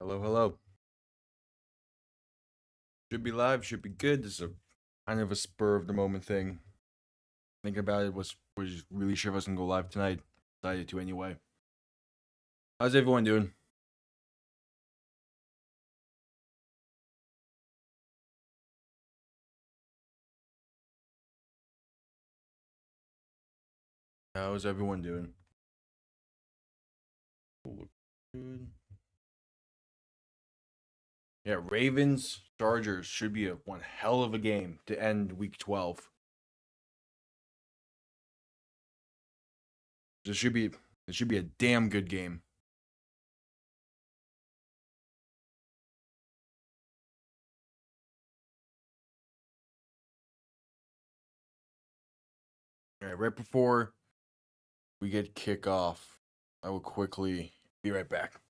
Hello, hello. Should be live, should be good. This is a kind of a spur of the moment thing. Thinking about it, was really sure if I was gonna go live tonight. Decided to anyway. How's everyone doing? How's everyone doing? Good. Yeah, Ravens Chargers should be a one hell of a game to end week 12. This should be it should be a damn good game. All right before we get kickoff, I will quickly be right back.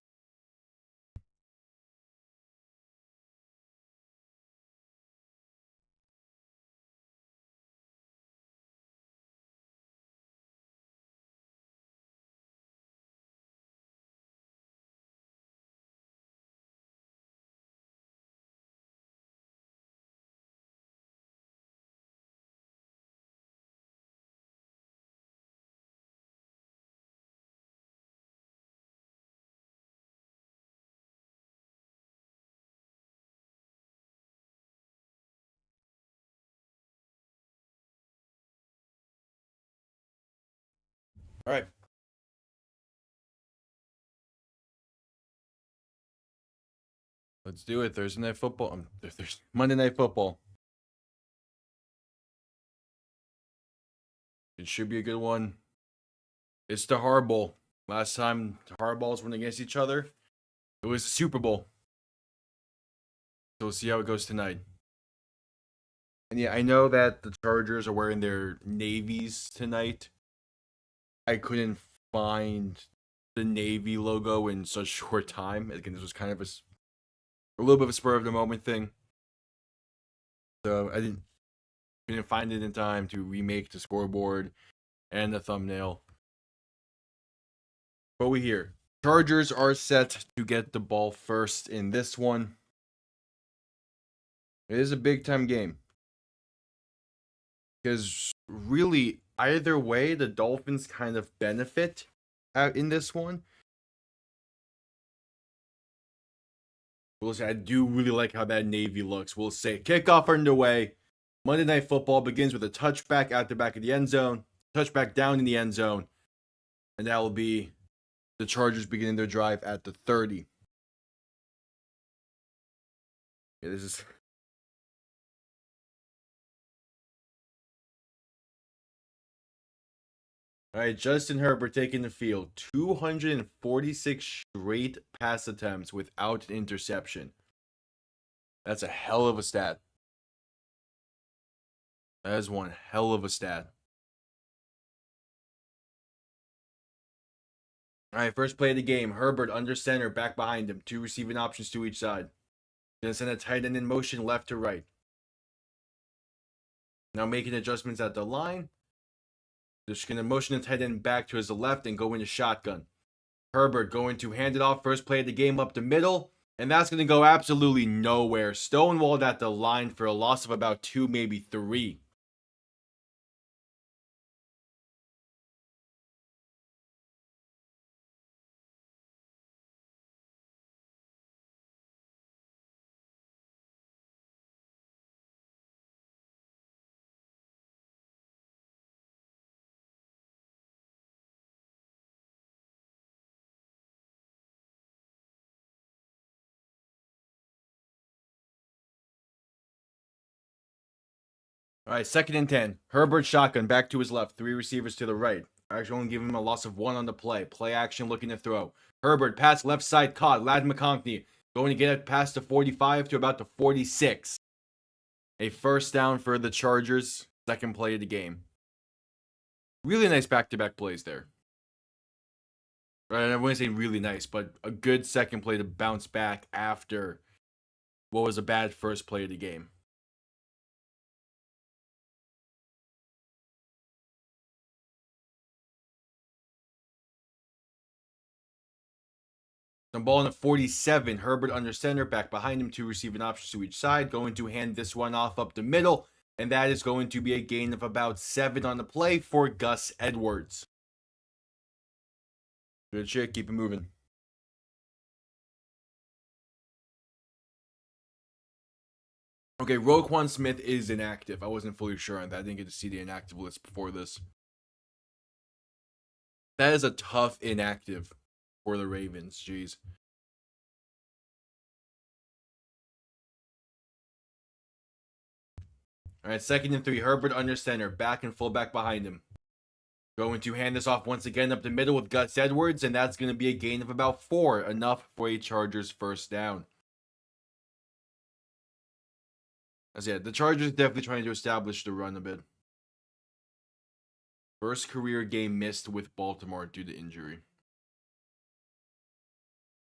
All right. Let's do it. Thursday night football. There's Monday night football. It should be a good one. It's the Hard Bowl. Last time the Hard Balls went against each other, it was the Super Bowl. So we'll see how it goes tonight. And yeah, I know that the Chargers are wearing their navies tonight. I couldn't find the Navy logo in such short time. Again, this was kind of a little bit of a spur of the moment thing. So I didn't find it in time to remake the scoreboard and the thumbnail. But we hear Chargers are set to get the ball first in this one. It is a big time game. Because really, either way, the Dolphins kind of benefit out in this one. We'll say I do really like how that Navy looks. We'll say kickoff underway. Monday Night Football begins with a touchback out the back of the end zone, touchback down in the end zone, and that will be the Chargers beginning their drive at the 30. Yeah, this is all right. Justin Herbert taking the field, 246 straight pass attempts without an interception. That's a hell of a stat. That is one hell of a stat. All right, first play of the game. Herbert under center, back behind him. Two receiving options to each side. Gonna send a tight end in motion left to right. Now making adjustments at the line. Just gonna motion the tight end back to his left and go into shotgun. Herbert going to hand it off first play of the game up the middle. And that's gonna go absolutely nowhere. Stonewalled at the line for a loss of about 2, maybe 3. All right, 2nd and 10. Herbert shotgun back to his left. 3 receivers to the right. Actually, only giving him a loss of 1 on the play. Play action looking to throw. Herbert pass left side caught. Lad McConkey going to get it past the 45 to about the 46. A first down for the Chargers. 2nd play of the game. Really nice back-to-back plays there. Right, I wouldn't say really nice, but a good 2nd play to bounce back after what was a bad first play of the game. The ball in the 47. Herbert under center, back behind him, 2 receiving options to each side. Going to hand this one off up the middle, and that is going to be a gain of about 7 on the play for Gus Edwards. Good shit. Keep it moving. Okay, Roquan Smith is inactive. I wasn't fully sure on that. I didn't get to see the inactive list before this. That is a tough inactive for the Ravens. Jeez. All right, 2nd and 3. Herbert under center, back and fullback behind him. Going to hand this off once again up the middle with Gus Edwards, and that's going to be a gain of about 4, enough for a Chargers first down. As yeah, the Chargers definitely trying to establish the run a bit. First career game missed with Baltimore due to injury.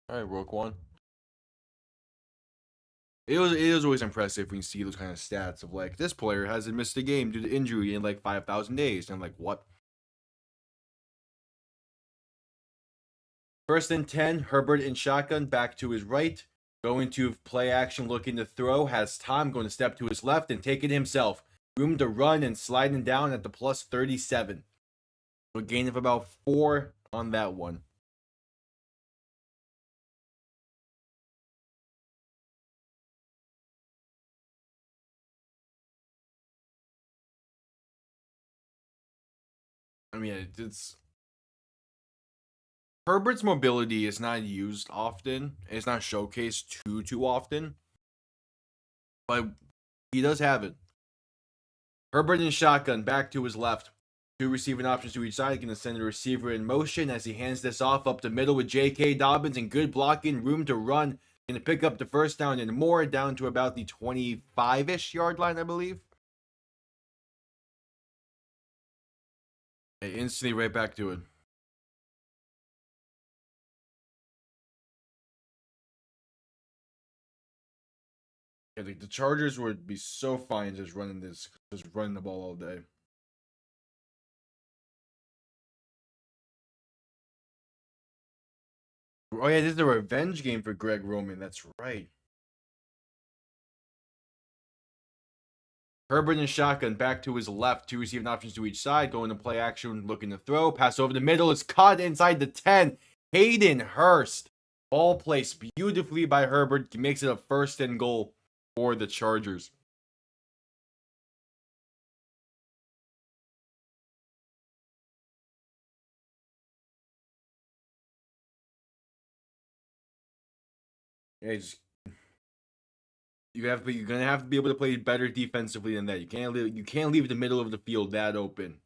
All right, Roquan. It is always impressive when you see those kind of stats of like, this player hasn't missed a game due to injury in like 5,000 days. And I'm like, what? 1st and 10. Herbert in shotgun, back to his right. Going to play action, looking to throw. Has time, going to step to his left and take it himself. Room to run and sliding down at the plus 37. A gain of about 4 on that one. I mean, it's Herbert's mobility is not used often. It's not showcased too often. But he does have it. Herbert in shotgun, back to his left. 2 receiving options to each side. Going to send the receiver in motion as he hands this off up the middle with J.K. Dobbins and good blocking, room to run. Going to pick up the first down and more, down to about the 25-ish yard line, I believe. Hey, instantly right back to it. Yeah, the Chargers would be so fine just running the ball all day. Oh yeah, this is a revenge game for Greg Roman. That's right. Herbert in shotgun, back to his left. 2 receiving options to each side. Going to play action, looking to throw. Pass over the middle. It's caught inside the 10. Hayden Hurst. Ball placed beautifully by Herbert. He makes it a 1st and goal for the Chargers. Yeah, you're gonna have to be able to play better defensively than that. You can't leave the middle of the field that open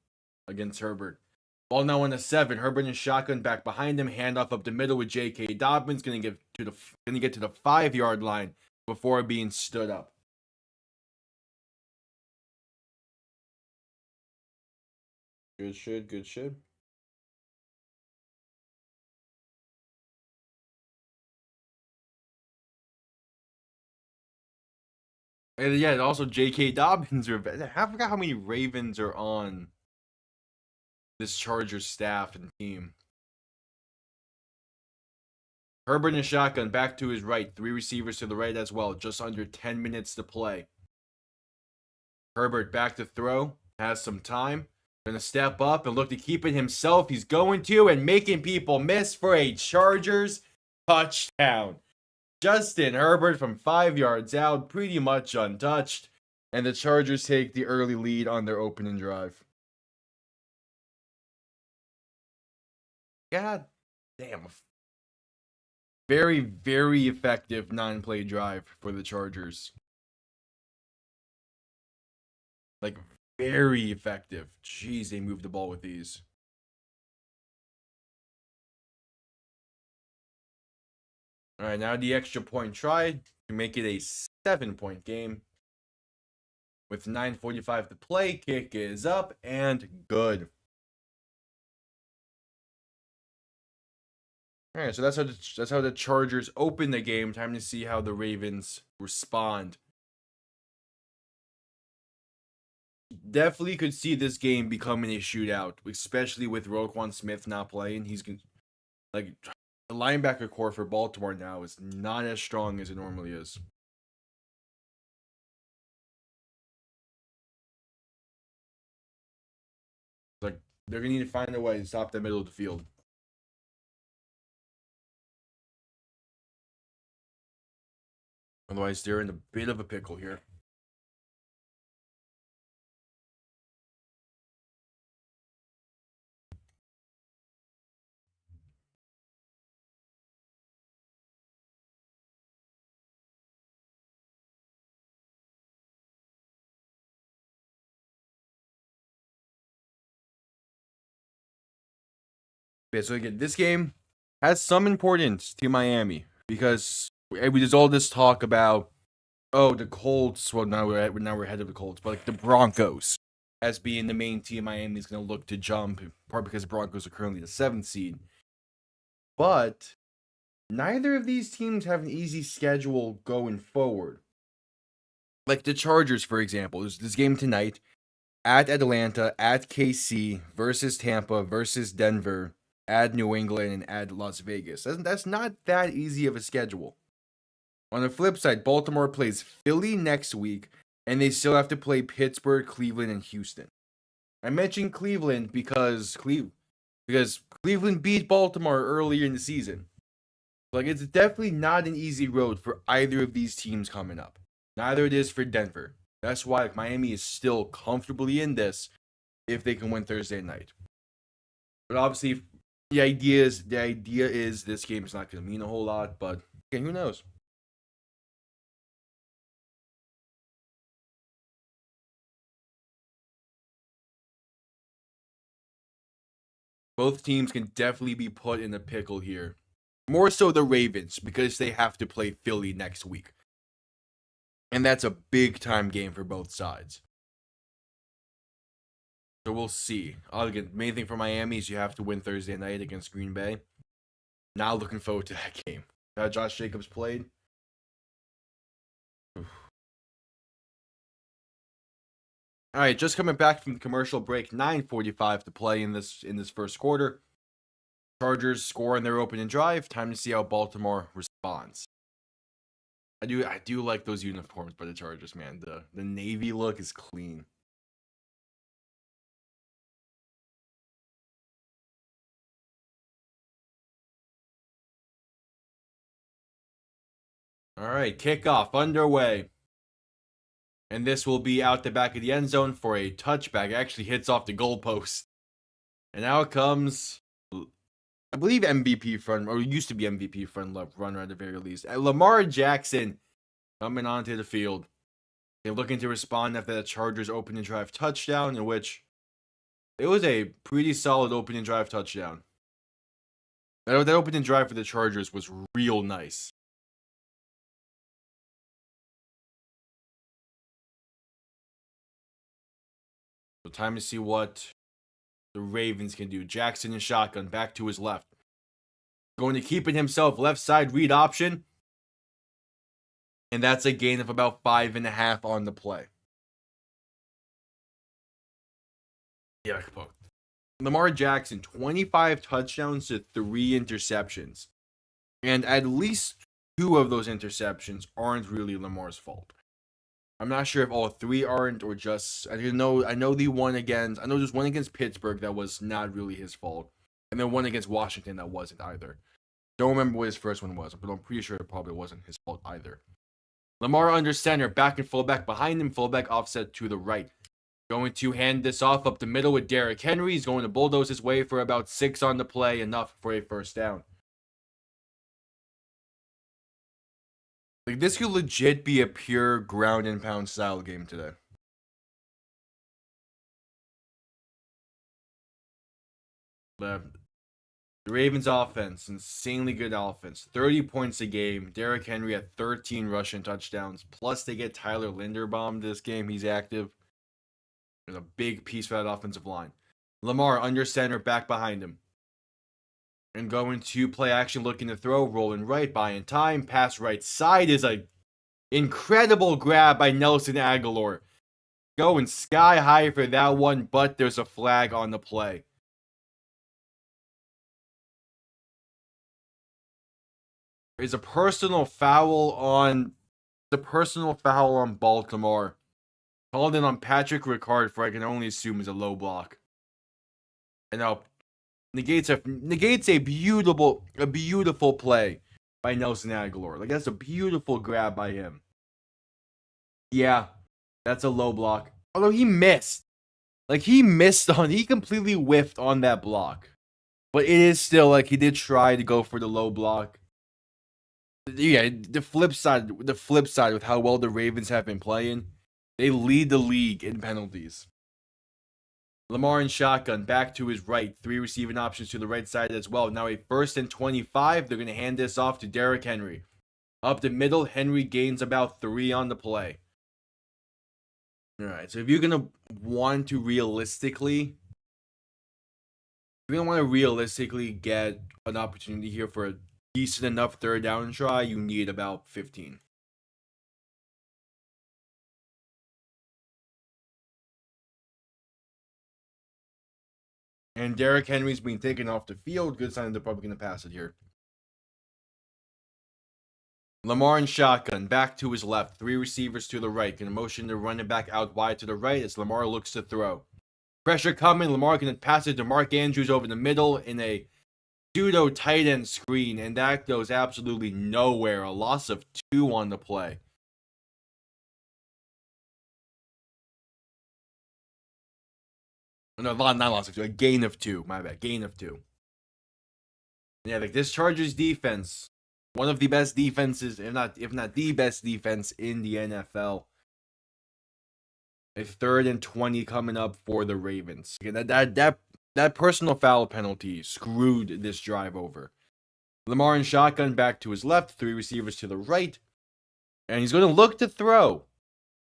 against Herbert. Ball now on the 7. Herbert in shotgun, back behind him. Handoff up the middle with J.K. Dobbins. Gonna get to the 5-yard line before being stood up. Good shit. Good shit. And yeah, also J.K. Dobbins. I forgot how many Ravens are on this Chargers staff and team. Herbert in shotgun, back to his right. 3 receivers to the right as well. Just under 10 minutes to play. Herbert back to throw. Has some time. Gonna step up and look to keep it himself. He's going to and making people miss for a Chargers touchdown. Justin Herbert from 5 yards out, pretty much untouched. And the Chargers take the early lead on their opening drive. God damn. Very, very effective 9-play drive for the Chargers. Like, very effective. Jeez, they moved the ball with ease. All right, now the extra point try to make it a 7-point game. With 9:45 to play, kick is up and good. All right, so that's how the Chargers open the game. Time to see how the Ravens respond. Definitely could see this game becoming a shootout, especially with Roquan Smith not playing. He's like the linebacker core for Baltimore now is not as strong as it normally is. Like, they're going to need to find a way to stop the middle of the field. Otherwise, they're in a bit of a pickle here. Yeah, so again, this game has some importance to Miami because there's all this talk about, oh, the Colts. Well, now we're ahead of the Colts, but like the Broncos as being the main team Miami's going to look to jump, part because the Broncos are currently the 7th seed. But neither of these teams have an easy schedule going forward. Like the Chargers, for example, there's this game tonight at Atlanta, at KC, versus Tampa, versus Denver, at New England, and at Las Vegas. That's not that easy of a schedule. On the flip side, Baltimore plays Philly next week, and they still have to play Pittsburgh, Cleveland, and Houston. I mentioned Cleveland because Cleveland beat Baltimore earlier in the season. Like, it's definitely not an easy road for either of these teams coming up. Neither it is for Denver. That's why Miami is still comfortably in this if they can win Thursday night. But obviously, the idea is this game is not going to mean a whole lot. But again, who knows? Both teams can definitely be put in a pickle here. More so the Ravens because they have to play Philly next week. And that's a big time game for both sides. So we'll see. Again, main thing for Miami is you have to win Thursday night against Green Bay. Now looking forward to that game. Josh Jacobs played. Oof. All right, just coming back from the commercial break, 9:45 to play in this first quarter. Chargers score on their opening drive. Time to see how Baltimore responds. I do like those uniforms by the Chargers, man. The navy look is clean. All right, kickoff underway. And this will be out the back of the end zone for a touchback. It actually hits off the goalpost. And out comes, I believe, MVP front, or used to be MVP front runner at the very least. Lamar Jackson coming onto the field. They're looking to respond after the Chargers opening drive touchdown, in which it was a pretty solid opening drive touchdown. That opening drive for the Chargers was real nice. So time to see what the Ravens can do. Jackson in shotgun, back to his left. Going to keep it himself, left side read option. And that's a gain of about 5.5 on the play. Yeah, Lamar Jackson, 25 touchdowns to 3 interceptions. And at least 2 of those interceptions aren't really Lamar's fault. I'm not sure if all 3 aren't or just I know there's one against Pittsburgh that was not really his fault. And then one against Washington that wasn't either. Don't remember what his first one was, but I'm pretty sure it probably wasn't his fault either. Lamar under center, back and fullback behind him, fullback offset to the right. Going to hand this off up the middle with Derrick Henry. He's going to bulldoze his way for about 6 on the play, enough for a first down. Like, this could legit be a pure ground and pound style game today. The Ravens offense, insanely good offense. 30 points a game. Derrick Henry had 13 rushing touchdowns. Plus, they get Tyler Linderbaum this game. He's active. There's a big piece for that offensive line. Lamar under center, back behind him. And going to play action, looking to throw, rolling right, buying time. Pass right side is a incredible grab by Nelson Aguilar. Going sky high for that one, but there's a flag on the play. is a personal foul on Baltimore. Called in on Patrick Ricard for I can only assume is a low block. And now negates a beautiful play by Nelson Aguilar. Like that's a beautiful grab by him. Yeah, that's a low block. Although he missed. Like he completely whiffed on that block. But it is still like he did try to go for the low block. Yeah, the flip side with how well the Ravens have been playing, they lead the league in penalties. Lamar in shotgun, back to his right. 3 receiving options to the right side as well. Now a 1st and 25. They're going to hand this off to Derrick Henry. Up the middle, Henry gains about 3 on the play. All right, so if you're going to want to realistically get an opportunity here for a decent enough third down try, you need about 15. And Derrick Henry's being taken off the field. Good sign they're probably going to pass it here. Lamar in shotgun, back to his left. 3 receivers to the right. Going to motion the running back out wide to the right as Lamar looks to throw. Pressure coming. Lamar going to pass it to Mark Andrews over the middle in a pseudo tight end screen. And that goes absolutely nowhere. A loss of 2 on the play. No, not loss of 2. A gain of 2. My bad. Gain of 2. Yeah, like this Chargers defense, one of the best defenses, if not the best defense in the NFL. A 3rd and 20 coming up for the Ravens. Again, that personal foul penalty screwed this drive over. Lamar in shotgun, back to his left. 3 receivers to the right. And he's going to look to throw.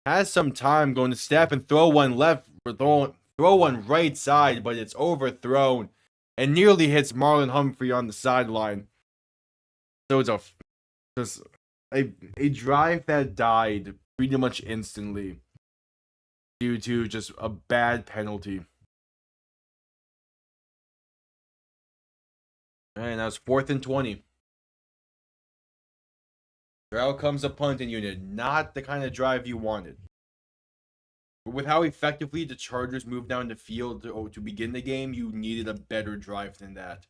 Has some time, going to step and throw one left, throw one right side, but it's overthrown and nearly hits Marlon Humphrey on the sideline. So it's a drive that died pretty much instantly due to just a bad penalty. And that's 4th and 20. Out comes a punting unit. Not the kind of drive you wanted. But with how effectively the Chargers moved down the field to begin the game, you needed a better drive than that.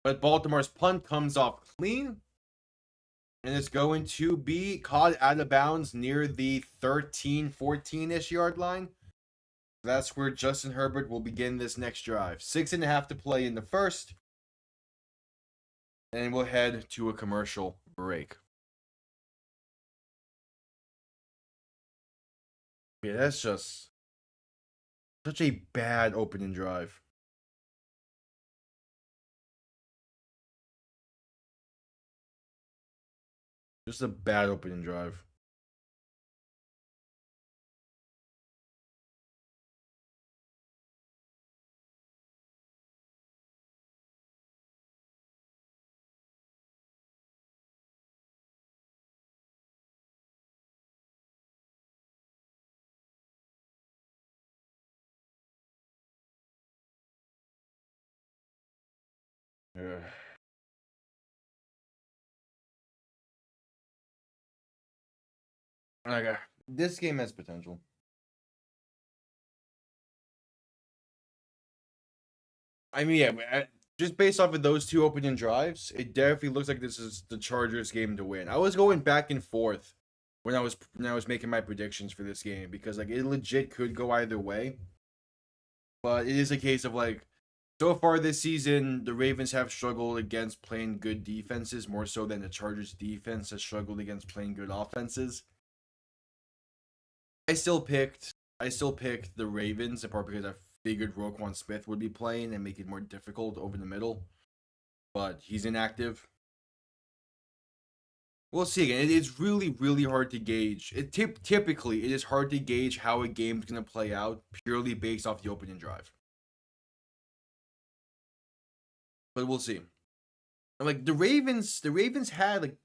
But Baltimore's punt comes off clean. And it's going to be caught out of bounds near the 13, 14-ish yard line. That's where Justin Herbert will begin this next drive. 6.5 to play in the first. And we'll head to a commercial break. Yeah, that's just such a bad opening drive. Just a bad opening drive. Ugh. Okay, this game has potential. I mean, yeah, just based off of those 2 opening drives, it definitely looks like this is the Chargers' game to win. I was going back and forth when I was making my predictions for this game because like it legit could go either way. But it is a case of like so far this season, the Ravens have struggled against playing good defenses more so than the Chargers' defense has struggled against playing good offenses. I still picked the Ravens in part because I figured Roquan Smith would be playing and make it more difficult over the middle. But he's inactive. We'll see again. It is really, really hard to gauge. Typically, it is hard to gauge how a game's going to play out purely based off the opening drive. But we'll see. Like the Ravens had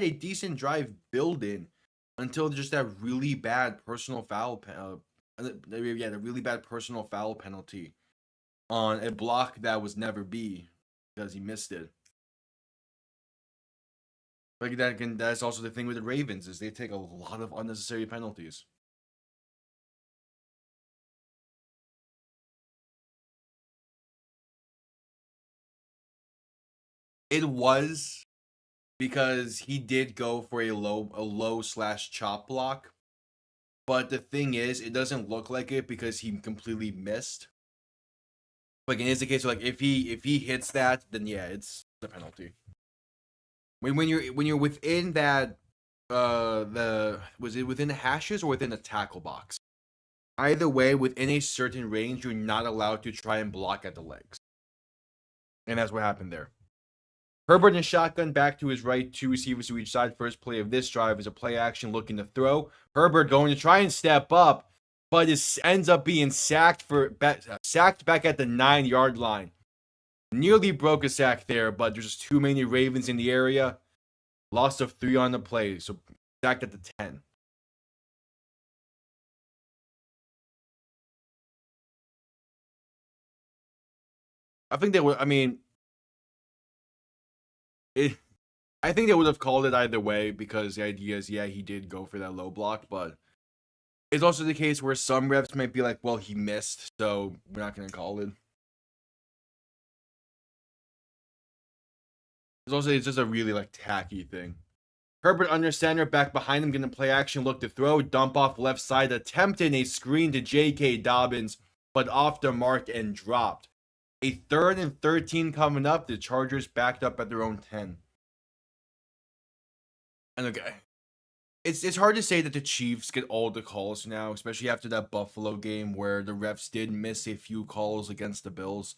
a decent drive build in until just that really bad personal foul the really bad personal foul penalty on a block that was never B because he missed it. Like that again, that's also the thing with the Ravens is they take a lot of unnecessary penalties. It was because he did go for a low slash chop block. But the thing is, it doesn't look like it because he completely missed. Like it is the case, like if he hits that, then yeah, it's the penalty. When you're within that the was it within the hashes or within the tackle box? Either way, within a certain range, you're not allowed to try and block at the legs. And that's what happened there. Herbert in shotgun back to his right, two receivers to each side. First play of this drive is a play action looking to throw. Herbert going to try and step up, but it ends up being sacked back at the 9-yard line. Nearly broke a sack there, but there's just too many Ravens in the area. Loss of 3 on the play, so sacked at the 10. I think they would. I mean, I think they would have called it either way because the idea is, yeah, he did go for that low block, but it's also the case where some refs might be like, well, he missed, so we're not going to call it. It's just a really like tacky thing. Herbert under center, back behind him, gonna play action, look to throw, dump off left side, attempting a screen to J.K. Dobbins, but off the mark and dropped. A 3rd and 13 coming up. The Chargers backed up at their own 10. And okay, it's hard to say that the Chiefs get all the calls now, especially after that Buffalo game where the refs did miss a few calls against the Bills.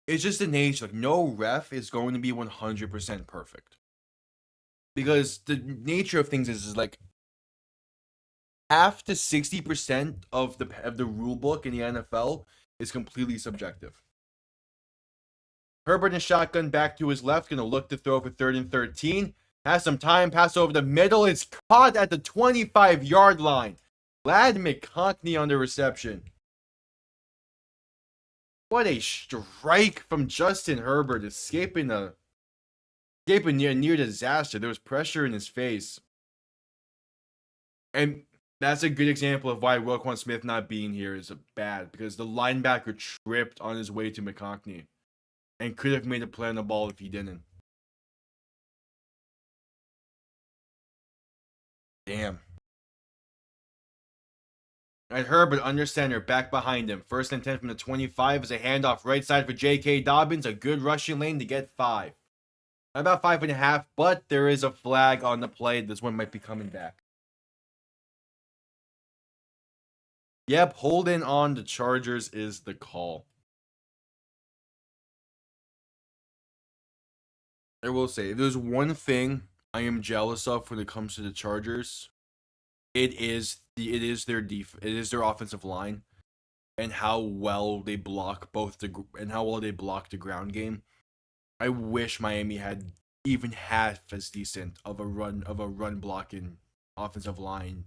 It's just the nature. Like no ref is going to be 100% perfect because the nature of things is like half to 60% of the rule book in the NFL is completely subjective. Herbert in shotgun back to his left, gonna look to throw for 3rd and 13. Has some time, pass over the middle. It's caught at the 25-yard line. Glad McConkey on the reception. What a strike from Justin Herbert, escaping near disaster. There was pressure in his face. And that's a good example of why Roquan Smith not being here is bad, because the linebacker tripped on his way to McConkey and could have made a play on the ball if he didn't. Damn. And Herbert under center, back behind him. 1st and 10 from the 25 is a handoff right side for J.K. Dobbins. A good rushing lane to get 5. About 5.5, but there is a flag on the play. This one might be coming back. Yep, holding on the Chargers is the call. I will say, if there's one thing I am jealous of when it comes to the Chargers, it is their offensive line and how well they block the ground game. I wish Miami had even half as decent of a run blocking offensive line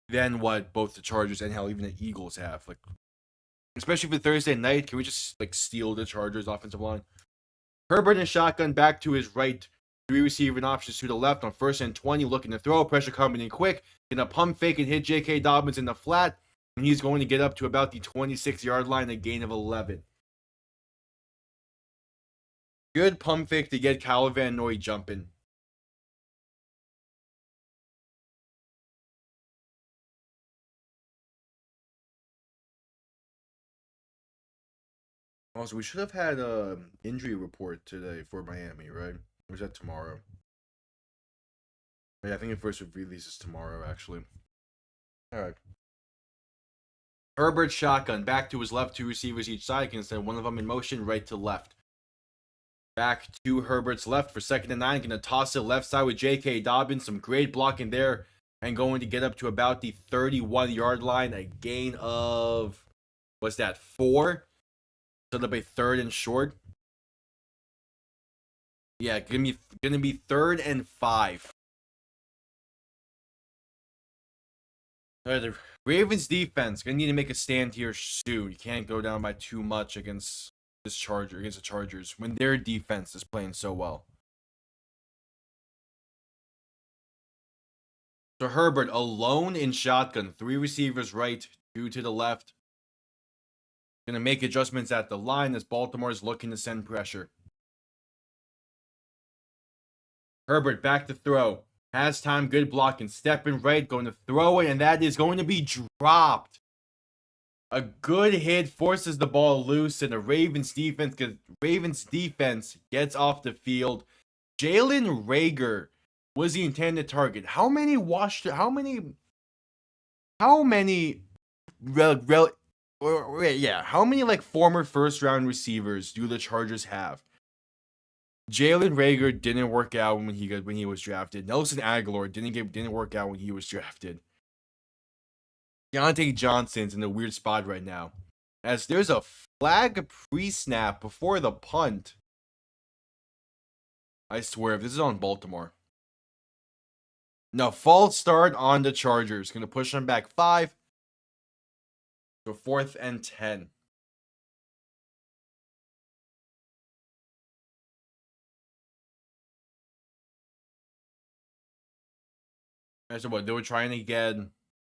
than what both the Chargers and hell even the Eagles have. Like, especially for Thursday night, can we just like steal the Chargers offensive line? Herbert in shotgun back to his right. 3 receiving options to the left on 1st and 20, looking to throw. Pressure coming in quick. Gonna pump fake and hit J.K. Dobbins in the flat. And he's going to get up to about the 26-yard line, a gain of 11. Good pump fake to get Kyle Van Noy jumping. Also, we should have had an injury report today for Miami, right? Or is that tomorrow? Yeah, I think the first release is tomorrow, actually. All right. Herbert shotgun back to his left, 2 receivers each side. Can send one of them in motion, right to left. Back to Herbert's left for 2nd and 9. Gonna toss it left side with J.K. Dobbins. Some great blocking there, and going to get up to about the 31-yard line. A gain of, what's that, 4? Set up a 3rd and short. Yeah, gonna be 3rd and 5. The Ravens defense gonna need to make a stand here soon. You can't go down by too much against the Chargers when their defense is playing so well. So Herbert alone in shotgun, 3 receivers right, 2 to the left. Gonna make adjustments at the line as Baltimore is looking to send pressure. Herbert back to throw. Has time, good blocking. Stepping right, going to throw it, and that is going to be dropped. A good hit forces the ball loose, and the Ravens defense gets off the field. Jalen Reagor was the intended target. How many like former first round receivers do the Chargers have? Jalen Reagor didn't work out when he was drafted. Nelson Aguilar didn't work out when he was drafted. Deontay Johnson's in a weird spot right now, as there's a flag pre-snap before the punt. I swear, if this is on Baltimore. No, false start on the Chargers. Gonna push them back 5. So 4th and 10. And so what? They were trying to get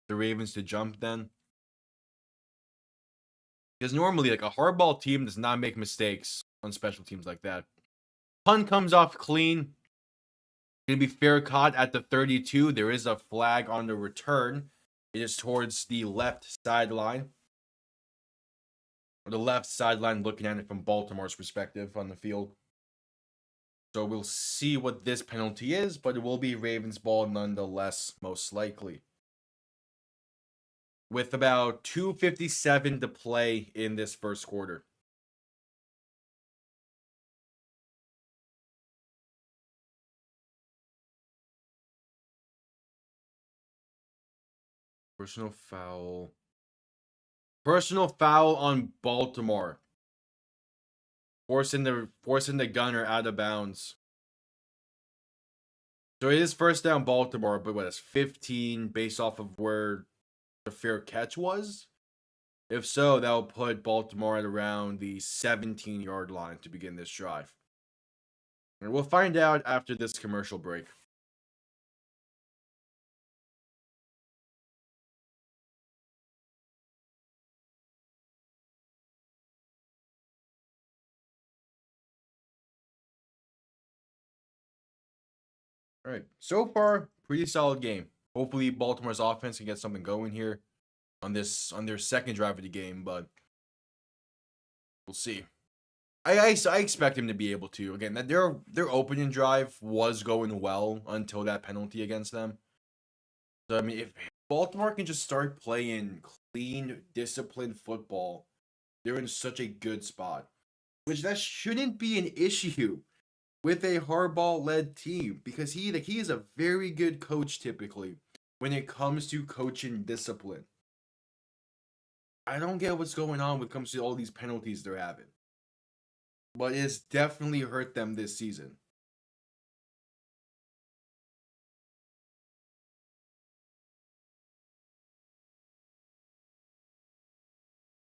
the Ravens to jump then? Because normally, like, a hardball team does not make mistakes on special teams like that. Punt comes off clean. Gonna be fair caught at the 32. There is a flag on the return. It is towards the left sideline. Or the left sideline, looking at it from Baltimore's perspective on the field. So we'll see what this penalty is, but it will be Ravens ball nonetheless, most likely. With about 2:57 to play in this first quarter. Personal foul. Personal foul on Baltimore. Forcing the gunner out of bounds. So it is first down Baltimore, but what is 15 based off of where the fair catch was? If so, that will put Baltimore at around the 17-yard line to begin this drive. And we'll find out after this commercial break. All right. So far, pretty solid game. Hopefully, Baltimore's offense can get something going here on their second drive of the game, but we'll see. I expect him to be able to. Again, that their opening drive was going well until that penalty against them. So I mean, if Baltimore can just start playing clean, disciplined football, they're in such a good spot. Which that shouldn't be an issue with a Harbaugh-led team, because he is a very good coach typically when it comes to coaching discipline. I don't get what's going on when it comes to all these penalties they're having, but it's definitely hurt them this season.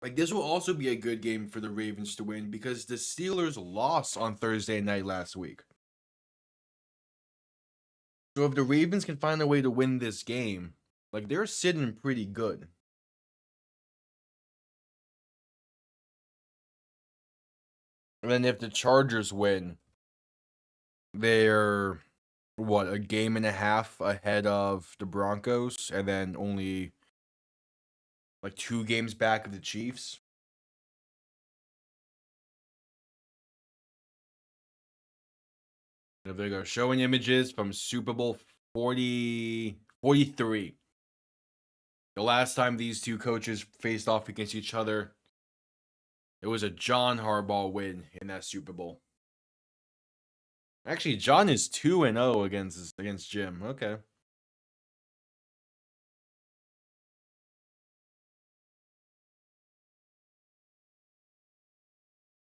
Like, this will also be a good game for the Ravens to win because the Steelers lost on Thursday night last week. So if the Ravens can find a way to win this game, like, they're sitting pretty good. And then if the Chargers win, they're a game and a half ahead of the Broncos, and then only like 2 games back of the Chiefs. And there you go, showing images from Super Bowl 43. The last time these two coaches faced off against each other, it was a John Harbaugh win in that Super Bowl. Actually, John is 2-0 against Jim. Okay.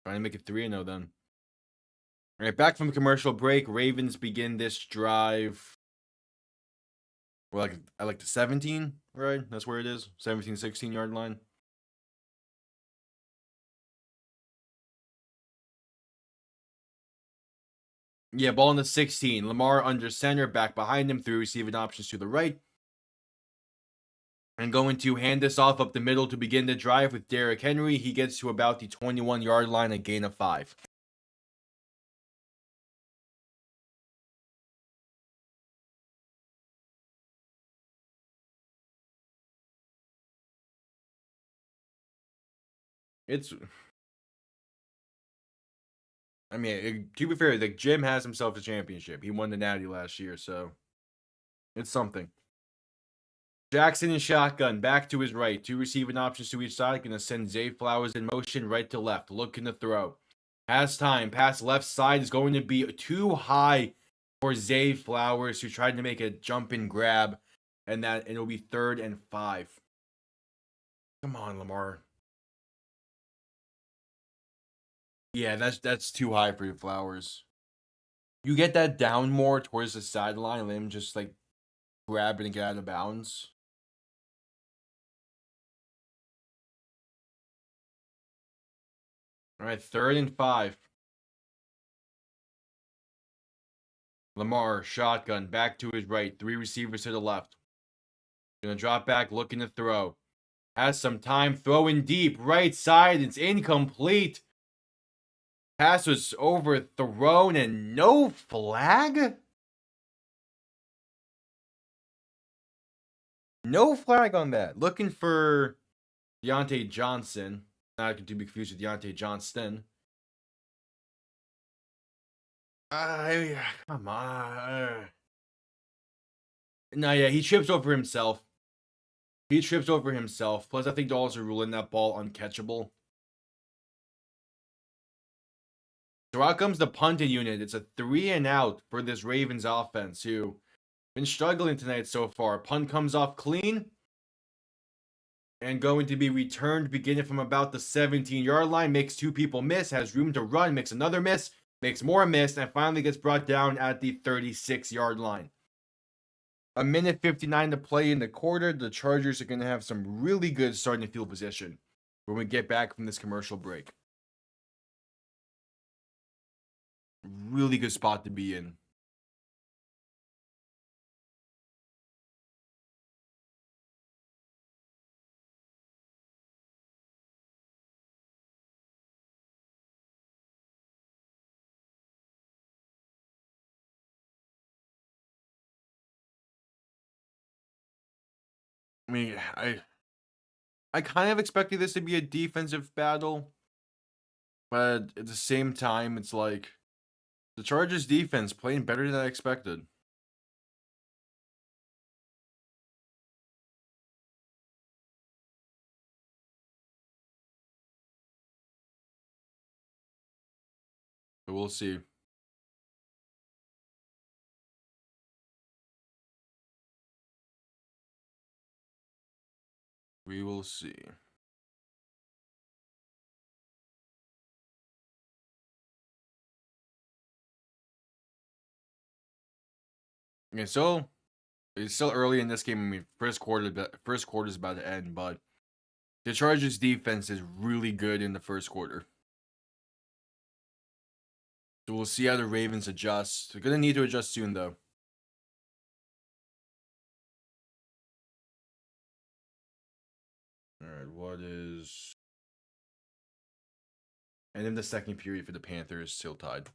Trying to make it 3-0 then. All right, back from commercial break. Ravens begin this drive. We're like the 17, right? That's where it is. 17, 16-yard line. Yeah, ball in the 16. Lamar under center, back behind him, 3 receiving options to the right. And going to hand this off up the middle to begin the drive with Derrick Henry. He gets to about the 21-yard line, a gain of 5. I mean, to be fair, like Jim has himself a championship. He won the Natty last year, so it's something. Jackson in shotgun, back to his right. 2 receiving options to each side. Gonna send Zay Flowers in motion right to left. Looking to throw. Has time. Pass left side is going to be too high for Zay Flowers, who tried to make a jump and grab. And it'll be 3rd and 5. Come on, Lamar. Yeah, that's too high for your Flowers. You get that down more towards the sideline and let him just like grab it and get out of bounds. All right, 3rd and 5. Lamar, shotgun, back to his right. 3 receivers to the left. Gonna drop back, looking to throw. Has some time, throwing deep, right side. It's incomplete. Pass was overthrown and no flag? No flag on that. Looking for Deontay Johnson. Not to be confused with Deontay Johnston. Come on. No, yeah, he trips over himself. Plus, I think they're also ruling that ball uncatchable. So out comes the punting unit. It's a 3 and out for this Ravens offense, who been struggling tonight so far. Punt comes off clean. And going to be returned beginning from about the 17-yard line. Makes 2 people miss. Has room to run. Makes another miss. Makes more miss. And finally gets brought down at the 36-yard line. 1:59 to play in the quarter. The Chargers are going to have some really good starting field position when we get back from this commercial break. Really good spot to be in. I mean, I kind of expected this to be a defensive battle, but at the same time, it's like the Chargers defense playing better than I expected. But we'll see. We will see. Okay, so it's still early in this game. I mean, first quarter is about to end, but the Chargers defense is really good in the first quarter. So we'll see how the Ravens adjust. They're gonna need to adjust soon, though. All right, what is? And in the second period for the Panthers, still tied.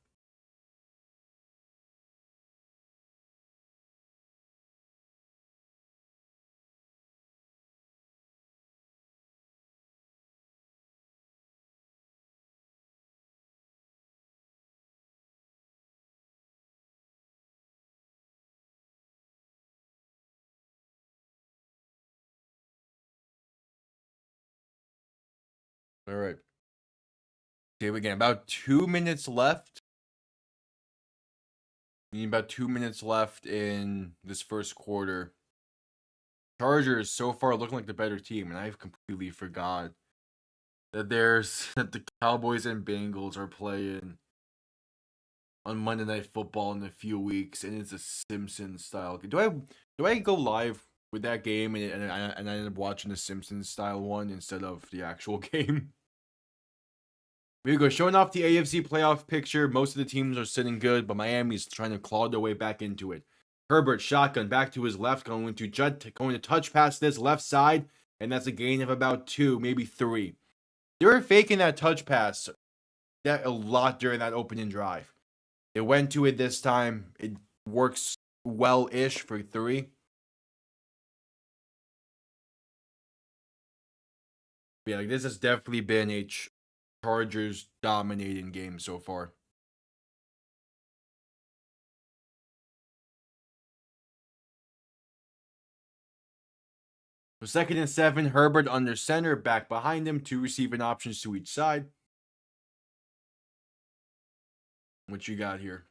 All right. Okay, again, about 2 minutes left. We need about 2 minutes left in this first quarter. Chargers so far looking like the better team, and I've completely forgot that that the Cowboys and Bengals are playing on Monday Night Football in a few weeks, and it's a Simpsons style. Do I go live with that game and I end up watching the Simpsons style one instead of the actual game? Here we go, showing off the AFC playoff picture. Most of the teams are sitting good, but Miami's trying to claw their way back into it. Herbert shotgun back to his left, going to touch past this left side, and that's a gain of about 2, maybe 3. They were faking that touch pass that a lot during that opening drive. They went to it this time. It works well-ish for 3. But yeah, like this has definitely been a Chargers dominating game so far. So 2nd and 7, Herbert under center, back behind him, 2 receiving options to each side. What you got here?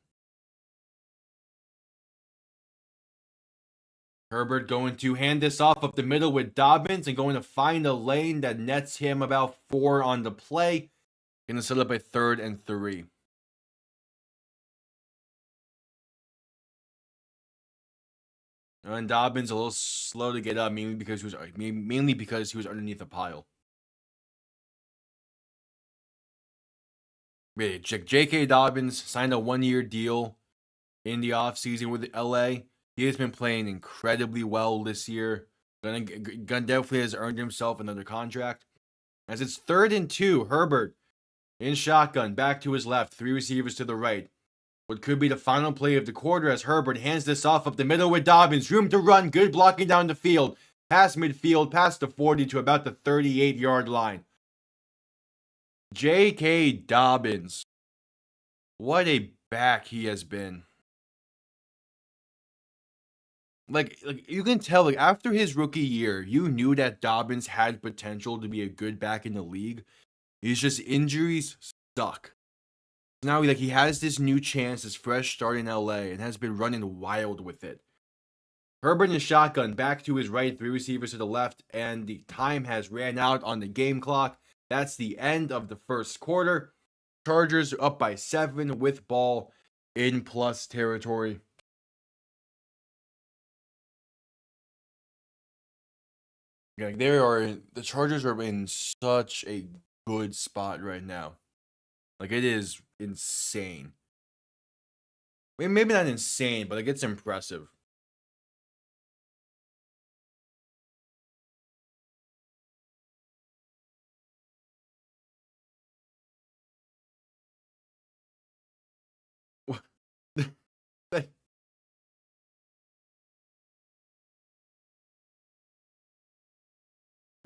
Herbert going to hand this off up the middle with Dobbins and going to find a lane that nets him about 4 on the play. Going to set up a 3rd and 3. And Dobbins a little slow to get up, mainly because he was underneath a pile. Wait, J.K. Dobbins signed a 1-year deal in the offseason with LA. He has been playing incredibly well this year. Gunn definitely has earned himself another contract. As it's 3rd and 2, Herbert in shotgun, back to his left, 3 receivers to the right. What could be the final play of the quarter as Herbert hands this off up the middle with Dobbins. Room to run, good blocking down the field. Past midfield, past the 40 to about the 38-yard line. J.K. Dobbins. What a back he has been. Like you can tell, like after his rookie year, you knew that Dobbins had potential to be a good back in the league. It's just injuries suck. Now he has this new chance, this fresh start in LA, and has been running wild with it. Herbert in shotgun, back to his right, 3 receivers to the left, and the time has ran out on the game clock. That's the end of the first quarter. Chargers are up by 7 with ball in plus territory. Like the Chargers are in such a good spot right now. Like it is insane. I mean, maybe not insane, but like it's impressive.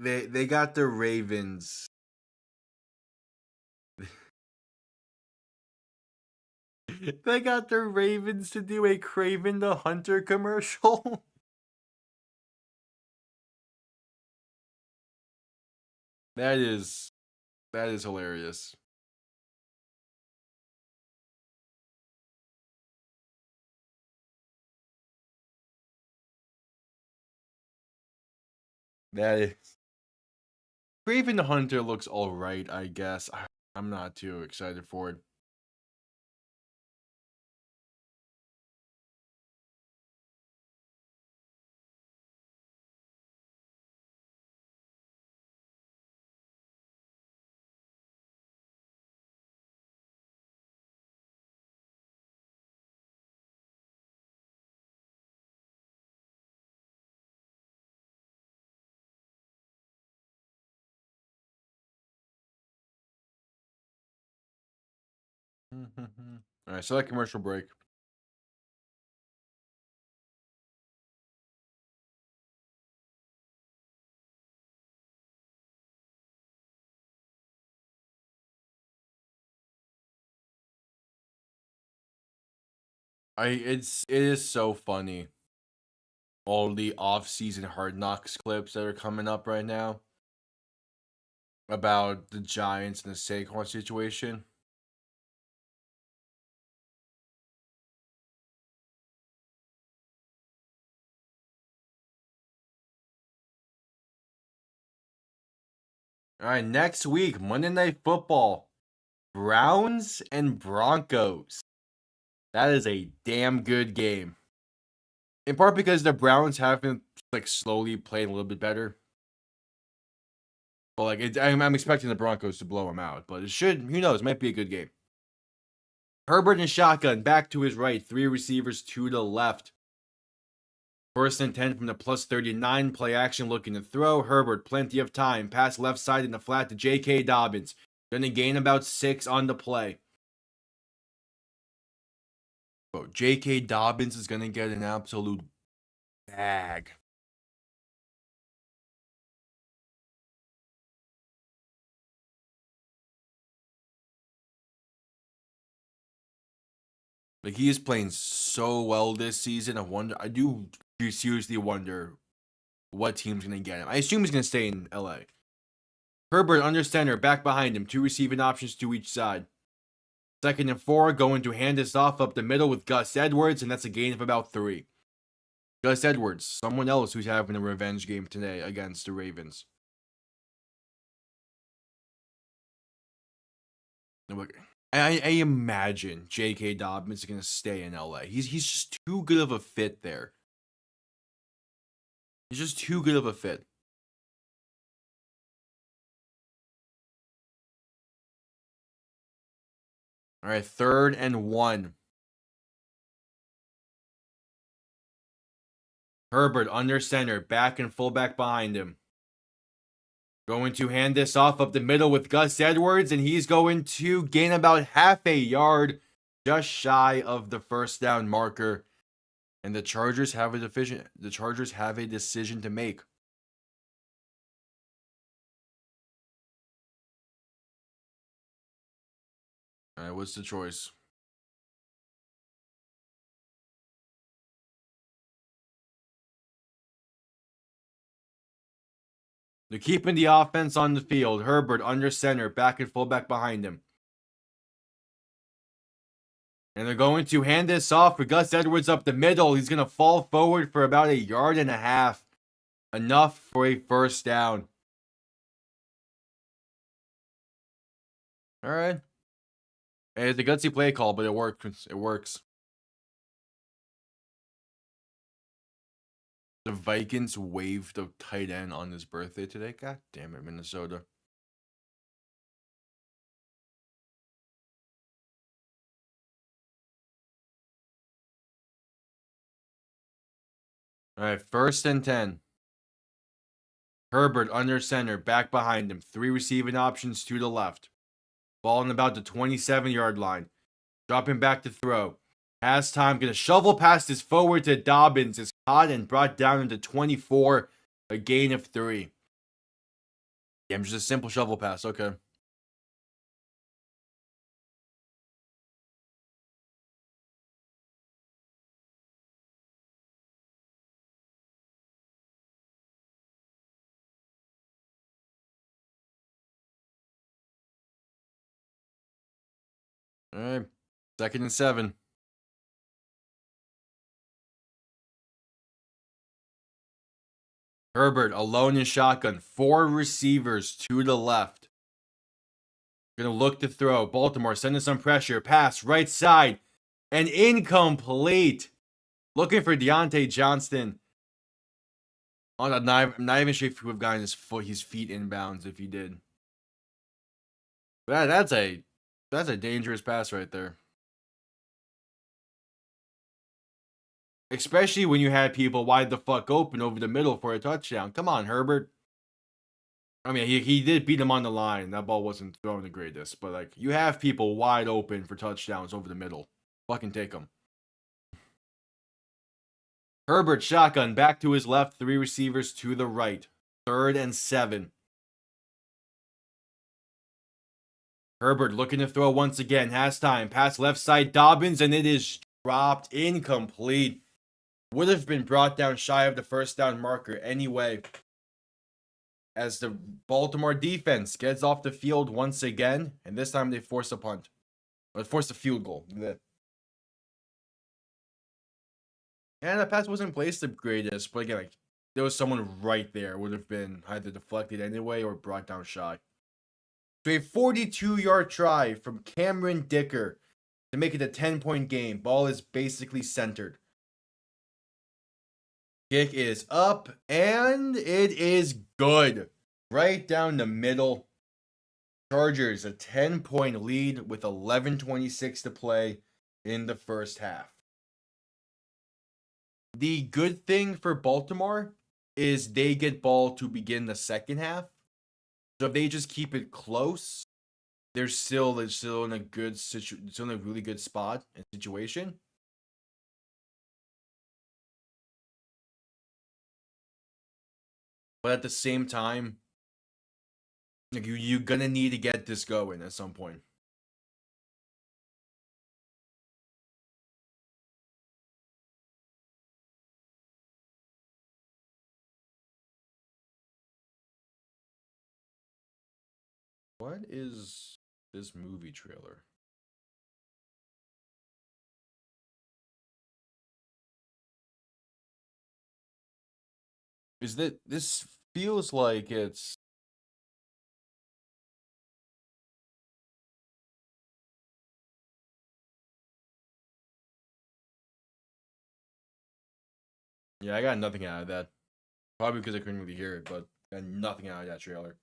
They got the Ravens. They got the Ravens to do a Craven the Hunter commercial. That is hilarious. That is Craven the Hunter looks all right, I guess. I'm not too excited for it. All right, so that commercial break. It is so funny. All the off-season Hard Knocks clips that are coming up right now about the Giants and the Saquon situation. All right, next week, Monday Night Football, Browns and Broncos. That is a damn good game. In part because the Browns have been like slowly playing a little bit better. But like I'm expecting the Broncos to blow them out. But it should, who knows, might be a good game. Herbert in shotgun, back to his right, 3 receivers to the left. First and 10 from the plus 39. Play action looking to throw. Herbert, plenty of time. Pass left side in the flat to J.K. Dobbins. Gonna gain about 6 on the play. Bro, J.K. Dobbins is gonna get an absolute bag. Like, he is playing so well this season. I do seriously wonder what team's gonna get him. I assume he's gonna stay in LA. Herbert under center, back behind him. 2 receiving options to each side. Second and 4, going to hand this off up the middle with Gus Edwards, and that's a gain of about 3. Gus Edwards, someone else who's having a revenge game today against the Ravens. I imagine J.K. Dobbins is going to stay in LA. He's just too good of a fit there. He's just too good of a fit. All right, 3rd and 1. Herbert under center, back and fullback behind him. Going to hand this off up the middle with Gus Edwards, and he's going to gain about half a yard, just shy of the first down marker. And the Chargers have a decision to make. All right, what's the choice? They're keeping the offense on the field. Herbert under center, back and fullback behind him. And they're going to hand this off for Gus Edwards up the middle. He's going to fall forward for about 1.5 yards. Enough for a first down. All right. Hey, it's a gutsy play call, but it works. It works. The Vikings waived a tight end on his birthday today. God damn it, Minnesota. All right, 1st and 10. Herbert under center, back behind him. 3 receiving options to the left. Ball in about the 27-yard line. Dropping back to throw. Has time. Gonna shovel past his forward to Dobbins. Is caught and brought down into 24. A gain of 3. Damn, just a simple shovel pass. Okay. All right. 2nd and 7. Herbert alone in shotgun. 4 receivers to the left. Gonna look to throw. Baltimore sending some pressure. Pass right side. And incomplete. Looking for Deontay Johnston. I'm not even sure if he would have gotten his feet inbounds if he did. That's a dangerous pass right there. Especially when you had people wide the fuck open over the middle for a touchdown. Come on, Herbert. I mean, he did beat him on the line. That ball wasn't thrown the greatest. But, like, you have people wide open for touchdowns over the middle. Fucking take them. Herbert shotgun back to his left. 3 receivers to the right. 3rd and 7. Herbert looking to throw once again. Has time. Pass left side. Dobbins. And it is dropped. Incomplete. Would have been brought down shy of the first down marker anyway. As the Baltimore defense gets off the field once again. And this time they force a punt. Or force a field goal. And the pass wasn't placed the greatest. But again, like, there was someone right there. Would have been either deflected anyway or brought down shy. So a 42-yard try from Cameron Dicker to make it a 10-point game. Ball is basically centered. Kick is up, and it is good. Right down the middle. Chargers a 10-point lead with 11:26 to play in the first half. The good thing for Baltimore is they get ball to begin the second half. So if they just keep it close, they're still in a good still in a really good spot and situation. But at the same time, like you're gonna need to get this going at some point. What is this movie trailer? Is that this feels like it's yeah, I got nothing out of that. Probably because I couldn't really hear it, but I got nothing out of that trailer.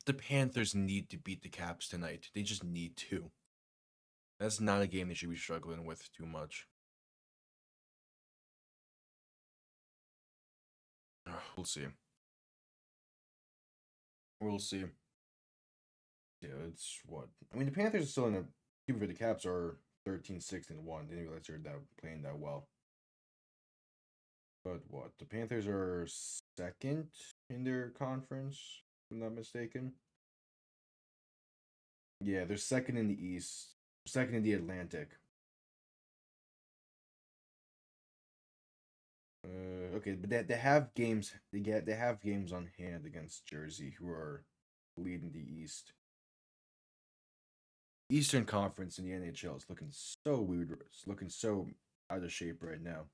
The Panthers need to beat the Caps tonight. They just need to. That's not a game they should be struggling with too much. We'll see. We'll see. Yeah, it's what? I mean, the Panthers are still in a. Even for the Caps are 13-6-1. Didn't realize they're playing that well. But what? The Panthers are second in their conference, if I'm not mistaken. Yeah, they're second in the East, second in the Atlantic. Okay, but they have games. They have games on hand against Jersey, who are leading the East. Eastern Conference in the NHL is looking so weird. It's looking so out of shape right now.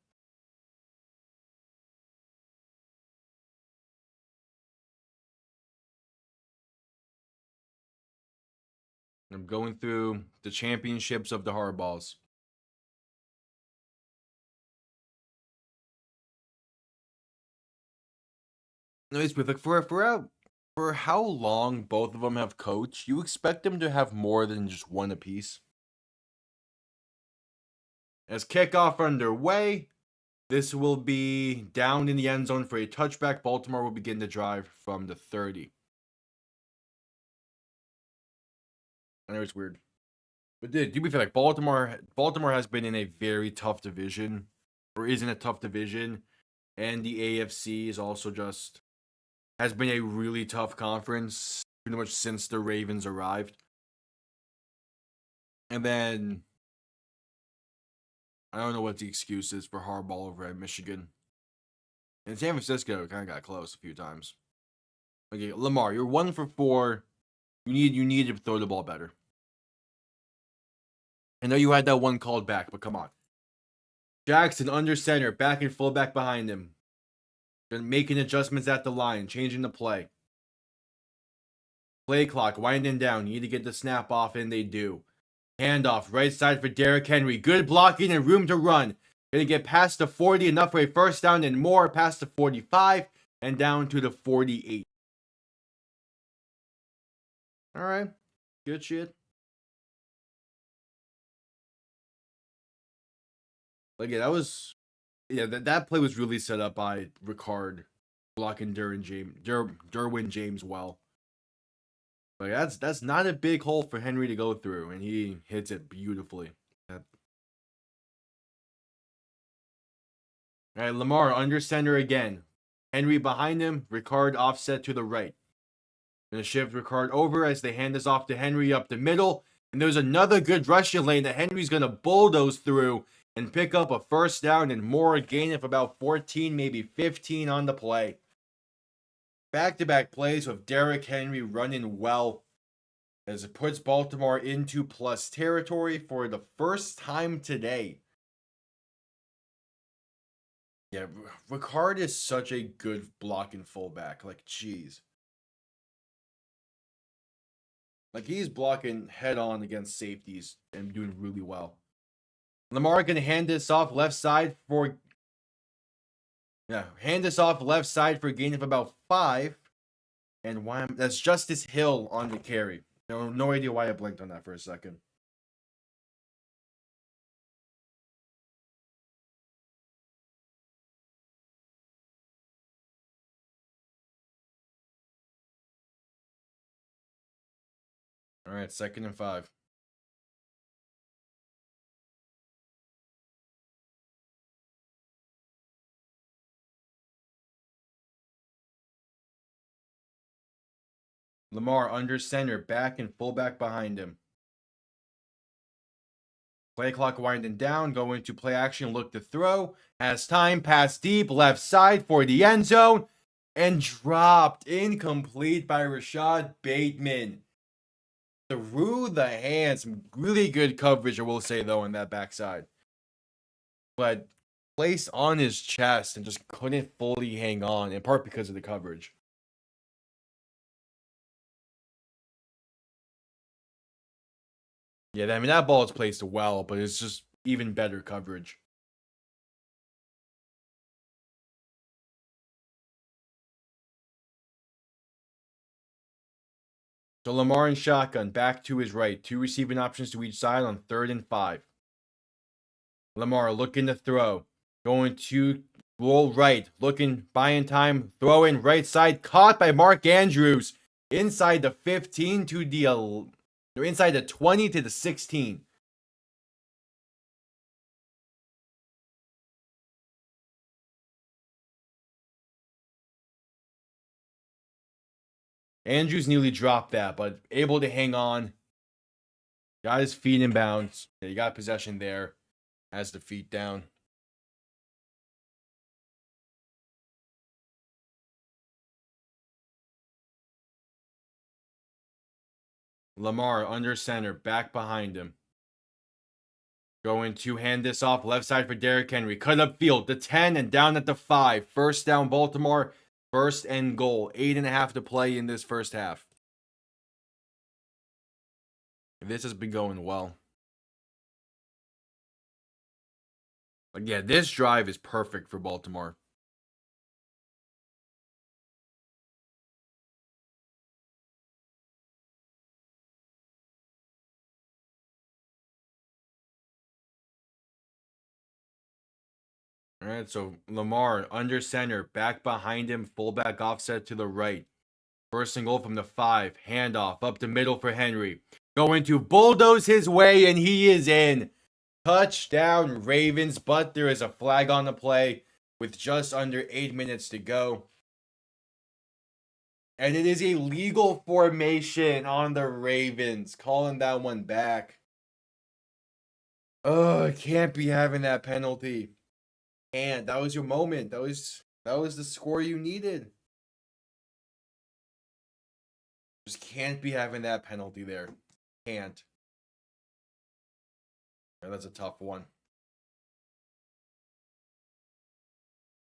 I'm going through the championships of the hardballs. No, it's like for how long both of them have coached, you expect them to have more than just one apiece. As kickoff underway, this will be down in the end zone for a touchback. Baltimore will begin the drive from the 30. I know it's weird, but dude, do be fair, like Baltimore has been in a very tough division, or is in a tough division, and the AFC is also just has been a really tough conference pretty much since the Ravens arrived. And then I don't know what the excuse is for Harbaugh over at Michigan. And San Francisco kind of got close a few times. Okay, Lamar, you're 1 for 4. You need to throw the ball better. I know you had that one called back, but come on. Jackson under center, back and fullback behind him. Making adjustments at the line, changing the play. Play clock winding down. You need to get the snap off, and they do. Handoff, right side for Derrick Henry. Good blocking and room to run. Gonna get past the 40, enough for a first down and more, past the 45, and down to the 48. All right. Good shit. Like, yeah, that play was really set up by Ricard blocking Derwin James well. Like, that's not a big hole for Henry to go through, and he hits it beautifully. All right, Lamar under center again. Henry behind him, Ricard offset to the right. Gonna shift Ricard over as they hand this off to Henry up the middle. And there's another good rushing lane that Henry's gonna bulldoze through and pick up a first down and more, a gain of about 14, maybe 15 on the play. Back-to-back plays with Derrick Henry running well as it puts Baltimore into plus territory for the first time today. Yeah, Ricard is such a good blocking fullback. Like, jeez. Like, he's blocking head on against safeties and doing really well. Lamar going to hand this off left side for Yeah, hand this off left side for a gain of about 5. And that's Justice Hill on the carry. No idea why I blinked on that for a second. All right, 2nd and 5. Lamar under center, back and fullback behind him. Play clock winding down, going to play action, look to throw. Has time, pass deep, left side for the end zone. And dropped, incomplete by Rashad Bateman. Through the hands, some really good coverage, I will say, though, on that backside. But placed on his chest and just couldn't fully hang on, in part because of the coverage. Yeah, I mean, that ball is placed well, but it's just even better coverage. So Lamar in shotgun, back to his right. 2 receiving options to each side on 3rd and 5. Lamar looking to throw. Going to roll right. Looking, buying time. Throwing right side. Caught by Mark Andrews. Inside the 15 to the... or inside the 20 to the 16. Andrews nearly dropped that, but able to hang on. Got his feet in bounds. Yeah, he got possession there. Has the feet down. Lamar under center, back behind him. Going to hand this off left side for Derrick Henry. Cut up field, the 10 and down at the 5. First down, Baltimore. 1st and goal. 8.5 to play in this first half. This has been going well. Like, yeah, this drive is perfect for Baltimore. All right, so Lamar under center, back behind him, fullback offset to the right. 1st and goal from the 5. Handoff up the middle for Henry. Going to bulldoze his way, and he is in. Touchdown, Ravens, but there is a flag on the play with just under 8 minutes to go. And it is a legal formation on the Ravens. Calling that one back. Oh, can't be having that penalty. And that was your moment. That was the score you needed. Just can't be having that penalty there. Can't. Yeah, that's a tough one.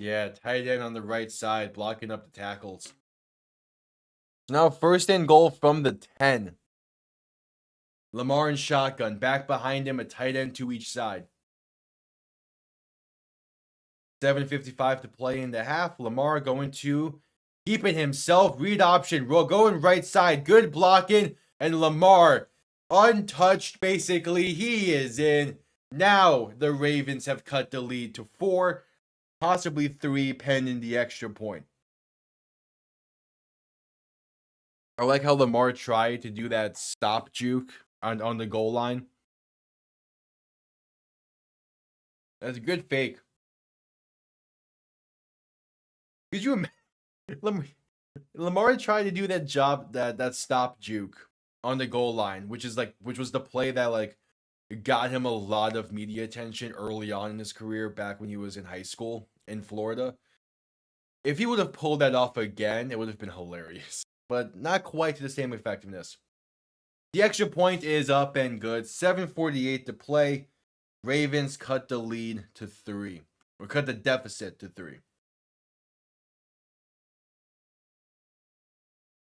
Yeah, tight end on the right side, blocking up the tackles. Now 1st and goal from the 10. Lamar in shotgun, back behind him, a tight end to each side. 7:55 to play in the half. Lamar going to keep it himself. Read option. Going right side. Good blocking. And Lamar untouched, basically. He is in. Now the Ravens have cut the lead to 4, possibly 3, pending the extra point. I like how Lamar tried to do that stop juke on the goal line. That's a good fake. Could you imagine? Lamar tried to do that job, that stop juke on the goal line, which was the play that like got him a lot of media attention early on in his career, back when he was in high school in Florida. If he would have pulled that off again, it would have been hilarious, but not quite to the same effectiveness. The extra point is up and good. 7:48 to play. Ravens cut the lead to 3, or cut the deficit to 3.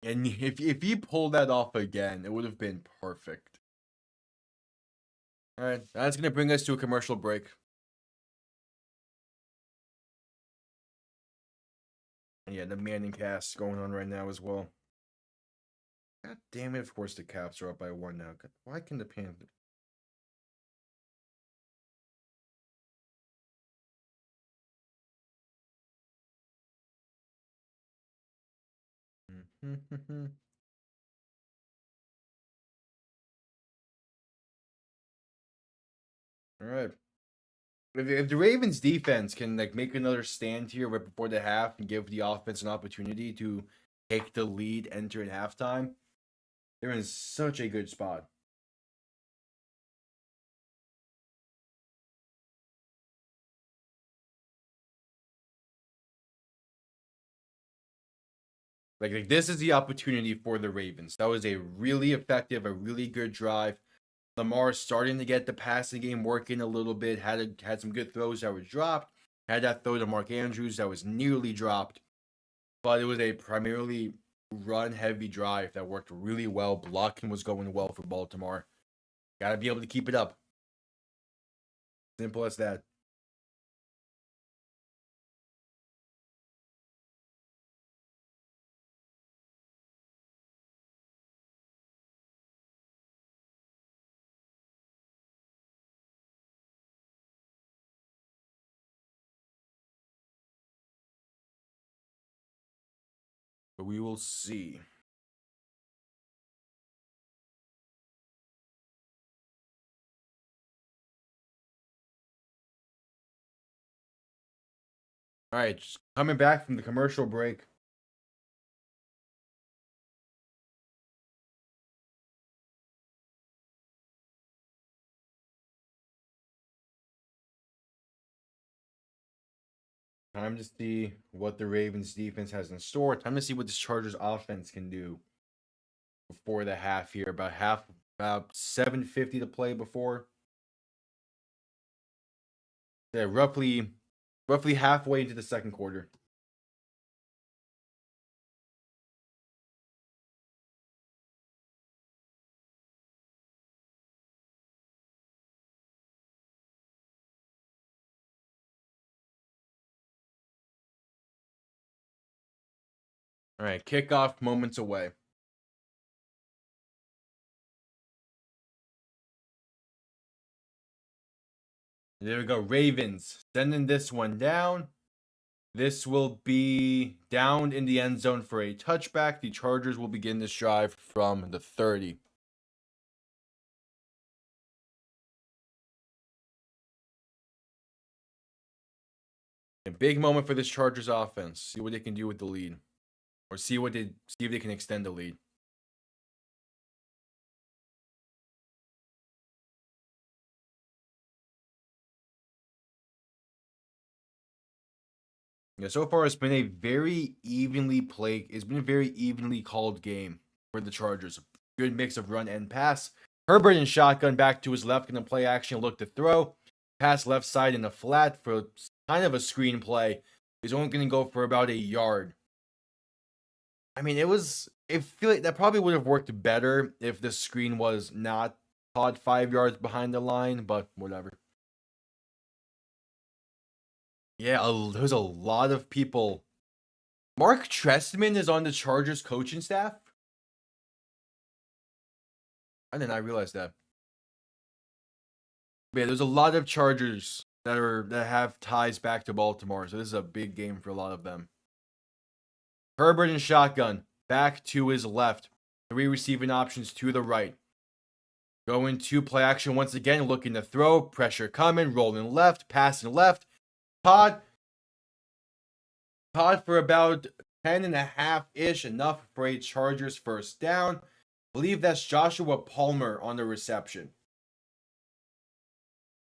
And if he pulled that off again, it would have been perfect. All right, that's going to bring us to a commercial break. And yeah, the Manning cast going on right now as well. God damn it, of course the Caps are up by 1 now. Why can the Panthers? All right. If the Ravens defense can like make another stand here right before the half and give the offense an opportunity to take the lead, enter at halftime, they're in such a good spot. Like this is the opportunity for the Ravens. That was a really effective, a really good drive. Lamar starting to get the passing game working a little bit. Had some good throws that were dropped. Had that throw to Mark Andrews that was nearly dropped. But it was a primarily run heavy drive that worked really well. Blocking was going well for Baltimore. Got to be able to keep it up. Simple as that. But we will see. All right, just coming back from the commercial break. Time to see what the Ravens defense has in store. Time to see what this Chargers offense can do before the half here. About 7:50 to play before. Yeah, roughly halfway into the second quarter. All right, kickoff moments away. There we go. Ravens sending this one down. This will be down in the end zone for a touchback. The Chargers will begin this drive from the 30. A big moment for this Chargers offense. See what they can do with the lead. Or see if they can extend the lead. Yeah, so far it's been a very evenly played. It's been a very evenly called game for the Chargers. Good mix of run and pass. Herbert in shotgun back to his left, gonna play action, look to throw. Pass left side in the flat for kind of a screen play. He's only gonna go for about a yard. I mean, it feel like that probably would have worked better if the screen was not caught 5 yards behind the line, but whatever. Yeah, there's a lot of people. Mark Trestman is on the Chargers coaching staff. I did not realize that. But yeah, there's a lot of Chargers that have ties back to Baltimore, so this is a big game for a lot of them. Herbert in shotgun, back to his left. 3 receiving options to the right. Going to play action once again, looking to throw. Pressure coming, rolling left, passing left. Todd for about 10.5-ish, enough for a Chargers first down. I believe that's Joshua Palmer on the reception.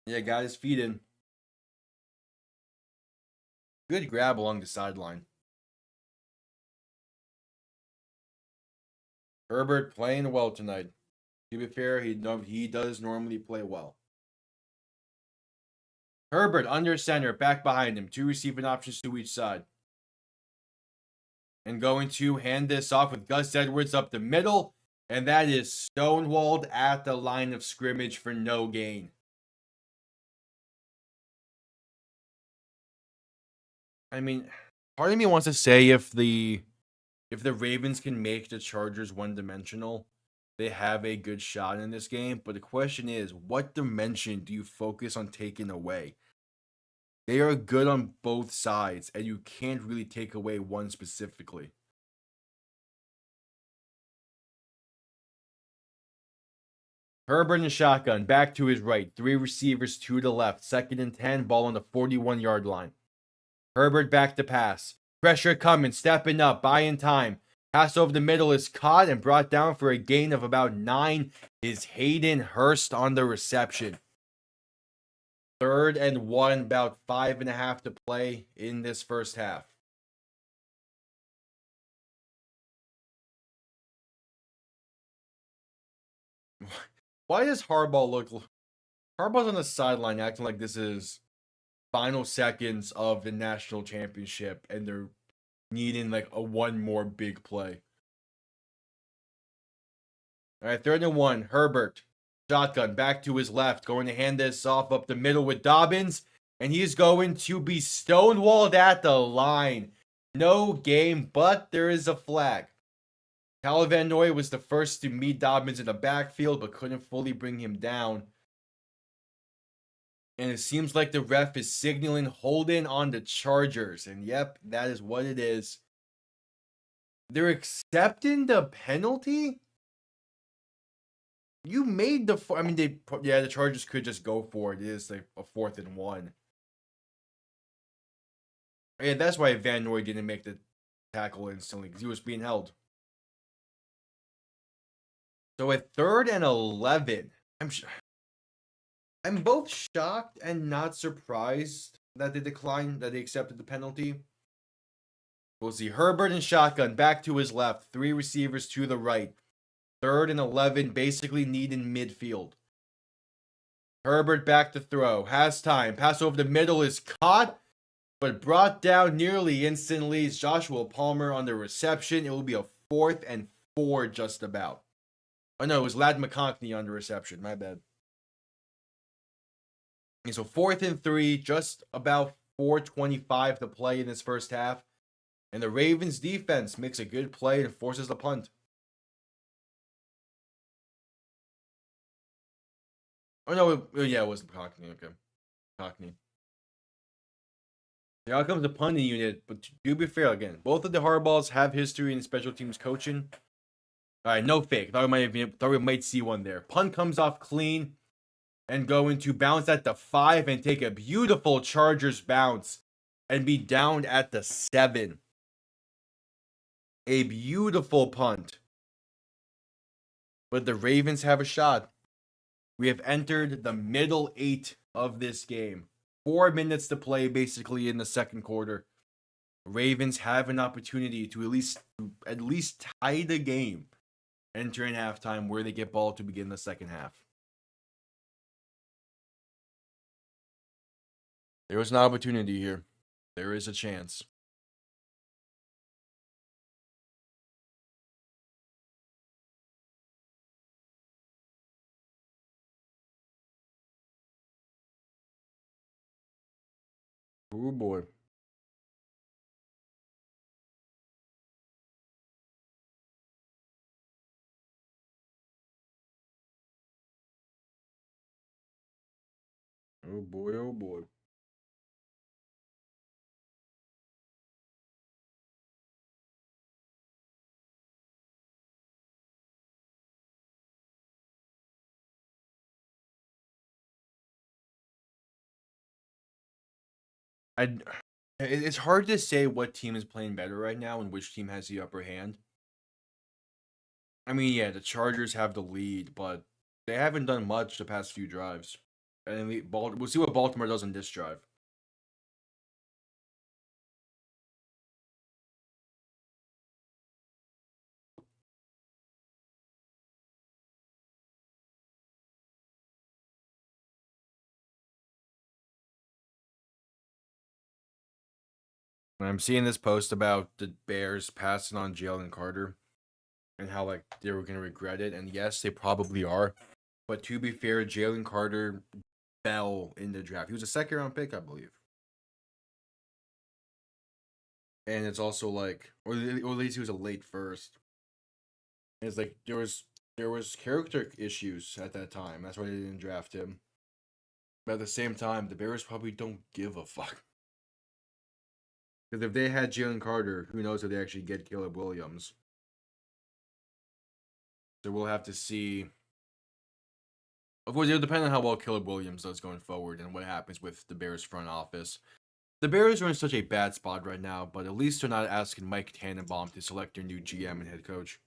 Yeah, got his feet in. Good grab along the sideline. Herbert playing well tonight. To be fair, he does normally play well. Herbert under center, back behind him. 2 receiving options to each side. And going to hand this off with Gus Edwards up the middle. And that is stonewalled at the line of scrimmage for no gain. I mean, part of me wants to say if the Ravens can make the Chargers one-dimensional, they have a good shot in this game. But the question is, what dimension do you focus on taking away? They are good on both sides, and you can't really take away one specifically. Herbert and shotgun, back to his right. 3 receivers, 2 to left. 2nd and 10, ball on the 41-yard line. Herbert back to pass. Pressure coming, stepping up, buying time. Pass over the middle is caught and brought down for a gain of about 9. Is Hayden Hurst on the reception. 3rd and 1, about 5.5 to play in this first half. Why does Harbaugh's on the sideline acting like this is final seconds of the national championship and they're needing like a one more big play? All right, 3rd and 1, Herbert. Shotgun back to his left, going to hand this off up the middle with Dobbins, and he's going to be stonewalled at the line. No game, but there is a flag. Tyler Van Noy was the first to meet Dobbins in the backfield, but couldn't fully bring him down. And it seems like the ref is signaling holding on the Chargers. And yep, that is what it is. They're accepting the penalty? You made the... the Chargers could just go for it. It is like a 4th and 1. Yeah, that's why Van Noy didn't make the tackle instantly, because he was being held. So at 3rd and 11, I'm both shocked and not surprised that they accepted the penalty. We'll see. Herbert and shotgun back to his left, 3 receivers to the right. 3rd and 11, basically needing midfield. Herbert back to throw, has time, pass over the middle is caught, but brought down nearly instantly. It's Joshua Palmer on the reception. It will be a 4th and 4 just about. Oh no, it was Ladd McConkey on the reception. My bad. And so 4th and 3, just about 4:25 to play in this first half. And the Ravens defense makes a good play and forces the punt. Oh no, it wasn't McConkey. Okay. McConkey. Here comes the punting unit, but to be fair, again, both of the Harbaughs have history in special teams coaching. All right, no fake. Thought we might see one there. Punt comes off clean and going to bounce at the 5 and take a beautiful Chargers bounce and be down at the 7. A beautiful punt. But the Ravens have a shot. We have entered the middle 8 of this game. 4 minutes to play basically in the second quarter. Ravens have an opportunity to at least tie the game. Entering halftime where they get ball to begin the second half. There was an opportunity here. There is a chance. Oh boy. Oh boy, oh boy. It's hard to say what team is playing better right now and which team has the upper hand. I mean, yeah, the Chargers have the lead, but they haven't done much the past few drives. And we'll see what Baltimore does in this drive. And I'm seeing this post about the Bears passing on Jalen Carter and how like they were gonna regret it. And yes, they probably are. But to be fair, Jalen Carter fell in the draft. He was a 2nd round pick, I believe. and it's also like, or at least he was a late first. And it's like there was character issues at that time. That's why they didn't draft him. But at the same time, the Bears probably don't give a fuck. Because if they had Jalen Carter, who knows if they actually get Caleb Williams. So we'll have to see. Of course, it'll depend on how well Caleb Williams does going forward and what happens with the Bears front office. The Bears are in such a bad spot right now, but at least they're not asking Mike Tannenbaum to select their new GM and head coach.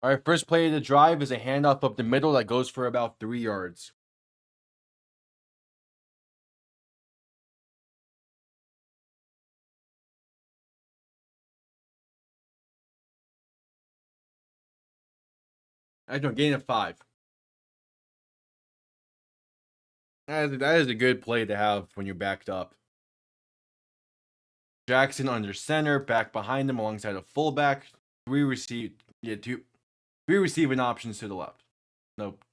All right, first play of the drive is a handoff up the middle that goes for about 3 yards. I don't gain of 5. That is a good play to have when you're backed up. Jackson under center, back behind him alongside a fullback. Three receiving options to the left. Nope.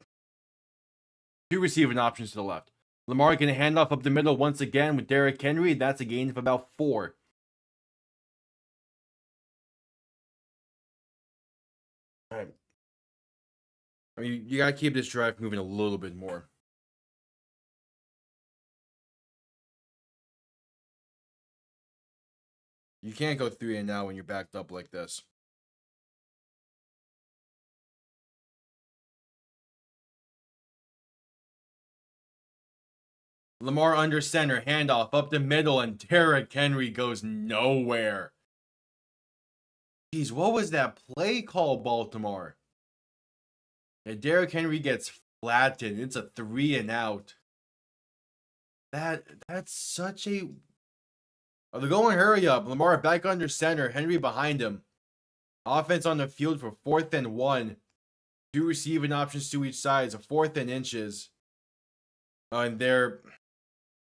2 receiving options to the left. Lamar going to hand off up the middle once again with Derrick Henry. That's a gain of about 4. All right. I mean, you got to keep this drive moving a little bit more. You can't go 3 and now when you're backed up like this. Lamar under center, handoff up the middle, and Derrick Henry goes nowhere. Jeez, what was that play call, Baltimore? And Derrick Henry gets flattened. It's a 3 and out. That's such a. Oh, they're going hurry up. Lamar back under center. Henry behind him. Offense on the field for 4th and 1. 2 receiving options to each side. It's a 4th and inches. And they're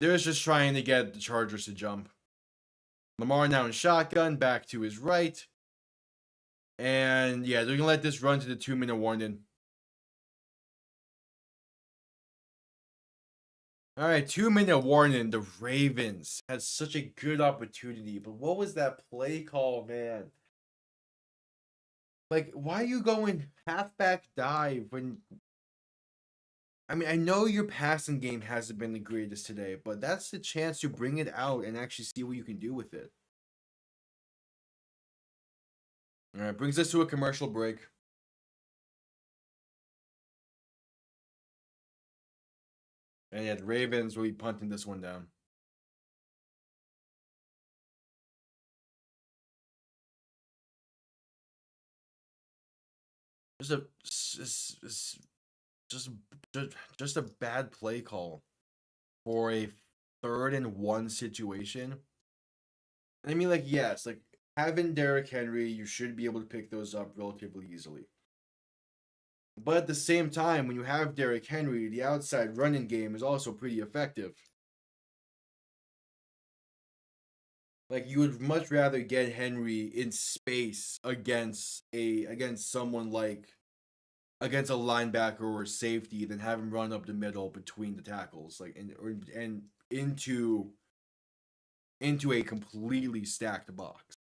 just trying to get the Chargers to jump. Lamar now in shotgun, back to his right. And yeah, they're going to let this run to the 2-minute warning. All right, 2-minute warning. The Ravens had such a good opportunity, but what was that play call, man? Like, why are you going halfback dive when? I mean, I know your passing game hasn't been the greatest today, but that's the chance to bring it out and actually see what you can do with it. All right, brings us to a commercial break. And yeah, the Ravens will be punting this one down. Just a bad play call for a 3rd and 1 situation. I mean, like, yes, like having Derrick Henry, you should be able to pick those up relatively easily. But at the same time, when you have Derrick Henry, the outside running game is also pretty effective. Like, you would much rather get Henry in space against someone like against a linebacker or a safety than have him run up the middle between the tackles, like and into a completely stacked box.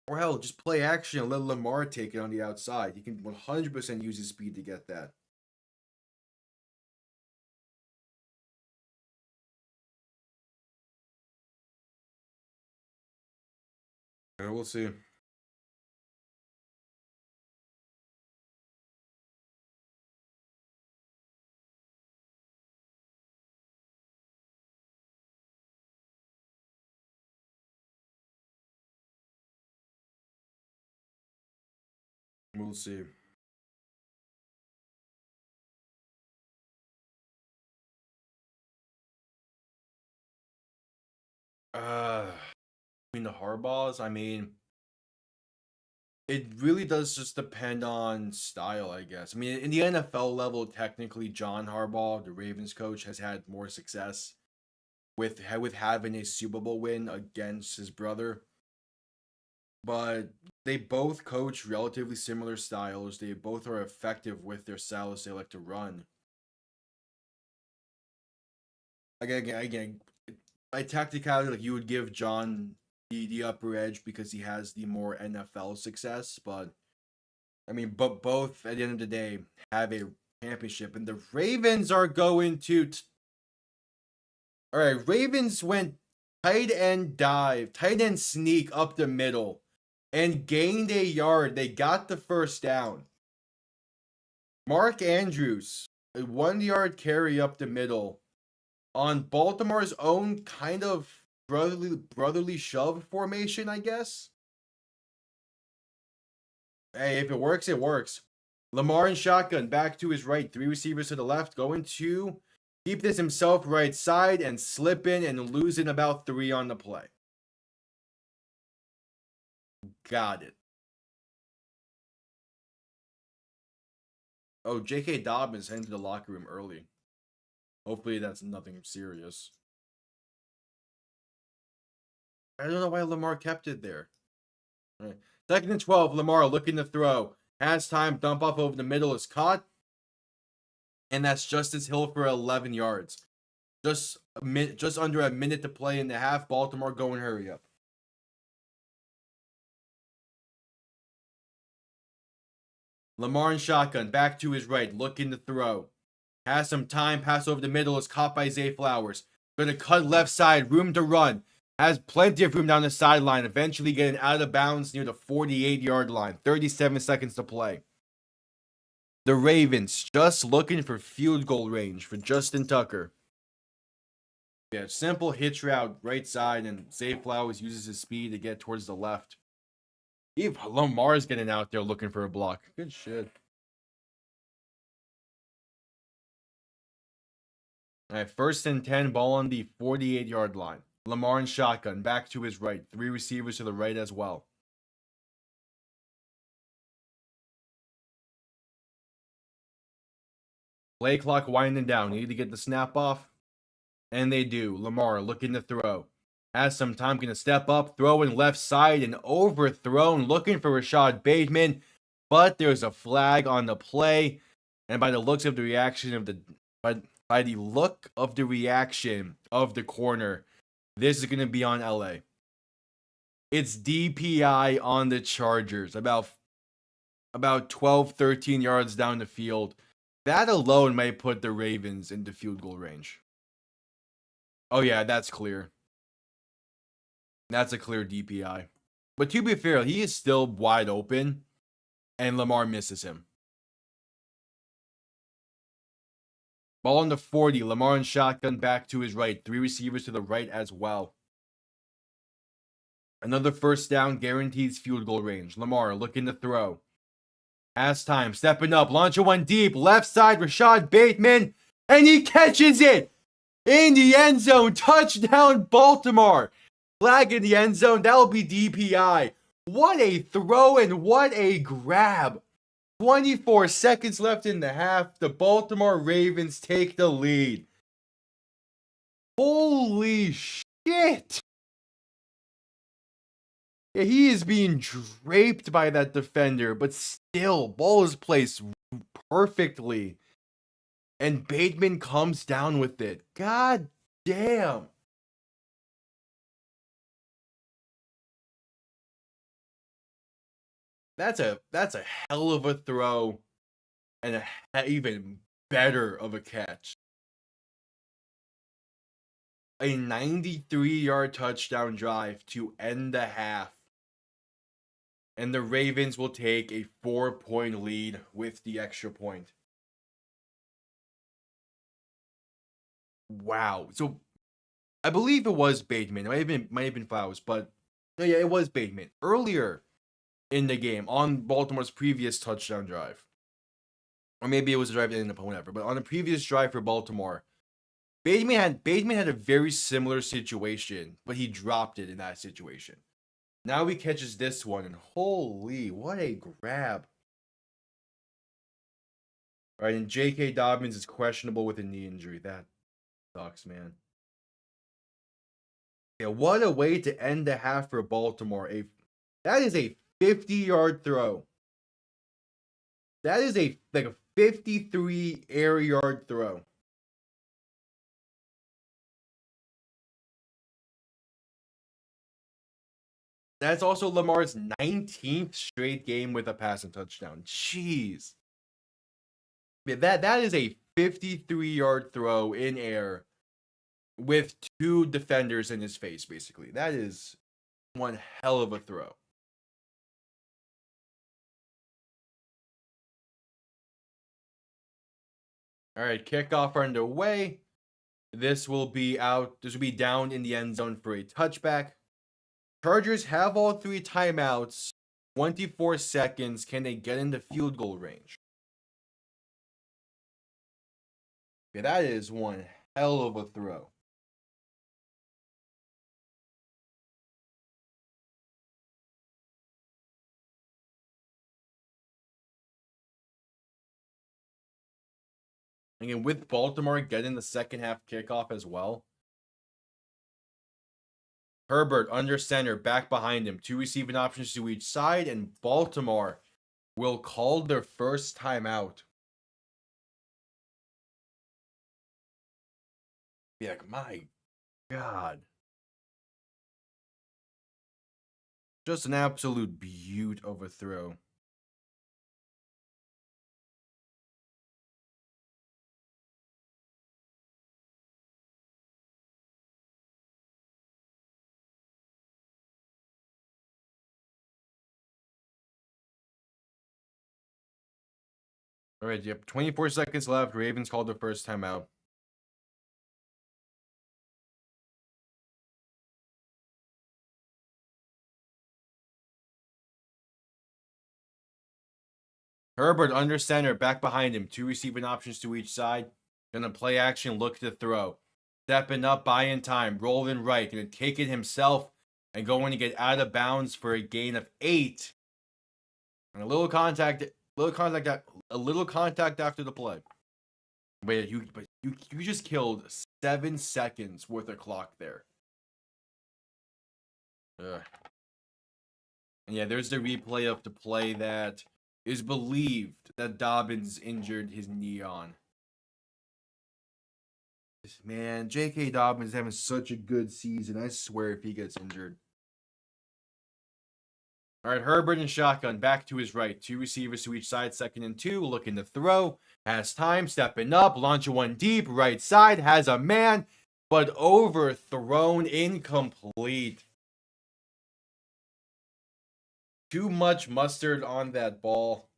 Or hell, just play action and let Lamar take it on the outside. He can 100% use his speed to get that. We'll see. We'll see. I mean the Harbaughs. I mean, It really does just depend on style, I guess. I mean, in the NFL level, technically, John Harbaugh, the Ravens coach, has had more success with having a Super Bowl win against his brother. But they both coach relatively similar styles. They both are effective with their styles they like to run. Again, by tacticality, like you would give John the upper edge because he has the more NFL success. But I mean, but both at the end of the day have a championship, and the Ravens are going to. All right, Ravens went tight end dive, tight end sneak up the middle, and gained a yard. They got the first down. Mark Andrews, a 1 yard carry up the middle on Baltimore's own kind of brotherly shove formation, I guess. Hey, if it works, it works. Lamar in shotgun, back to his right, 3 receivers to the left, going to keep this himself right side and slip in and losing about 3 on the play. Got it. Oh, J.K. Dobbins heading to the locker room early. Hopefully that's nothing serious. I don't know why Lamar kept it there. All right. 2nd and 12, Lamar looking to throw. Has time, dump off over the middle is caught. And that's Justice Hill for 11 yards. Just under a minute to play in the half. Baltimore going hurry up. Lamar in shotgun, back to his right, looking to throw. Has some time, pass over the middle, is caught by Zay Flowers. Gonna cut left side, room to run. Has plenty of room down the sideline, eventually getting out of bounds near the 48-yard line. 37 seconds to play. The Ravens just looking for field goal range for Justin Tucker. Yeah, simple hitch route, right side, and Zay Flowers uses his speed to get towards the left. Even Lamar's getting out there looking for a block. Good shit. All right, 1st and 10, ball on the 48-yard line. Lamar in shotgun, back to his right. 3 receivers to the right as well. Play clock winding down. Need to get the snap off. And they do. Lamar looking to throw. Has some time, going to step up, throwing left side and overthrown, looking for Rashad Bateman. But there's a flag on the play. And by the looks of the reaction of the by the look of the reaction of the corner, this is going to be on LA. It's DPI on the Chargers, about 12, 13 yards down the field. That alone might put the Ravens into field goal range. Oh yeah, that's clear. That's a clear DPI. But to be fair, he is still wide open, and Lamar misses him. Ball on the 40. Lamar in shotgun, back to his right. 3 receivers to the right as well. Another first down, guarantees field goal range. Lamar looking to throw. Has time, stepping up, launching one deep. Left side, Rashad Bateman. And he catches it in the end zone. Touchdown, Baltimore. Flag in the end zone. That'll be DPI. What a throw and what a grab. 24 seconds left in the half. The Baltimore Ravens take the lead. Holy shit. Yeah, he is being draped by that defender, but still, ball is placed perfectly. And Bateman comes down with it. God damn. That's a hell of a throw and even better of a catch. A 93-yard touchdown drive to end the half. And the Ravens will take a 4-point lead with the extra point. Wow. So I believe it was Bateman. It might have been Flowers, but yeah, it was Bateman. Earlier in the game on Baltimore's previous touchdown drive. Or maybe it was a drive that ended up whatever. But on a previous drive for Baltimore, Bateman had a very similar situation, but he dropped it in that situation. Now he catches this one, and holy, what a grab. All right, and J.K. Dobbins is questionable with a knee injury. That sucks, man. Yeah, what a way to end the half for Baltimore. That is a 50-yard throw. That is a 53 air yard throw. That's also Lamar's 19th straight game with a passing touchdown. Jeez. Yeah, that is a 53-yard throw in air with two defenders in his face, basically. That is one hell of a throw. All right, kickoff underway. This will be out. This will be down in the end zone for a touchback. Chargers have all three timeouts. 24 seconds. Can they get into field goal range? Yeah, that is one hell of a throw. Again, with Baltimore getting the second half kickoff as well. Herbert under center, back behind him. Two receiving options to each side, and Baltimore will call their first timeout. Yeah, my God. Just an absolute beaut of a throw. All right, yep. 24 seconds left. Ravens called their first timeout. Herbert under center, back behind him. Two receiving options to each side. Gonna play action, look to throw. Stepping up, buying time, rolling right. Gonna take it himself and going to get out of bounds for a gain of 8. And a little contact after the play. But you just killed 7 seconds worth of clock there. Ugh. And yeah, there's the replay of the play that is believed that Dobbins injured his knee on. Man, J.K. Dobbins is having such a good season. I swear if he gets injured. All right, Herbert and shotgun back to his right. Two receivers to each side, 2nd and 2. Looking to throw. Has time, stepping up. Launch one deep. Right side. Has a man, but overthrown, incomplete. Too much mustard on that ball.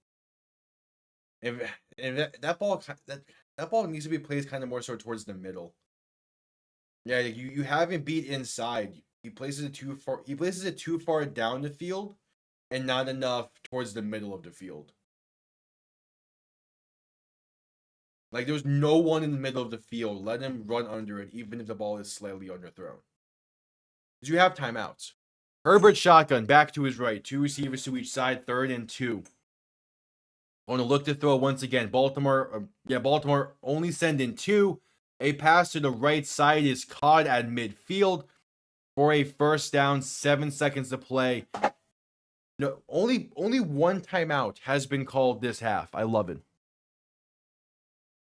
If that ball needs to be placed kind of more so towards the middle. Yeah, you haven't beat inside. He places it too far. He places it too far down the field, and not enough towards the middle of the field. Like there's no one in the middle of the field. Let him run under it, even if the ball is slightly underthrown. Because you have timeouts. Herbert shotgun back to his right. Two receivers to each side. 3rd and 2. On to look to throw once again. Baltimore only send in 2. A pass to the right side is caught at midfield for a first down. 7 seconds to play. No, only one timeout has been called this half. I love it.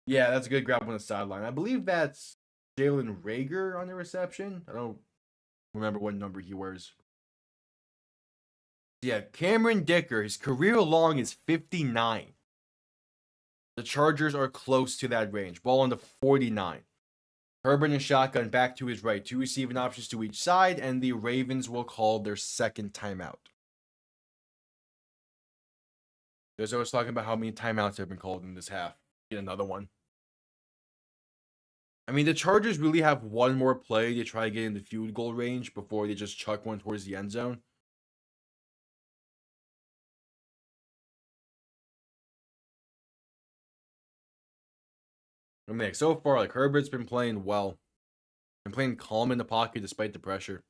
Yeah, that's a good grab on the sideline. I believe that's Jalen Rager on the reception. I don't remember what number he wears. Yeah, Cameron Dicker, his career long is 59. The Chargers are close to that range. Ball on the 49. Herbert and shotgun back to his right. Two receiving options to each side, and the Ravens will call their second timeout. Because I was talking about how many timeouts have been called in this half. Get another one. I mean, the Chargers really have one more play to try to get in the field goal range before they just chuck one towards the end zone. I mean, so far, like Herbert's been playing well, and playing calm in the pocket despite the pressure.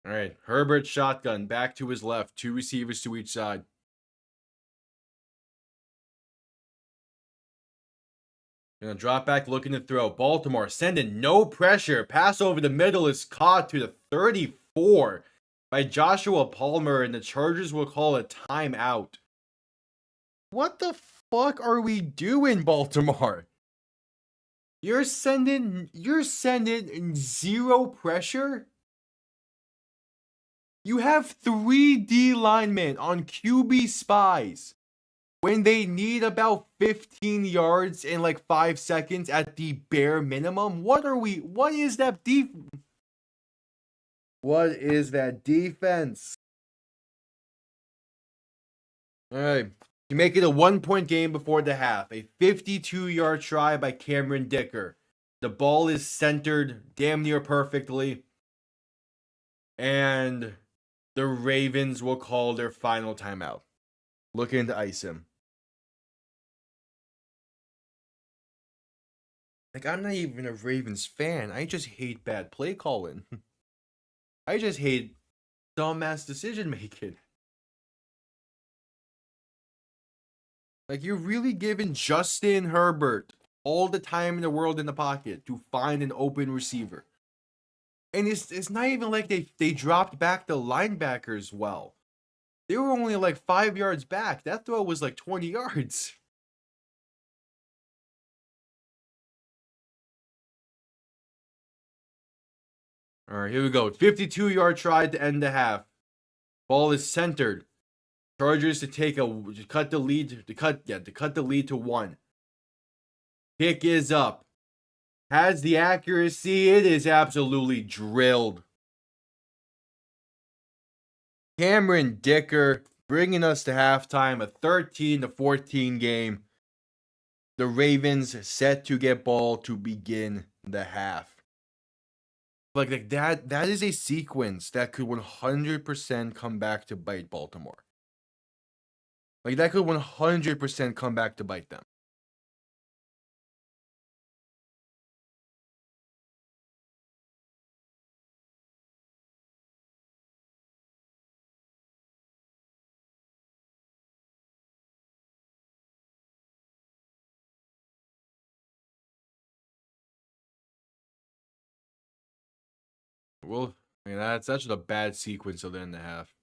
All right, Herbert shotgun back to his left, 2 receivers to each side. Gonna drop back, looking to throw. Baltimore sending no pressure. Pass over the middle is caught to the 34 by Joshua Palmer, and the Chargers will call a timeout. What the fuck are we doing, Baltimore? You're sending zero pressure? You have 3 D linemen on QB spies when they need about 15 yards in like 5 seconds at the bare minimum. What is that What is that defense? All right. You make it a 1-point game before the half. A 52-yard try by Cameron Dicker. The ball is centered damn near perfectly. And the Ravens will call their final timeout. Looking to ice him. Like, I'm not even a Ravens fan. I just hate bad play calling. I just hate dumbass decision making. Like, you're really giving Justin Herbert all the time in the world in the pocket to find an open receiver. And it's not even like they dropped back the linebackers well. They were only like 5 yards back. That throw was like 20 yards. All right, here we go. 52-yard try to end the half. Ball is centered. Chargers to cut the lead to 1. Pick is up. Has the accuracy. It is absolutely drilled. Cameron Dicker bringing us to halftime, a 13-14 game. The Ravens set to get ball to begin the half. Like that is a sequence that could 100% come back to bite Baltimore. Like, that could 100% come back to bite them. Well, I mean, that's just a bad sequence of the end of the half.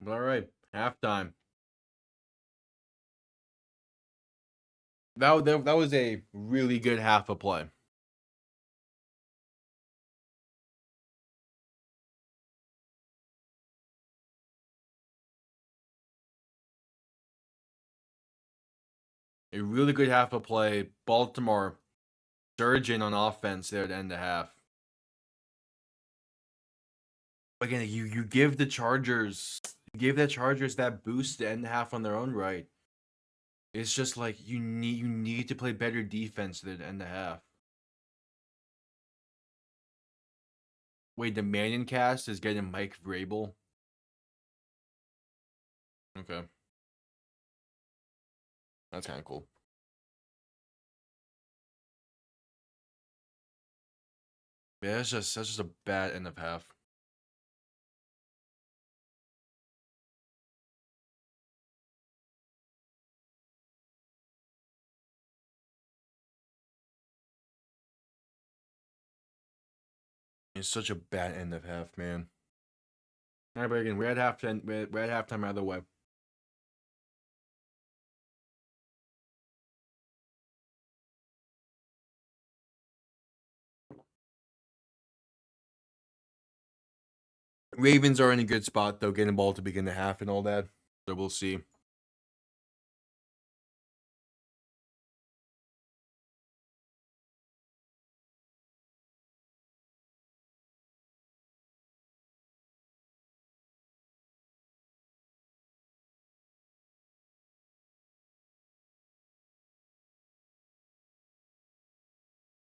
All right, halftime. That was a really good half of play. A really good half of play. Baltimore surging on offense there at the end of the half. Again, you give the Chargers that boost to end the half on their own right. It's just like you need to play better defense than end the half. Wait, the Mannion cast is getting Mike Vrabel. Okay, that's kind of cool. Yeah, that's just a bad end of half. It's such a bad end of half, man. All right, but again, we're at halftime. We're at halftime either way. Ravens are in a good spot though, getting the ball to begin the half and all that. So we'll see.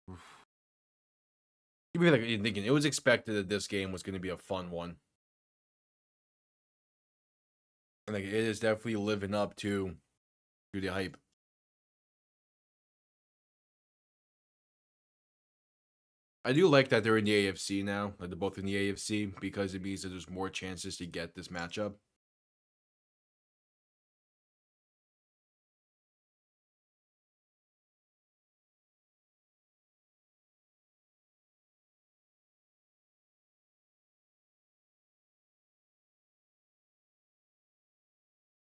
Oof. be like thinking it was expected that this game was going to be a fun one. And like it is definitely living up to the hype. I do like that they're in the AFC now. Like they're both in the AFC because it means that there's more chances to get this matchup.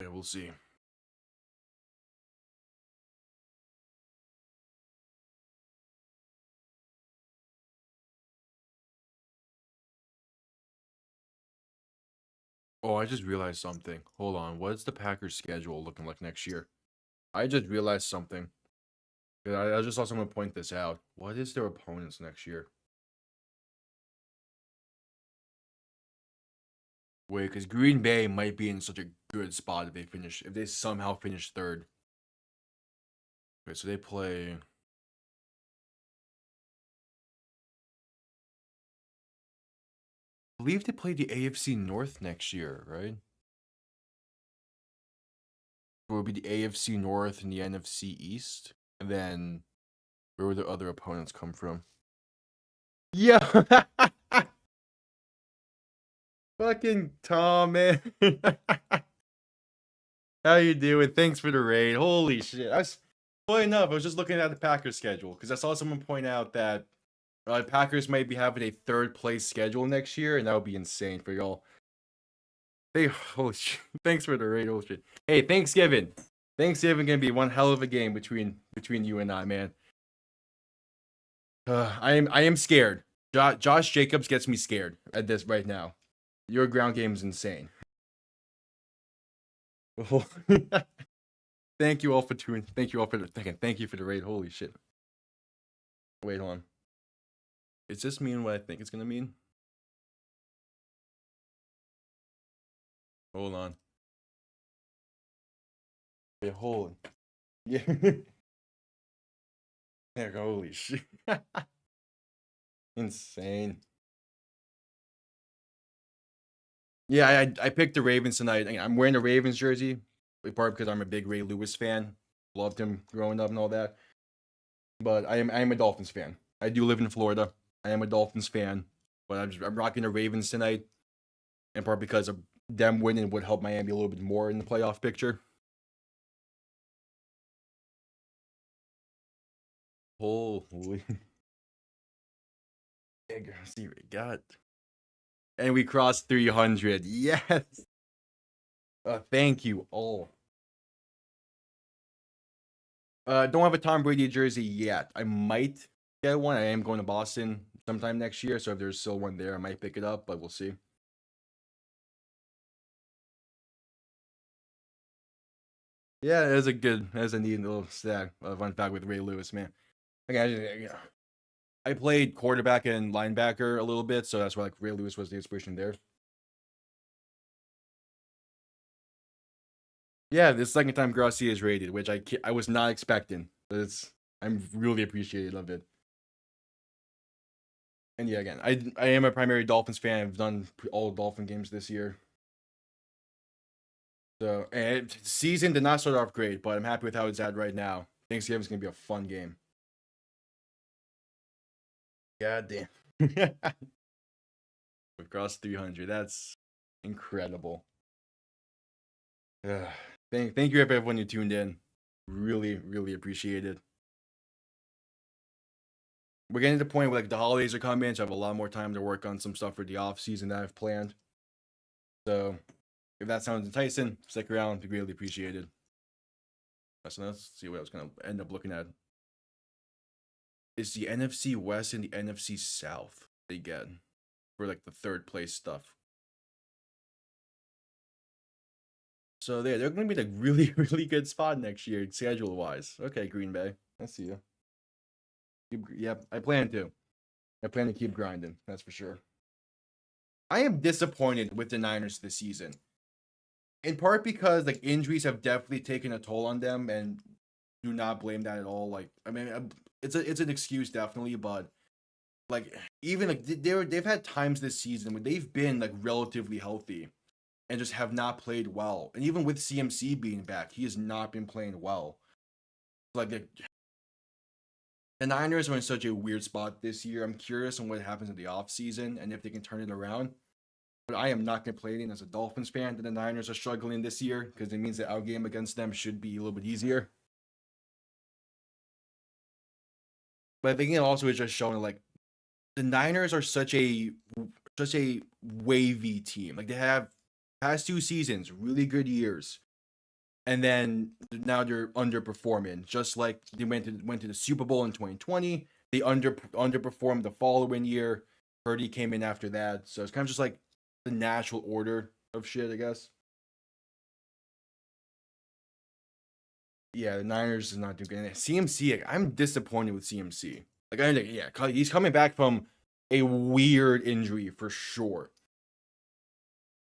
Yeah, we'll see. Oh, I just realized something. Hold on. What's the Packers' schedule looking like next year? I just realized something. I just saw someone point this out. What is their opponents next year? Wait, because Green Bay might be in such a good spot if they somehow finish third. Okay, so they play. I believe they play the AFC North next year, right? It would be the AFC North and the NFC East. And then where would the other opponents come from? Yeah. Fucking Tom, man. How you doing? Thanks for the raid. Holy shit. Funny enough, I was just looking at the Packers schedule because I saw someone point out that Packers might be having a third place schedule next year, and that would be insane for y'all. Hey, holy shit. Thanks for the raid. Holy shit. Hey, Thanksgiving. Thanksgiving gonna be one hell of a game between you and I, man. I am scared. Josh Jacobs gets me scared at this right now. Your ground game is insane. Thank you all for tuning. Thank you all for the thank you for the raid. Holy shit. Wait, hold on. Is this mean what I think it's gonna mean? Hold on. Wait, hold. Yeah. Yeah, holy shit. Insane. Yeah, I picked the Ravens tonight. I'm wearing the Ravens jersey, in part because I'm a big Ray Lewis fan. Loved him growing up and all that. But I am a Dolphins fan. I do live in Florida. I am a Dolphins fan, but I'm rocking the Ravens tonight, in part because of them winning would help Miami a little bit more in the playoff picture. Holy. See what we got. And we crossed 300. Yes. Thank you all. Don't have a Tom Brady jersey yet. I might get one. I am going to Boston sometime next year, so if there's still one there, I might pick it up, but we'll see. Yeah, that's a neat little stat, fun fact with Ray Lewis, man. Like, I played quarterback and linebacker a little bit, so that's why like Ray Lewis was the inspiration there. Yeah, the second time Garcia is rated, which I was not expecting. But I'm really appreciative of it. And yeah, again, I am a primary Dolphins fan. I've done all Dolphin games this year. So, and season did not start off great, but I'm happy with how it's at right now. Thanksgiving's gonna be a fun game. God damn. We crossed 300. That's incredible. Thank you everyone who tuned in. Really appreciate it. We're getting to the point where like the holidays are coming, so I have a lot more time to work on some stuff for the off season that I've planned. So if that sounds enticing, stick around. It'd be greatly appreciated. So let's see what I was gonna end up looking at. It's the NFC West and the NFC South they get for like the third place stuff. So they're going to be like really good spot next year schedule wise. Okay, Green Bay, I see you. Yep, I plan to. I plan to keep grinding. That's for sure. I am disappointed with the Niners this season, in part because like injuries have definitely taken a toll on them, and do not blame that at all. Like I mean, it's an excuse definitely, but like even like they've had times this season where they've been like relatively healthy and just have not played well. And even with CMC being back, he has not been playing well. Like the Niners are in such a weird spot this year. I'm curious on what happens in the offseason and if they can turn it around. But I am not complaining as a Dolphins fan that the Niners are struggling this year because it means that our game against them should be a little bit easier. But I think it also is just showing like the Niners are such a wavy team. Like they have past 2 seasons, really good years, and then now they're underperforming. Just like they went to the Super Bowl in 2020, they underperformed the following year. Purdy came in after that, so it's kind of just like the natural order of shit, I guess. Yeah, the Niners is not doing good. CMC, like, I'm disappointed with CMC. Like, he's coming back from a weird injury for sure.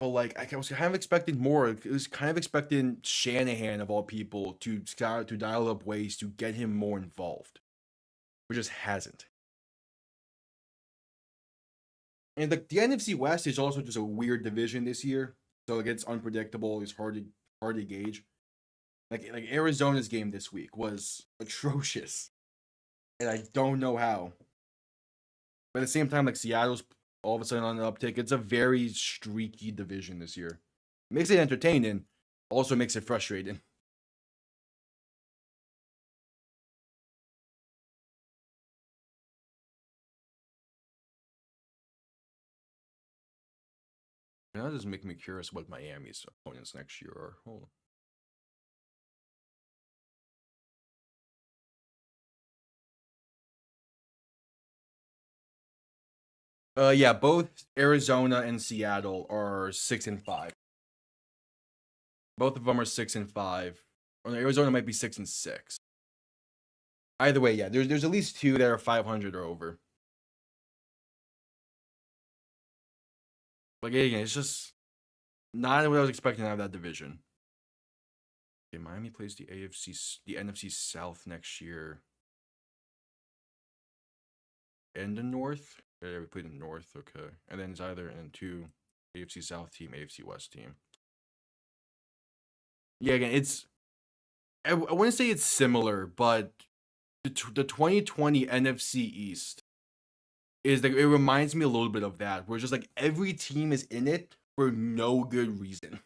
But like, I was kind of expecting more. It was kind of expecting Shanahan of all people to start to dial up ways to get him more involved, but just hasn't. And the NFC West is also just a weird division this year, so like it's unpredictable. It's hard to gauge. Like Arizona's game this week was atrocious, and I don't know how. But at the same time, like Seattle's all of a sudden on an uptick. It's a very streaky division this year. Makes it entertaining, also makes it frustrating. Now that does make me curious what Miami's opponents next year are. Hold on. Yeah, both Arizona and Seattle are 6-5. Both of them are 6-5. Or Arizona might be 6-6. Either way, yeah, there's at least two that are 500 or over. But again, it's just not what I was expecting out of that division. Okay, Miami plays the NFC South next year. In the North? Yeah, we played in the North, okay. And then it's either in two AFC South team, AFC West team. Yeah, again, I wouldn't say it's similar, but the 2020 NFC East is like it reminds me a little bit of that, where it's just like every team is in it for no good reason.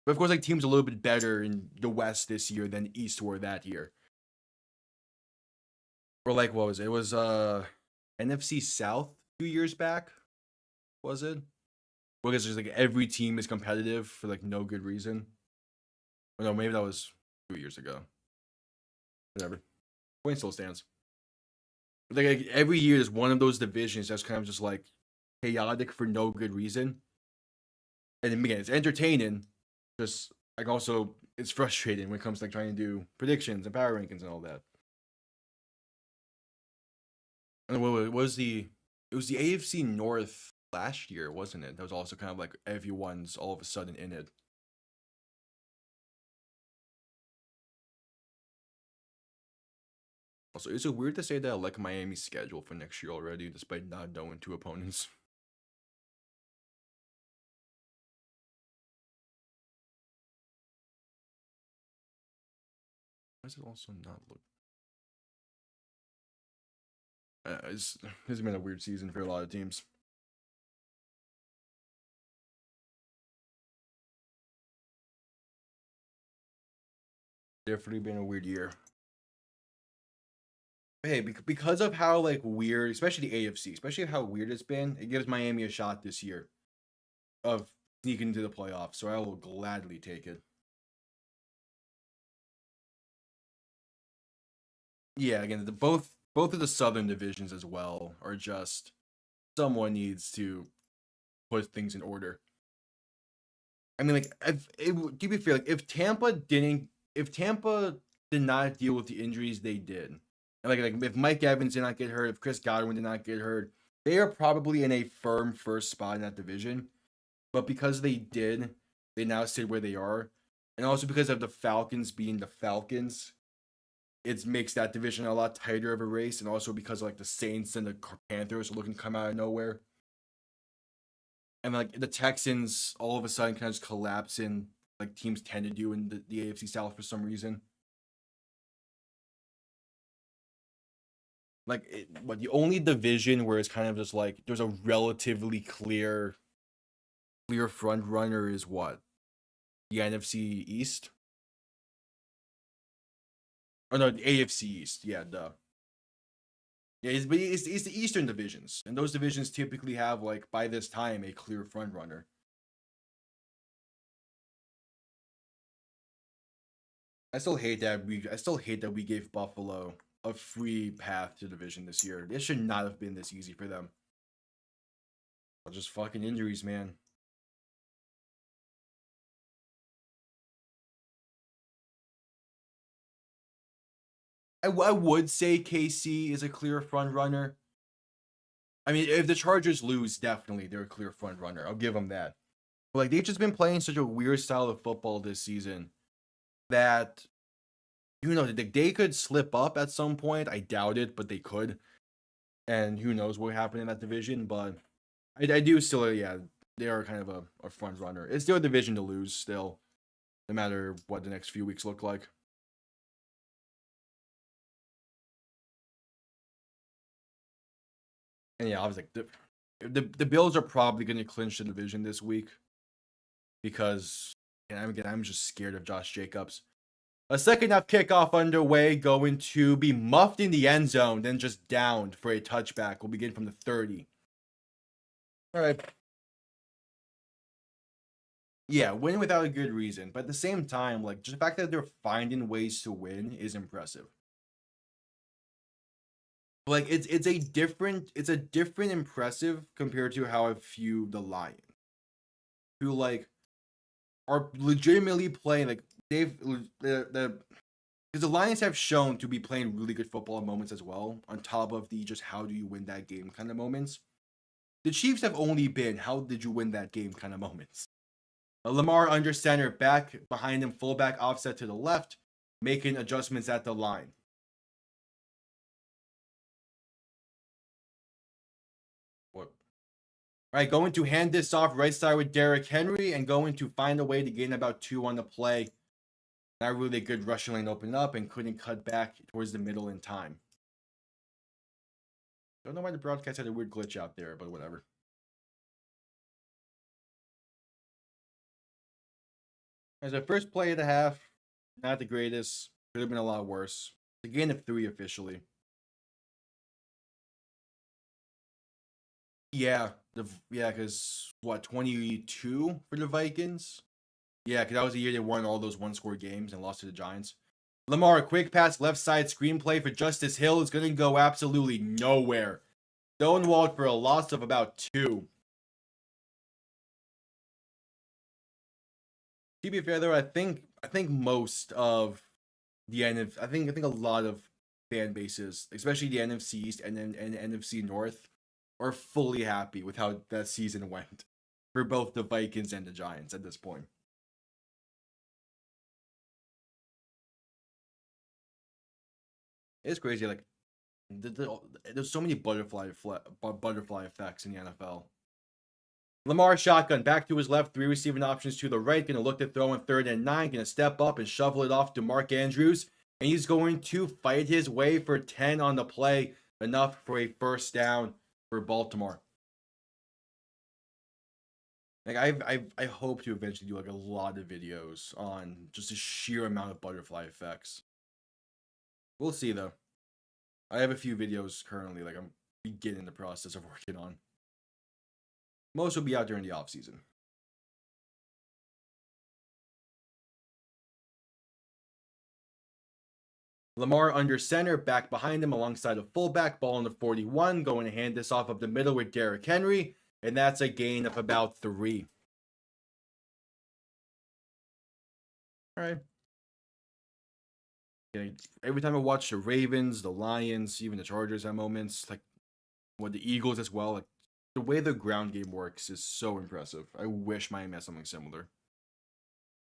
But of course, like teams a little bit better in the West this year than the East were that year. Or like what was it? It was NFC South 2 years back, was it? Because there's like every team is competitive for like no good reason. Or no, maybe that was 2 years ago. Whatever. Point still stands. Like every year is one of those divisions that's kind of just like chaotic for no good reason. And again, it's entertaining. Just like also it's frustrating when it comes to like trying to do predictions and power rankings and all that. And what was it was the AFC North last year, wasn't it? That was also kind of like everyone's all of a sudden in it. Also, is it weird to say that I like Miami's schedule for next year already, despite not knowing two opponents? Why does it also not look? This has been a weird season for a lot of teams. Definitely been a weird year. Hey, because of how like weird, especially the AFC, especially how weird it's been, it gives Miami a shot this year of sneaking into the playoffs. So I will gladly take it. Yeah, again, both of the Southern divisions as well are just someone needs to put things in order. I mean, like, to be fair, like if Tampa did not deal with the injuries they did, and like if Mike Evans did not get hurt, if Chris Godwin did not get hurt, they are probably in a firm first spot in that division. But because they did, they now sit where they are, and also because of the Falcons being the Falcons, it makes that division a lot tighter of a race, and also because like the Saints and the Panthers are looking to come out of nowhere, and like the Texans all of a sudden kind of just collapse in like teams tend to do in the AFC South for some reason. Like, but the only division where it's kind of just like there's a relatively clear front runner is what? The NFC East? Oh no, the AFC East. Yeah, duh. Yeah, it's the Eastern divisions, and those divisions typically have like by this time a clear front runner. I still hate that we gave Buffalo a free path to division this year. It should not have been this easy for them. Just fucking injuries, man. I would say KC is a clear front runner. I mean, if the Chargers lose, definitely they're a clear front runner. I'll give them that. But like they've just been playing such a weird style of football this season that they could slip up at some point. I doubt it, but they could. And who knows what happened in that division? But I do still, yeah, they are kind of a front runner. It's their division to lose still, no matter what the next few weeks look like. And yeah, I was like, the Bills are probably going to clinch the division this week because, and again, I'm just scared of Josh Jacobs. A second half kickoff underway, going to be muffed in the end zone, then just downed for a touchback. We'll begin from the 30. All right. Yeah, win without a good reason. But at the same time, like, just the fact that they're finding ways to win is impressive. Like, it's a different impressive compared to how I view the Lions, who like are legitimately playing like because the Lions have shown to be playing really good football at moments as well, on top of the just how do you win that game kind of moments. The Chiefs have only been how did you win that game kind of moments. Lamar under center, back behind him, fullback offset to the left, making adjustments at the line. What? All right, going to hand this off right side with Derrick Henry and going to find a way to gain about 2 on the play. Not really good rushing lane opened up and couldn't cut back towards the middle in time. Don't know why the broadcast had a weird glitch out there, but whatever. As a first play of the half, not the greatest. Could have been a lot worse. The gain of 3 officially. Yeah, because what 22 for the Vikings? Yeah, because that was the year they won all those one-score games and lost to the Giants. Lamar, quick pass, left side screenplay for Justice Hill is going to go absolutely nowhere. Stonewalled for a loss of about 2. To be fair, though, I think most of the NFC, I think a lot of fan bases, especially the NFC East and NFC North, are fully happy with how that season went for both the Vikings and the Giants at this point. It's crazy, like there's so many butterfly effects in the NFL. Lamar shotgun back to his left, 3 receiving options to the right. Gonna look to throw in 3rd and 9. Gonna step up and shovel it off to Mark Andrews, and he's going to fight his way for 10 on the play, enough for a first down for Baltimore. Like I hope to eventually do like a lot of videos on just the sheer amount of butterfly effects. We'll see though. I have a few videos currently, like I'm beginning the process of working on. Most will be out during the off season. Lamar under center, back behind him alongside a fullback, ball on the 41, going to hand this off up the middle with Derrick Henry, and that's a gain of about 3. All right. Every time I watch the Ravens, the Lions, even the Chargers at moments, like the Eagles as well, like the way the ground game works is so impressive. I wish Miami had something similar.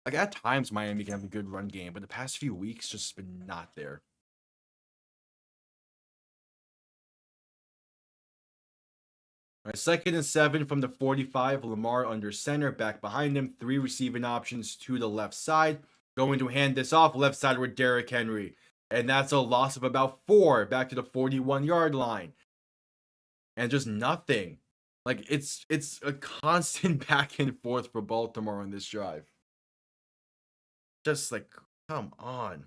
Like at times Miami can have a good run game, but the past few weeks just been not there. All right, 2nd and 7 from the 45. Lamar under center, back behind him. 3 receiving options to the left side. Going to hand this off left side with Derrick Henry. And that's a loss of about 4 back to the 41-yard line. And just nothing. Like it's a constant back and forth for Baltimore on this drive. Just like, come on.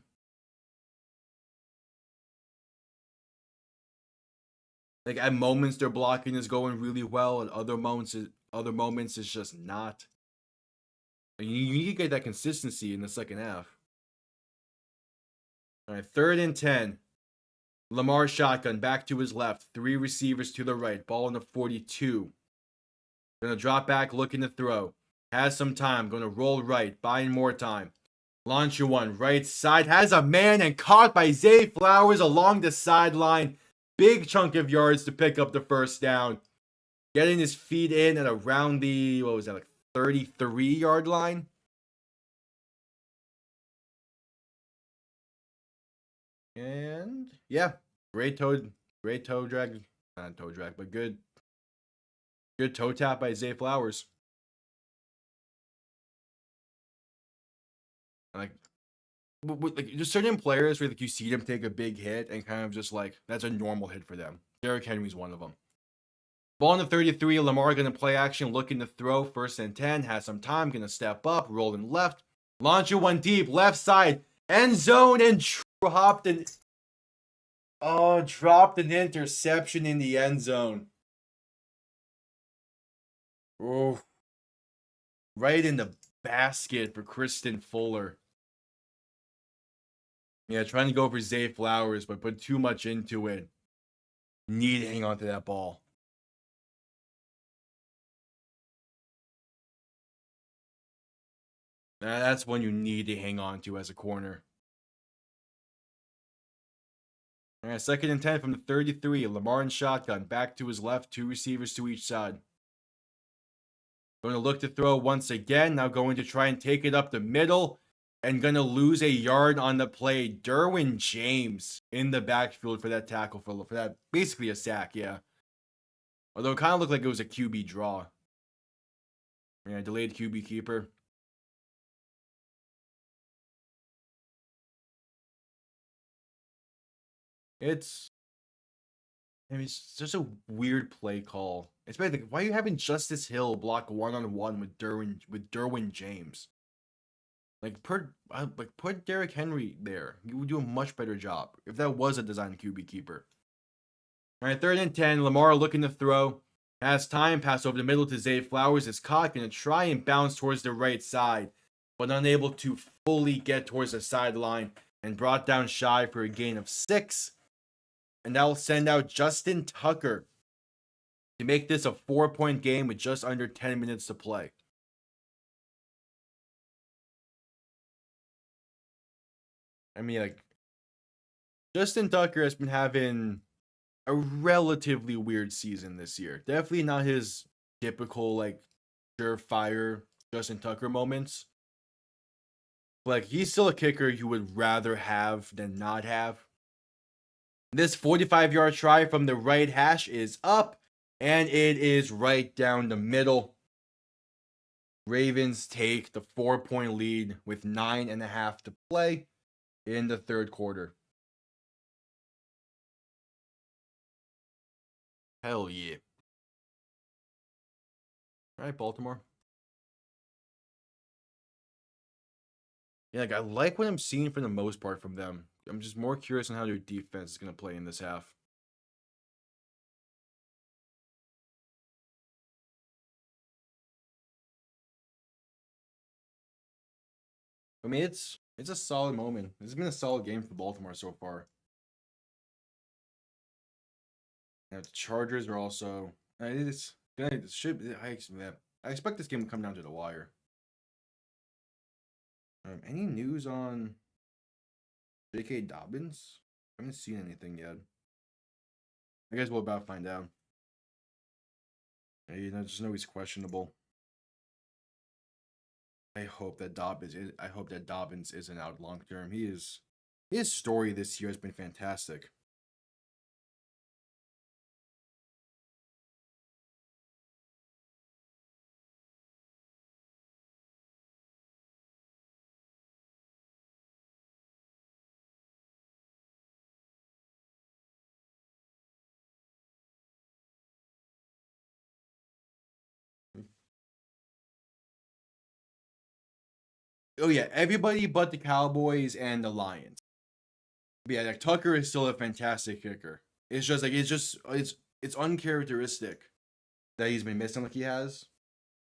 Like at moments their blocking is going really well, and other moments it's just not. Like, you need to get that consistency in the second half. All right, 3rd and 10. Lamar shotgun back to his left, 3 receivers to the right, ball in the 42. Gonna drop back, looking to throw. Has some time, gonna roll right, buying more time. Launch your one, right side, has a man and caught by Zay Flowers along the sideline. Big chunk of yards to pick up the first down. Getting his feet in at around the, what was that, like 33-yard line? And yeah, great toe drag. Not toe drag, but good toe tap by Zay Flowers. Like there's certain players where like you see them take a big hit and kind of just like that's a normal hit for them. Derrick Henry's one of them. Ball in the 33, Lamar gonna play action, looking to throw. 1st and 10, has some time, gonna step up, rolling left, launch it one deep, left side, end zone, and dropped an interception in the end zone. Oh, right in the basket for Kristen Fuller. Yeah, trying to go for Zay Flowers, but put too much into it. Need to hang on to that ball. That's one you need to hang on to as a corner. All right, 2nd and 10 from the 33. Lamar in shotgun, back to his left, 2 receivers to each side. Going to look to throw once again. Now going to try and take it up the middle. And going to lose a yard on the play. Derwin James in the backfield for that tackle, for that, basically a sack, yeah. Although it kind of looked like it was a QB draw. Yeah, delayed QB keeper. It's just a weird play call. It's basically like, why are you having Justice Hill block 1-on-1 with Derwin James? Like put Derrick Henry there. You would do a much better job if that was a design QB keeper. All right, 3rd and 10. Lamar looking to throw. Has time. Pass over the middle to Zay Flowers. Is caught. Gonna try and bounce towards the right side, but unable to fully get towards the sideline and brought down shy for a gain of 6. And that will send out Justin Tucker to make this a 4-point game with just under 10 minutes to play. I mean, like, Justin Tucker has been having a relatively weird season this year. Definitely not his typical, like, surefire Justin Tucker moments. Like, he's still a kicker you would rather have than not have. This 45-yard try from the right hash is up, and it is right down the middle. Ravens take the 4-point lead with 9.5 to play in the 3rd quarter. Hell yeah. All right, Baltimore. Yeah, like, I like what I'm seeing for the most part from them. I'm just more curious on how their defense is going to play in this half. I mean, it's a solid moment. It's been a solid game for Baltimore so far. Now, the Chargers are also. I expect this game to come down to the wire. Any news on J.K. Dobbins? I haven't seen anything yet. I guess we'll about find out. You know, just know he's questionable. I hope that Dobbins isn't out long term. His story this year has been fantastic. Oh yeah, everybody but the Cowboys and the Lions. But yeah, like Tucker is still a fantastic kicker. It's just like it's uncharacteristic that he's been missing like he has.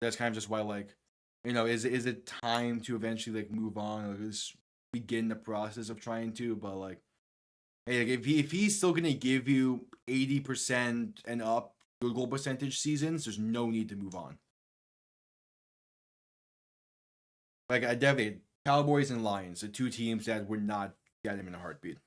That's kind of just why like, is it time to eventually like move on or just begin the process of trying to? But like, hey, like if he's still gonna give you 80% and up field goal percentage seasons, there's no need to move on. Like I definitely Cowboys and Lions, the two teams that would not get him in a heartbeat.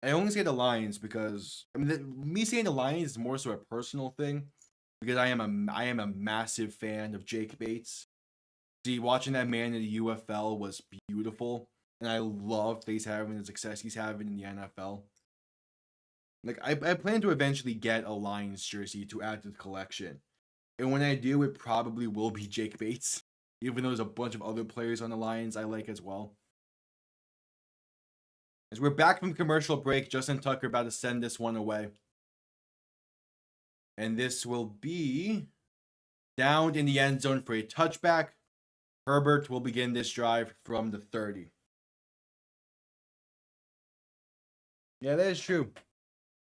I only say the Lions because I mean me saying the Lions is more so a personal thing because I am a massive fan of Jake Bates. See, watching that man in the UFL was beautiful, and I love that he's having the success he's having in the NFL. Like I plan to eventually get a Lions jersey to add to the collection, and when I do, it probably will be Jake Bates, even though there's a bunch of other players on the Lions I like as well. As we're back from commercial break, Justin Tucker about to send this one away. And this will be down in the end zone for a touchback. Herbert will begin this drive from the 30. Yeah, that is true.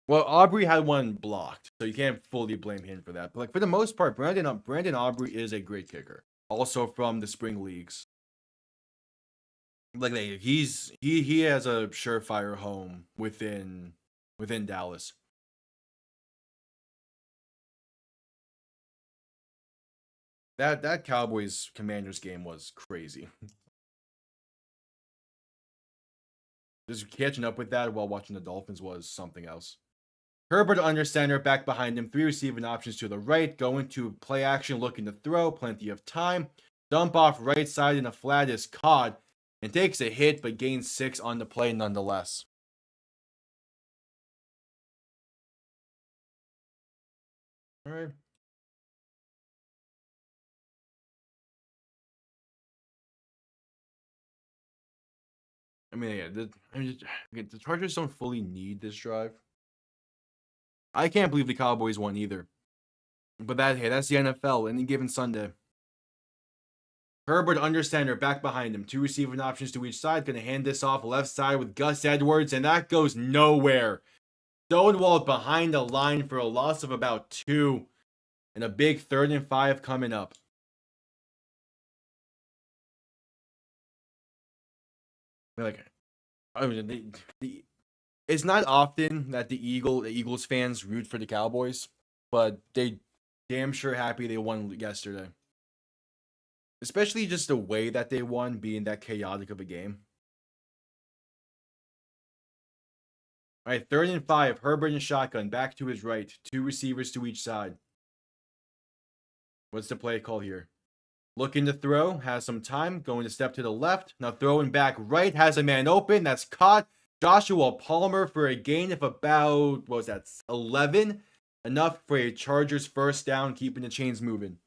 Well, Aubrey had one blocked, so you can't fully blame him for that. But like for the most part, Brandon Aubrey is a great kicker. Also from the spring leagues. Like he has a surefire home within Dallas. That Cowboys Commanders game was crazy. Just catching up with that while watching the Dolphins was something else. Herbert under center, back behind him, three receiving options to the right, going to play action, looking to throw, plenty of time. Dump off right side and a flat is caught and takes a hit, but gains 6 on the play nonetheless. All right. I mean, yeah, the Chargers don't fully need this drive. I can't believe the Cowboys won either. But that's the NFL. Any given Sunday. Herbert under center, back behind him. Two receiving options to each side. Going to hand this off left side with Gus Edwards, and that goes nowhere. Stonewalled behind the line for a loss of about 2, and a big 3rd and 5 coming up. Like, I mean, it's not often that the Eagles fans root for the Cowboys, but they damn sure happy they won yesterday. Especially just the way that they won, being that chaotic of a game. All right, 3rd and 5. Herbert and shotgun, back to his right. 2 receivers to each side. What's the play call here? Looking to throw, has some time, going to step to the left. Now throwing back right, has a man open. That's caught. Joshua Palmer for a gain of about, what was that, 11? Enough for a Chargers first down, keeping the chains moving.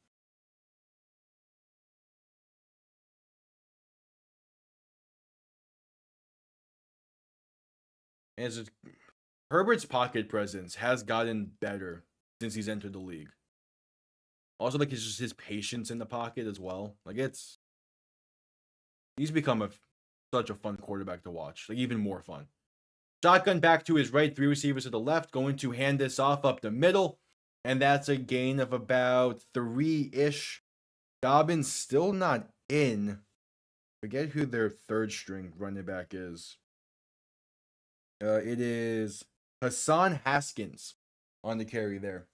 As Herbert's pocket presence has gotten better since he's entered the league. Also, like it's just his patience in the pocket as well. Like he's become such a fun quarterback to watch. Like even more fun. Shotgun back to his right, 3 receivers to the left, going to hand this off up the middle, and that's a gain of about 3-ish. Dobbins still not in. Forget who their 3rd string running back is. It is Hassan Haskins on the carry there.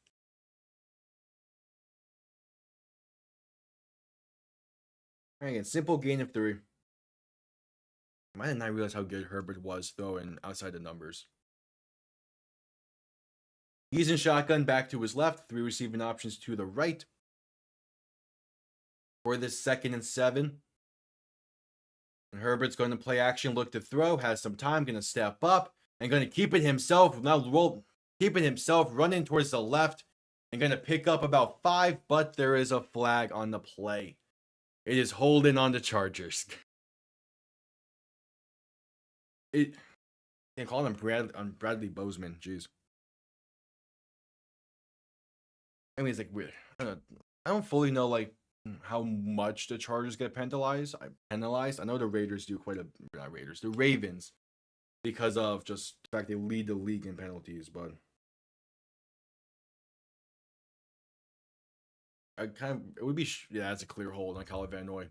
Again, simple gain of 3. I did not realize how good Herbert was throwing outside the numbers. He's in shotgun back to his left, 3 receiving options to the right. For this 2nd and 7. And Herbert's going to play action, look to throw, has some time, going to step up, and going to keep it himself. Now keeping himself running towards the left, and going to pick up about 5, but there is a flag on the play. It is holding on the Chargers. Can't call him Bradley Bozeman. Jeez. I mean, it's like weird. I don't fully know like how much the Chargers get penalized. I know the Raiders do quite a not Raiders, the Ravens, because of just the fact they lead the league in penalties. But I kind of it would be yeah, that's a clear hold on Kyle Van Noy.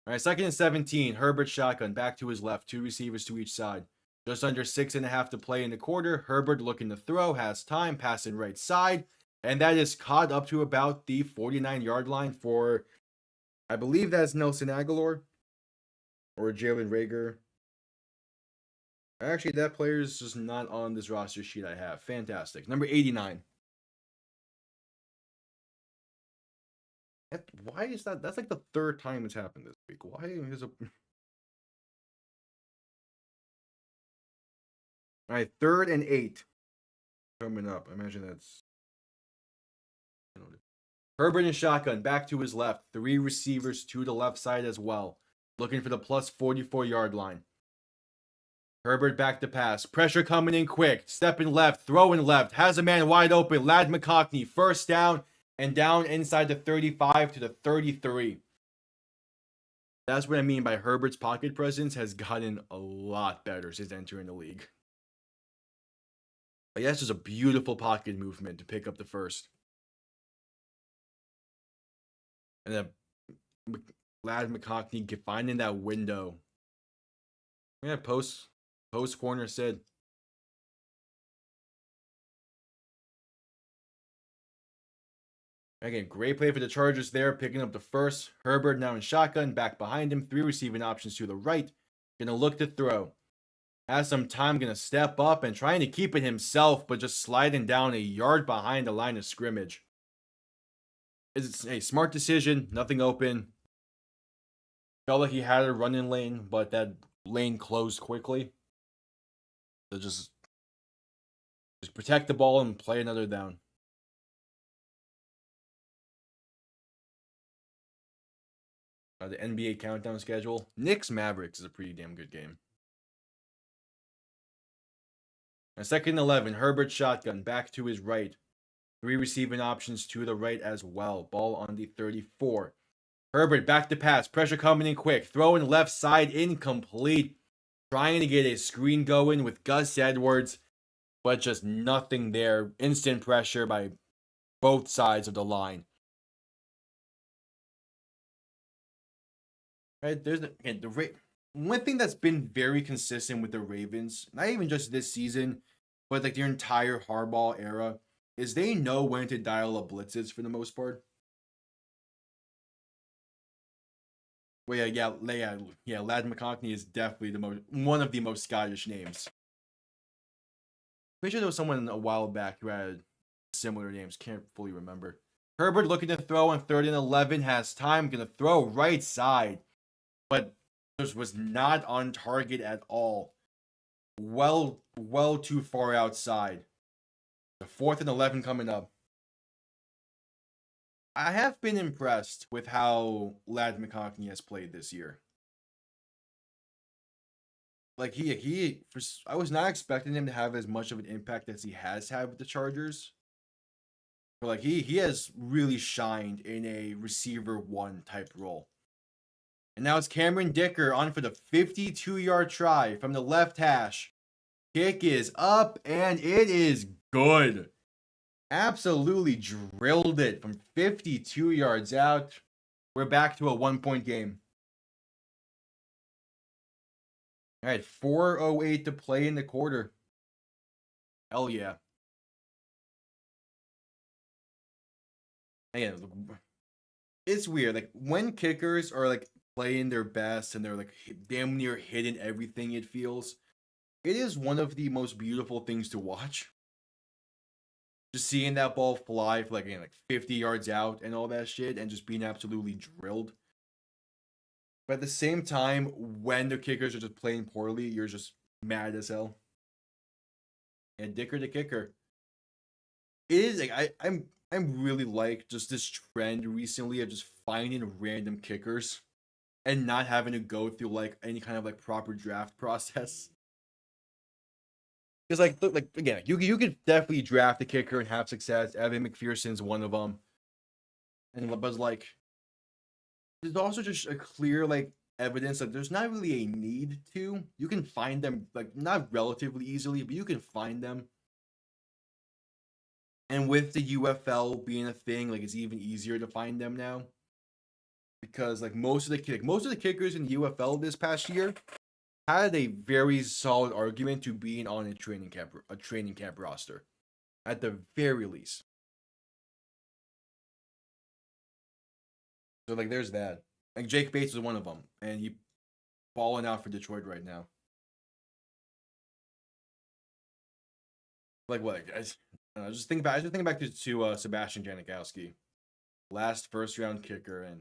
All right, 2nd and 17. Herbert shotgun back to his left, two receivers to each side. Just under 6.5 to play in the quarter. Herbert looking to throw, has time, passing right side, and that is caught up to about the 49-yard line for, I believe that's Nelson Aguilar or Jalen Rager. Actually, that player is just not on this roster sheet I have. Fantastic. Number 89. Why is that? That's like the third time it's happened this week. Why is a. All right, 3rd and 8 coming up. I imagine that's. Herbert and shotgun back to his left. Three receivers to the left side as well. Looking for the plus 44-yard line. Herbert back to pass. Pressure coming in quick. Stepping left. Throwing left. Has a man wide open. Ladd McConkey. First down. And down inside the 35 to the 33. That's what I mean by Herbert's pocket presence has gotten a lot better since entering the league. Like, that's just a beautiful pocket movement to pick up the first. And then Ladd McConkey finding that window. Yeah, post corner said. Again, great play for the Chargers there, picking up the first. Herbert now in shotgun, back behind him. Three receiving options to the right. Gonna look to throw. Has some time, gonna step up and trying to keep it himself, but just sliding down a yard behind the line of scrimmage. It's a smart decision, nothing open. Felt like he had a running lane, but that lane closed quickly. So just protect the ball and play another down. The NBA countdown schedule. Knicks Mavericks is a pretty damn good game. And 2nd and 11, Herbert shotgun back to his right. Three receiving options to the right as well. Ball on the 34. Herbert back to pass. Pressure coming in quick. Throwing left side incomplete. Trying to get a screen going with Gus Edwards, but just nothing there. Instant pressure by both sides of the line. Right, there's one thing that's been very consistent with the Ravens, not even just this season, but like their entire Harbaugh era, is they know when to dial up blitzes for the most part. Well, yeah. Ladd McConkey is definitely one of the most Scottish names. Pretty sure there was someone a while back who had similar names. Can't fully remember. Herbert looking to throw on 3rd and 11, has time, gonna throw right side, but just was not on target at all. Well too far outside. The 4th and 11 coming up. I have been impressed with how Ladd McConkey has played this year. Like I was not expecting him to have as much of an impact as he has had with the Chargers. But like he has really shined in a receiver one type role. And now it's Cameron Dicker on for the 52-yard try from the left hash. Kick is up and it is good. Absolutely drilled it from 52 yards out. We're back to a 1-point game. All right, 4:08 to play in the quarter. Hell yeah. Again, it's weird. Like when kickers are like playing their best and they're like damn near hitting everything, it feels. It is one of the most beautiful things to watch. Just seeing that ball fly for like 50 yards out and all that shit and just being absolutely drilled. But at the same time, when the kickers are just playing poorly, you're just mad as hell. And Dicker the kicker. It is like I'm really like just this trend recently of just finding random kickers and not having to go through like any kind of like proper draft process. Because like again, you could definitely draft a kicker and have success. Evan McPherson's one of them, and but like there's also just a clear like evidence that there's not really a need to. You can find them like not relatively easily, but you can find them. And with the UFL being a thing, like it's even easier to find them now because like most of the kickers in the UFL this past year had a very solid argument to being on a training camp roster at the very least. So like there's that. Like Jake Bates was one of them, and he balling out for Detroit right now. Like what? I just think back to Sebastian Janikowski, last first round kicker, and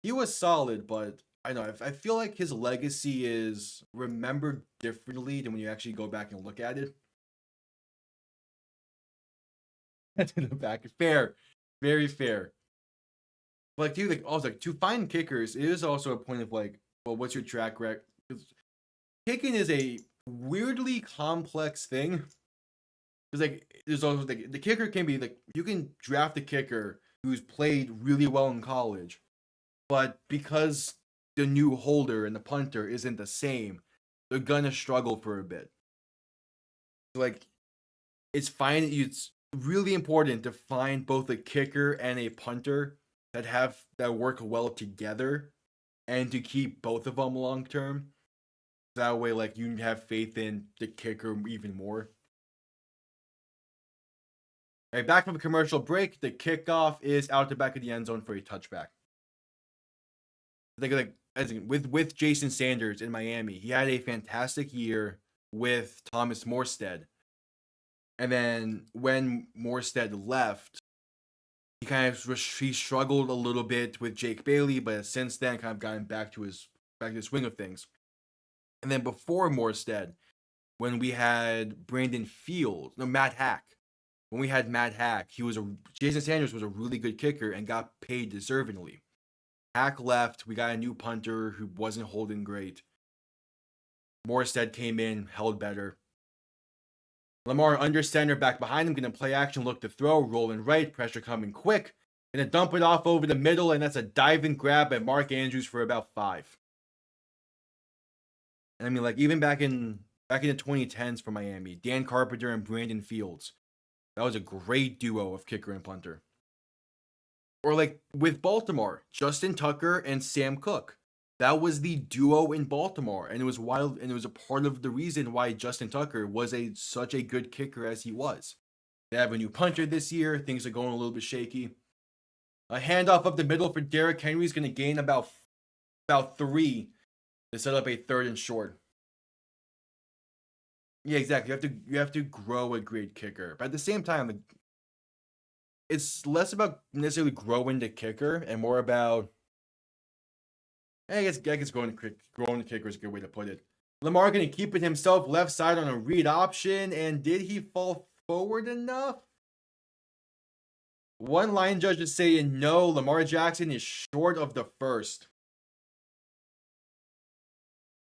he was solid, but I know I feel like his legacy is remembered differently than when you actually go back and look at it. To the back, fair, very fair. But like, dude, like also like to find kickers, it is also a point of like, well, what's your track record? Kicking is a weirdly complex thing. Because like, there's also like the kicker can be like you can draft a kicker who's played really well in college, but because the new holder and the punter isn't the same, they're gonna struggle for a bit. So like, it's fine. It's really important to find both a kicker and a punter that work well together, and to keep both of them long term. That way, like you have faith in the kicker even more. All right, back from a commercial break. The kickoff is out the back of the end zone for a touchback. I think like as in, with Jason Sanders in Miami, he had a fantastic year with Thomas Morstead, and then when Morstead left, he struggled a little bit with Jake Bailey, but since then kind of gotten back to the swing of things. And then before Morstead, when we had Matt Hack. When we had Matt Hack, Jason Sanders was a really good kicker and got paid deservingly. Hack left, we got a new punter who wasn't holding great. Morstead came in, held better. Lamar under center, back behind him, gonna play action, look to throw, rolling right, pressure coming quick, gonna dump it off over the middle, and that's a diving grab by Mark Andrews for about 5. And I mean, like even back in the 2010s for Miami, Dan Carpenter and Brandon Fields, that was a great duo of kicker and punter. Or like with Baltimore, Justin Tucker and Sam Cook. That was the duo in Baltimore, and it was wild, and it was a part of the reason why Justin Tucker was such a good kicker as he was. They have a new punter this year. Things are going a little bit shaky. A handoff up the middle for Derrick Henry is going to gain about 3 to set up a 3rd and short. Yeah, exactly. You have to grow a great kicker, but at the same time, it's less about necessarily growing the kicker and more about. I guess growing the kicker is a good way to put it. Lamar going to keep it himself left side on a read option, and did he fall forward enough? One line judge is saying no. Lamar Jackson is short of the first.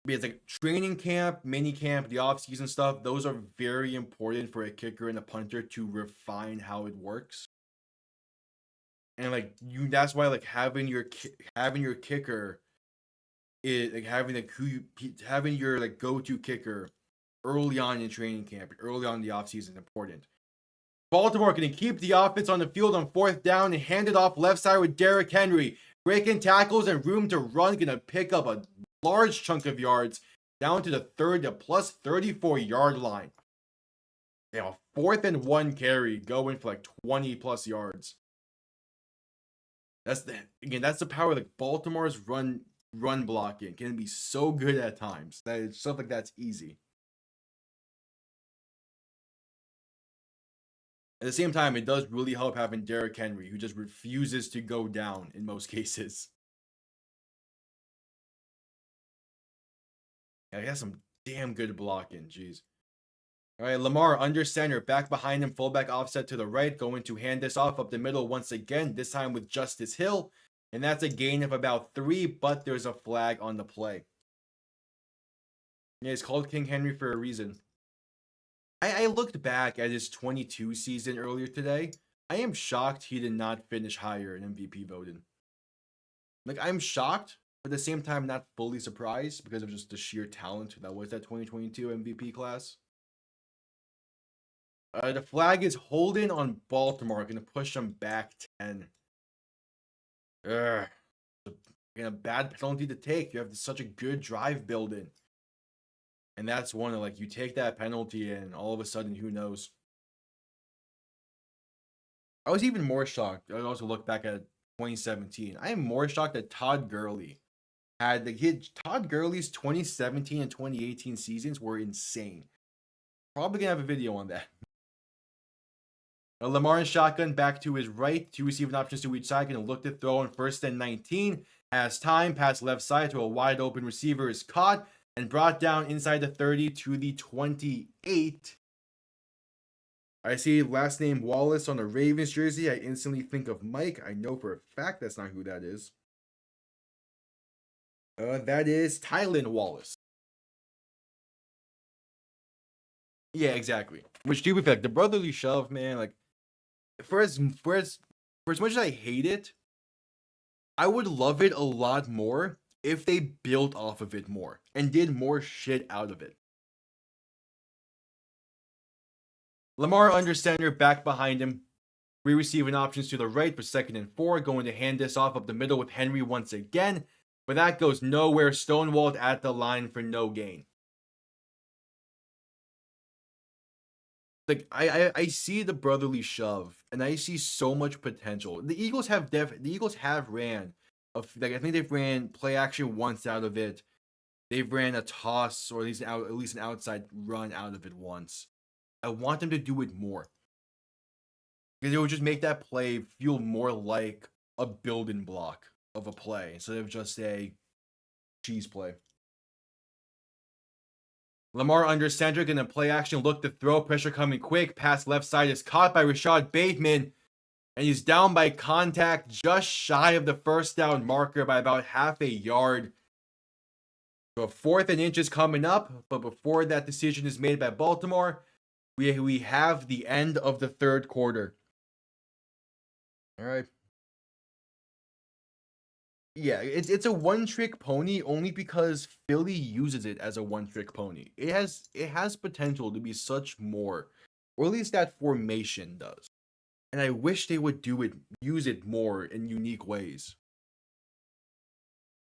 Because like training camp, mini camp, the off-season stuff, those are very important for a kicker and a punter to refine how it works. And like that's why like having your kicker is like having your like go-to kicker early on in training camp, early on in the offseason is important. Baltimore going to keep the offense on the field on 4th down and hand it off left side with Derrick Henry. Breaking tackles and room to run, going to pick up a large chunk of yards down to the plus 34-yard line. They have a 4th and 1 carry going for like 20 plus yards. That's the power of like Baltimore's run blocking. Can be so good at times. That stuff like that's easy. At the same time, it does really help having Derrick Henry, who just refuses to go down in most cases. Yeah, he has some damn good blocking. Jeez. All right, Lamar under center, back behind him, fullback offset to the right, going to hand this off up the middle once again, this time with Justice Hill. And that's a gain of about 3, but there's a flag on the play. Yeah, it's called King Henry for a reason. I looked back at his 22 season earlier today. I am shocked he did not finish higher in MVP voting. Like, I'm shocked, but at the same time, not fully surprised because of just the sheer talent that was that 2022 MVP class. The flag is holding on Baltimore, going to push them back 10. Ugh. A bad penalty to take. You have such a good drive building. And that's one of, like, you take that penalty and all of a sudden, who knows? I was even more shocked. I also look back at 2017. I am more shocked that Todd Gurley had Todd Gurley's 2017 and 2018 seasons were insane. Probably gonna have a video on that. Lamar in shotgun back to his right, two receiving options to each side, gonna look to throw on 1st and 19. Has time, pass left side to a wide open receiver is caught and brought down inside the 30 to the 28. I see last name Wallace on a Ravens jersey. I instantly think of Mike. I know for a fact that's not who that is. That is Tylan Wallace. Yeah, exactly. Which, to be fair, the brotherly shove, man, like, for as much as I hate it, I would love it a lot more if they built off of it more and did more shit out of it. Lamar under center, back behind him. Receiving options to the right for 2nd and 4. Going to hand this off up the middle with Henry once again. But that goes nowhere. Stonewalled at the line for no gain. Like, I see the brotherly shove, and I see so much potential. The Eagles have ran I think they've ran play action once out of it. They've ran a toss or at least an outside run out of it once. I want them to do it more. Because it would just make that play feel more like a building block of a play instead of just a cheese play. Lamar under center, gonna play action, look to throw, pressure coming quick. Pass left side is caught by Rashad Bateman. And he's down by contact, just shy of the 1st down marker by about half a yard. So 4th and inches coming up, but before that decision is made by Baltimore, we have the end of the 3rd quarter. All right. Yeah, it's a one-trick pony only because Philly uses it as a one-trick pony. It has potential to be such more, or at least that formation does. And I wish they would use it more in unique ways.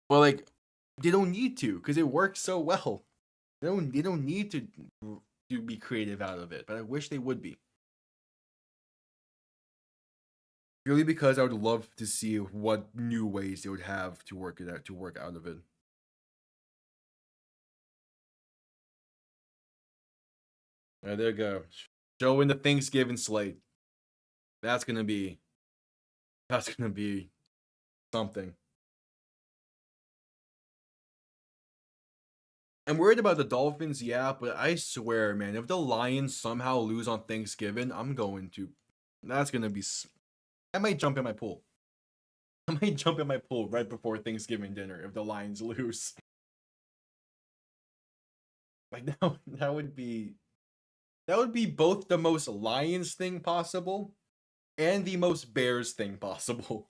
Well, like, they don't need to because it works so well. They don't need to be creative out of it, but I wish they would be. Purely because I would love to see what new ways they would have to work out of it. There you go. Showing the Thanksgiving slate. That's gonna be something. I'm worried about the Dolphins, yeah, but I swear, man, if the Lions somehow lose on Thanksgiving, that's gonna be. I might jump in my pool. I might jump in my pool right before Thanksgiving dinner if the Lions lose. Like, that would be both the most Lions thing possible and the most Bears thing possible.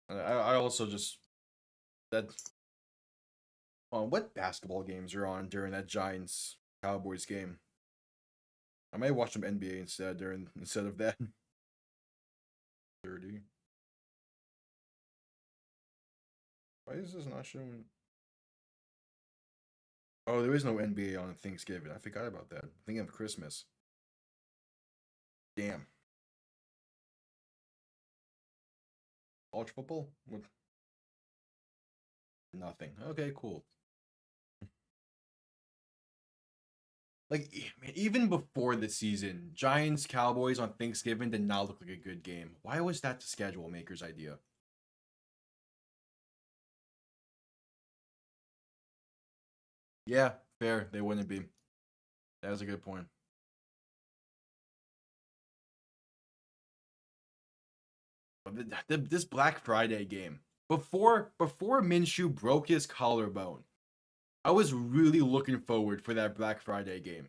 I also just that. What basketball games are on during that Giants Cowboys game? I might watch some NBA instead of that. 30. Why is this not showing? Oh, there is no NBA on Thanksgiving. I forgot about that. I'm thinking of Christmas. Damn. College football? What? Nothing. Okay, cool. Like, even before the season, Giants Cowboys on Thanksgiving did not look like a good game. Why was that the schedule maker's idea? Yeah, fair. They wouldn't be. That was a good point. But this Black Friday game, before Minshew broke his collarbone, I was really looking forward for that Black Friday game.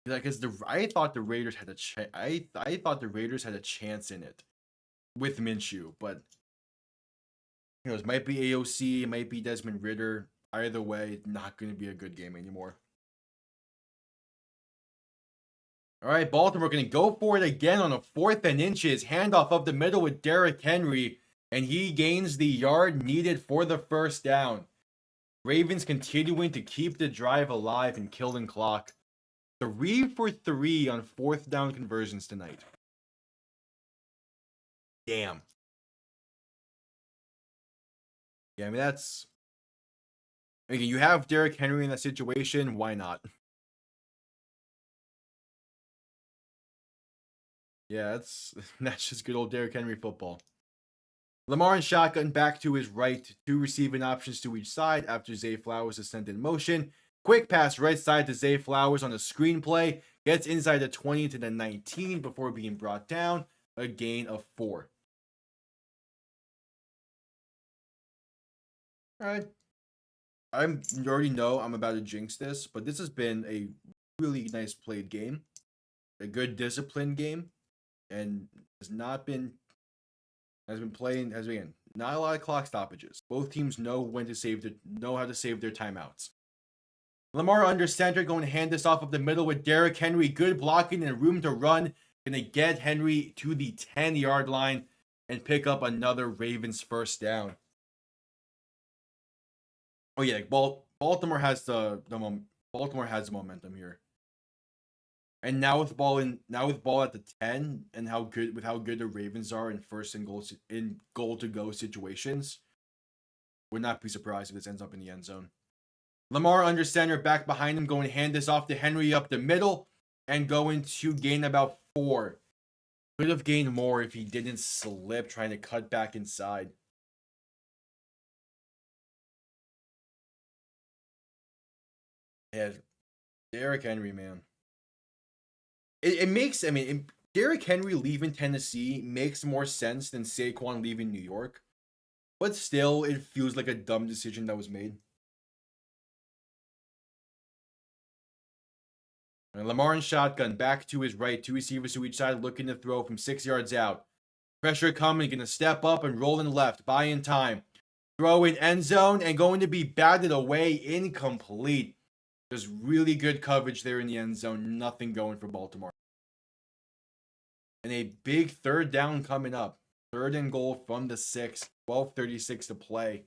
Because I thought the Raiders had I thought the Raiders had a chance in it with Minshew, but it might be AOC, it might be Desmond Ridder. Either way, not going to be a good game anymore. All right, Baltimore going to go for it again on a 4th and inches. Handoff up the middle with Derrick Henry, and he gains the yard needed for the first down. Ravens continuing to keep the drive alive and killing clock. 3 for 3 on 4th down conversions tonight. Damn. Yeah, I mean, that's... Again, you have Derrick Henry in that situation. Why not? Yeah, that's just good old Derrick Henry football. Lamar in shotgun back to his right. 2 receiving options to each side after Zay Flowers is sent in motion. Quick pass right side to Zay Flowers on a screen play. Gets inside the 20 to the 19 before being brought down. A gain of 4. All right. You already know I'm about to jinx this, but this has been a really nice played game. A good disciplined game. And has been not a lot of clock stoppages. Both teams know how to save their timeouts. Lamar under center, going to hand this off up the middle with Derrick Henry. Good blocking and room to run. Going to get Henry to the 10-yard line and pick up another Ravens first down. Oh yeah, Baltimore has the momentum here. And now with ball at the 10 and how good the Ravens are in first and goal to go situations, would not be surprised if this ends up in the end zone. Lamar under center, back behind him, going to hand this off to Henry up the middle and going to gain about 4. Could have gained more if he didn't slip trying to cut back inside. Yeah, Derrick Henry, man. Derrick Henry leaving Tennessee makes more sense than Saquon leaving New York. But still, it feels like a dumb decision that was made. And Lamar in shotgun, back to his right. 2 receivers to each side, looking to throw from 6 yards out. Pressure coming, going to step up and roll in left. Buy in time. Throw in end zone and going to be batted away, incomplete. There's really good coverage there in the end zone. Nothing going for Baltimore. And a big 3rd down coming up. 3rd and goal from the 6. 12:36 to play.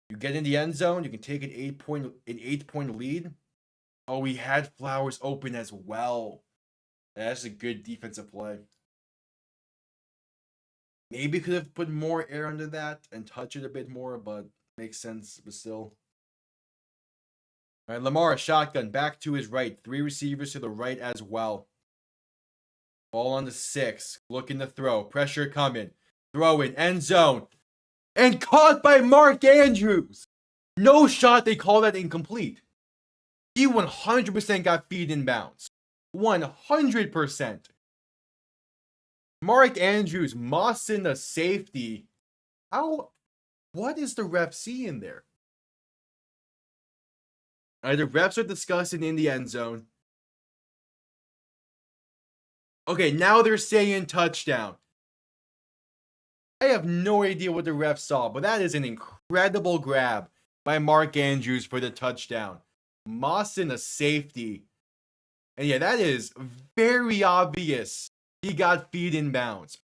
You get in the end zone, you can take an 8-point lead. Oh, we had Flowers open as well. That's a good defensive play. Maybe could have put more air under that and touch it a bit more, but makes sense, but still. All right, Lamar, shotgun, back to his right. 3 receivers to the right as well. Ball on the 6, looking to throw. Pressure coming. Throw in, end zone. And caught by Mark Andrews. No shot, they call that incomplete. He 100% got feed in bounds. 100%. Mark Andrews mossing the safety. What is the ref seeing there? The refs are discussing in the end zone. Okay, now they're saying touchdown. I have no idea what the refs saw, but that is an incredible grab by Mark Andrews for the touchdown. Mossing a safety. And yeah, that is very obvious. He got feet in bounds.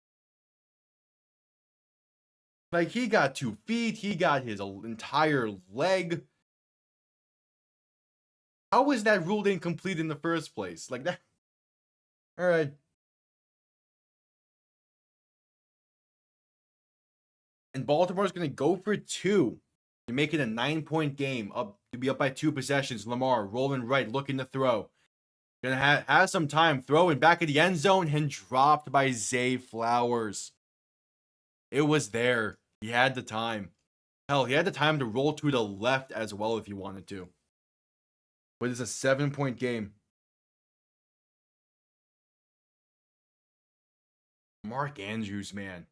Like, he got 2 feet. He got his entire leg. How was that ruled incomplete in the first place? Like that. All right. And Baltimore's going to go for 2 to make it a 9-point game, to be up by 2 possessions. Lamar rolling right, looking to throw. Gonna have some time throwing back at the end zone and dropped by Zay Flowers. It was there. He had the time. Hell, he had the time to roll to the left as well if he wanted to. But it's a 7-point game. Mark Andrews, man.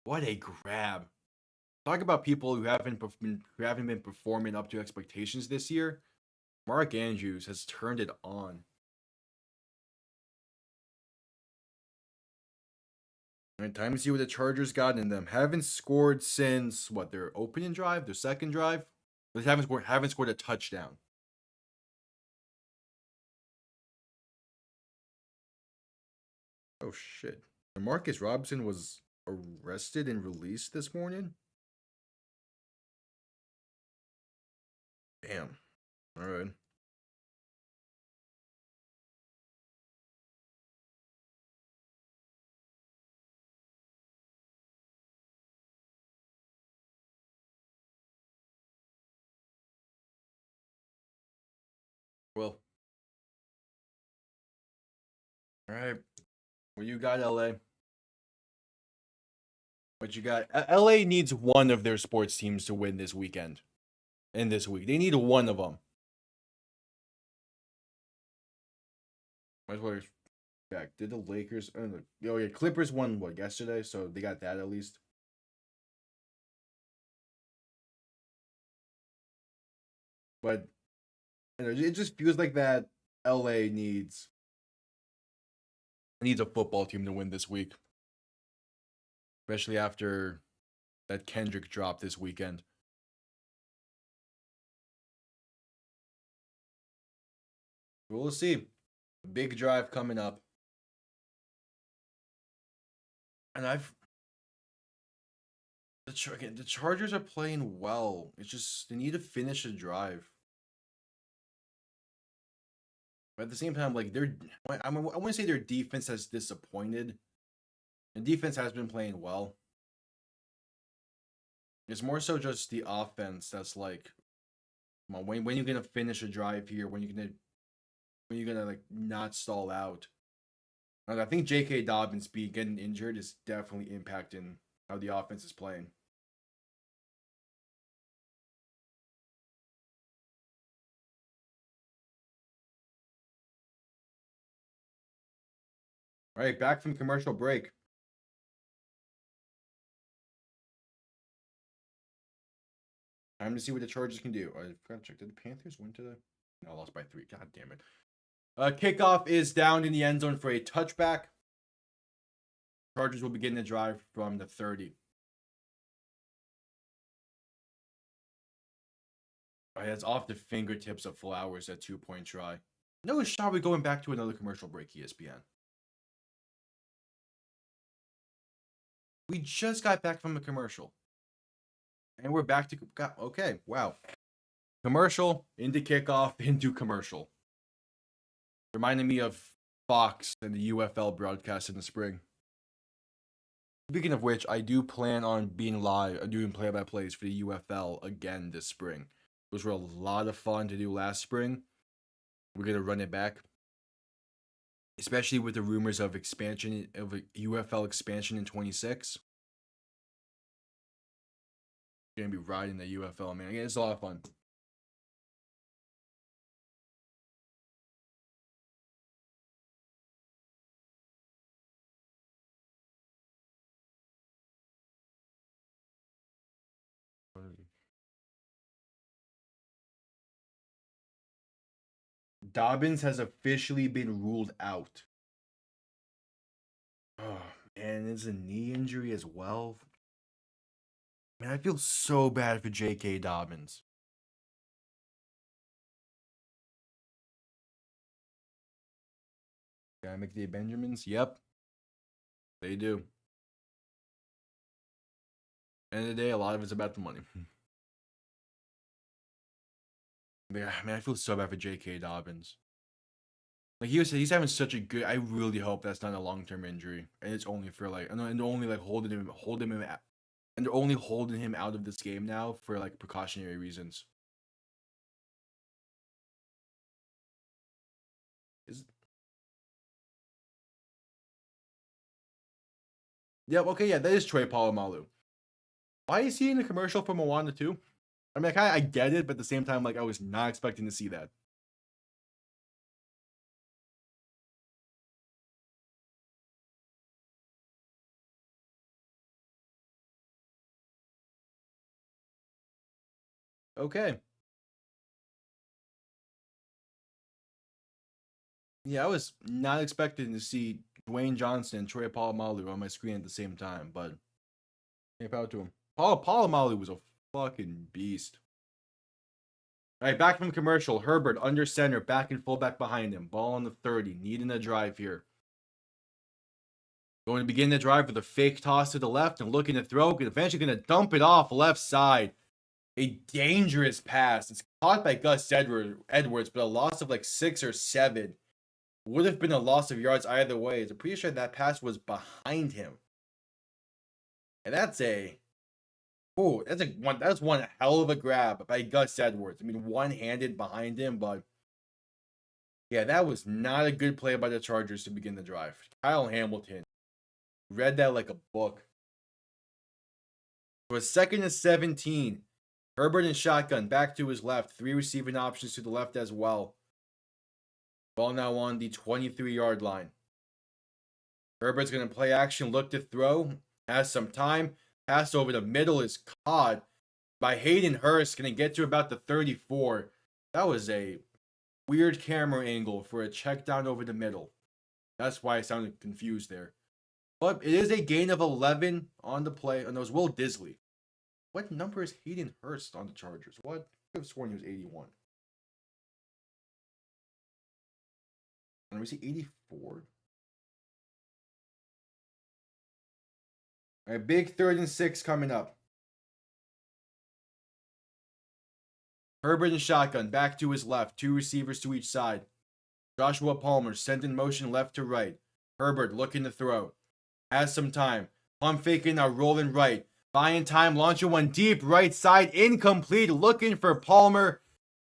What a grab. talk about people who haven't been performing up to expectations this year. Mark Andrews has turned it on. And time to see what the Chargers got in them. Haven't scored since what, their opening drive, their second drive. They haven't scored a touchdown. Oh shit! Marcus Robinson was arrested and released this morning. Damn. All right. Well. All right. What you got, LA? What you got? LA needs one of their sports teams to win this weekend. And this week, they need one of them. Might as well back. Did the Lakers? Oh yeah, Clippers won what yesterday, so they got that at least. But it just feels like that LA needs a football team to win this week, especially after that Kendrick drop this weekend. We'll see. Big drive coming up, and the Chargers are playing well. It's just they need to finish the drive. But at the same time, like I wouldn't say their defense has disappointed. The defense has been playing well. It's more so just the offense that's like, when you're gonna finish a drive here? When you're gonna like not stall out? And I think J.K. Dobbins getting injured is definitely impacting how the offense is playing. All right, back from commercial break. Time to see what the Chargers can do. I forgot to check. Did the Panthers win today? No, lost by 3. God damn it. Kickoff is down in the end zone for a touchback. Chargers will begin the drive from the 30. All right, that's off the fingertips of Flowers at 2-point try. No shot we going back to another commercial break, ESPN. We just got back from a commercial. And we're back to... Okay, wow. Commercial, into kickoff, into commercial. Reminding me of Fox and the UFL broadcast in the spring. Speaking of which, I do plan on being live, doing play-by-plays for the UFL again this spring. Those were a lot of fun to do last spring. We're going to run it back. Especially with the rumors of expansion, of a UFL expansion in 26. Going to be riding the UFL, man. It's a lot of fun. Dobbins has officially been ruled out. Oh, man, it's a knee injury as well. Man, I feel so bad for J.K. Dobbins. Gotta make the Benjamins? Yep. They do. End of the day, a lot of it's about the money. Man, I feel so bad for J.K. Dobbins. Like he's having such a good. I really hope that's not a long-term injury, and it's only for like, and only like holding him, and they're only holding him out of this game now for like precautionary reasons. Yep. Okay. Yeah, that is Troy Polamalu. Why is he in the commercial for Moana too? I mean, I get it, but at the same time, like I was not expecting to see that. Okay. Yeah, I was not expecting to see Dwayne Johnson and Troy Polamalu on my screen at the same time, but hey, power to him. Polamalu was a fucking beast. All right, back from commercial. Herbert under center, back and fullback behind him. Ball on the 30, needing a drive here. Going to begin the drive with a fake toss to the left and looking to throw. Eventually going to dump it off left side. A dangerous pass. It's caught by Gus Edwards, but a loss of like 6 or 7. Would have been a loss of yards either way. I'm pretty sure that pass was behind him. And that's one hell of a grab by Gus Edwards. I mean, one-handed behind him, but yeah, that was not a good play by the Chargers to begin the drive. Kyle Hamilton read that like a book. For a 2nd and 17, Herbert in shotgun, back to his left. 3 receiving options to the left as well. Ball now on the 23-yard line. Herbert's going to play action, look to throw. Has some time. Pass over the middle is caught by Hayden Hurst. Going to get to about the 34. That was a weird camera angle for a check down over the middle. That's why I sounded confused there. But it is a gain of 11 on the play. And it was Will Disley. What number is Hayden Hurst on the Chargers? What? I could have sworn he was 81. And was he 84? All right, big 3rd and 6 coming up. Herbert in shotgun, back to his left. 2 receivers to each side. Joshua Palmer sent in motion left to right. Herbert looking to throw. Has some time. Pump faking, now rolling right. Buying time, launching one deep right side. Incomplete, looking for Palmer.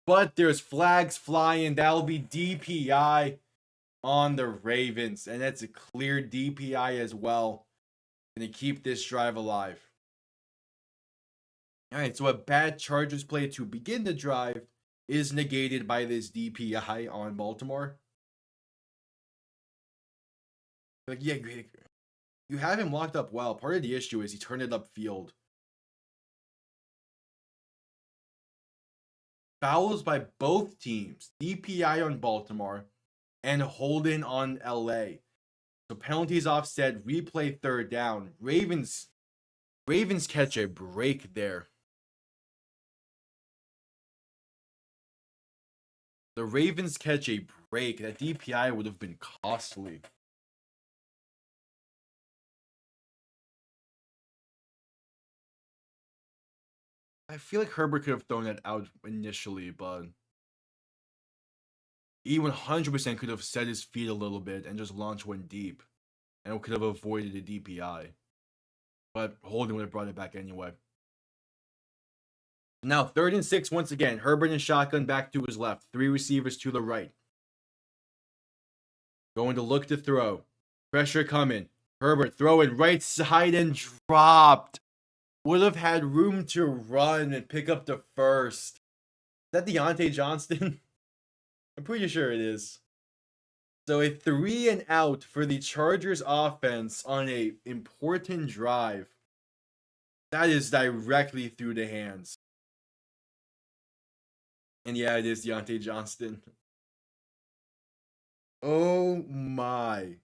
But there's flags flying. That'll be DPI on the Ravens. And that's a clear DPI as well. Going to keep this drive alive. All right, so a bad Chargers play to begin the drive is negated by this DPI on Baltimore. Like, yeah, you have him locked up well. Part of the issue is he turned it upfield. Fouls by both teams. DPI on Baltimore and holding on LA. So penalties offset, replay 3rd down. Ravens catch a break there. The Ravens catch a break. That DPI would have been costly. I feel like Herbert could have thrown that out initially, but he 100% could have set his feet a little bit and just launched one deep. And it could have avoided a DPI. But Holden would have brought it back anyway. Now, 3rd and 6 once again. Herbert in shotgun, back to his left. 3 receivers to the right. Going to look to throw. Pressure coming. Herbert throwing right side and dropped. Would have had room to run and pick up the 1st. Is that Deontay Johnston? I'm pretty sure it is. So a 3 and out for the Chargers offense on a important drive. That is directly through the hands. And yeah, it is Deontay Johnston. Oh my.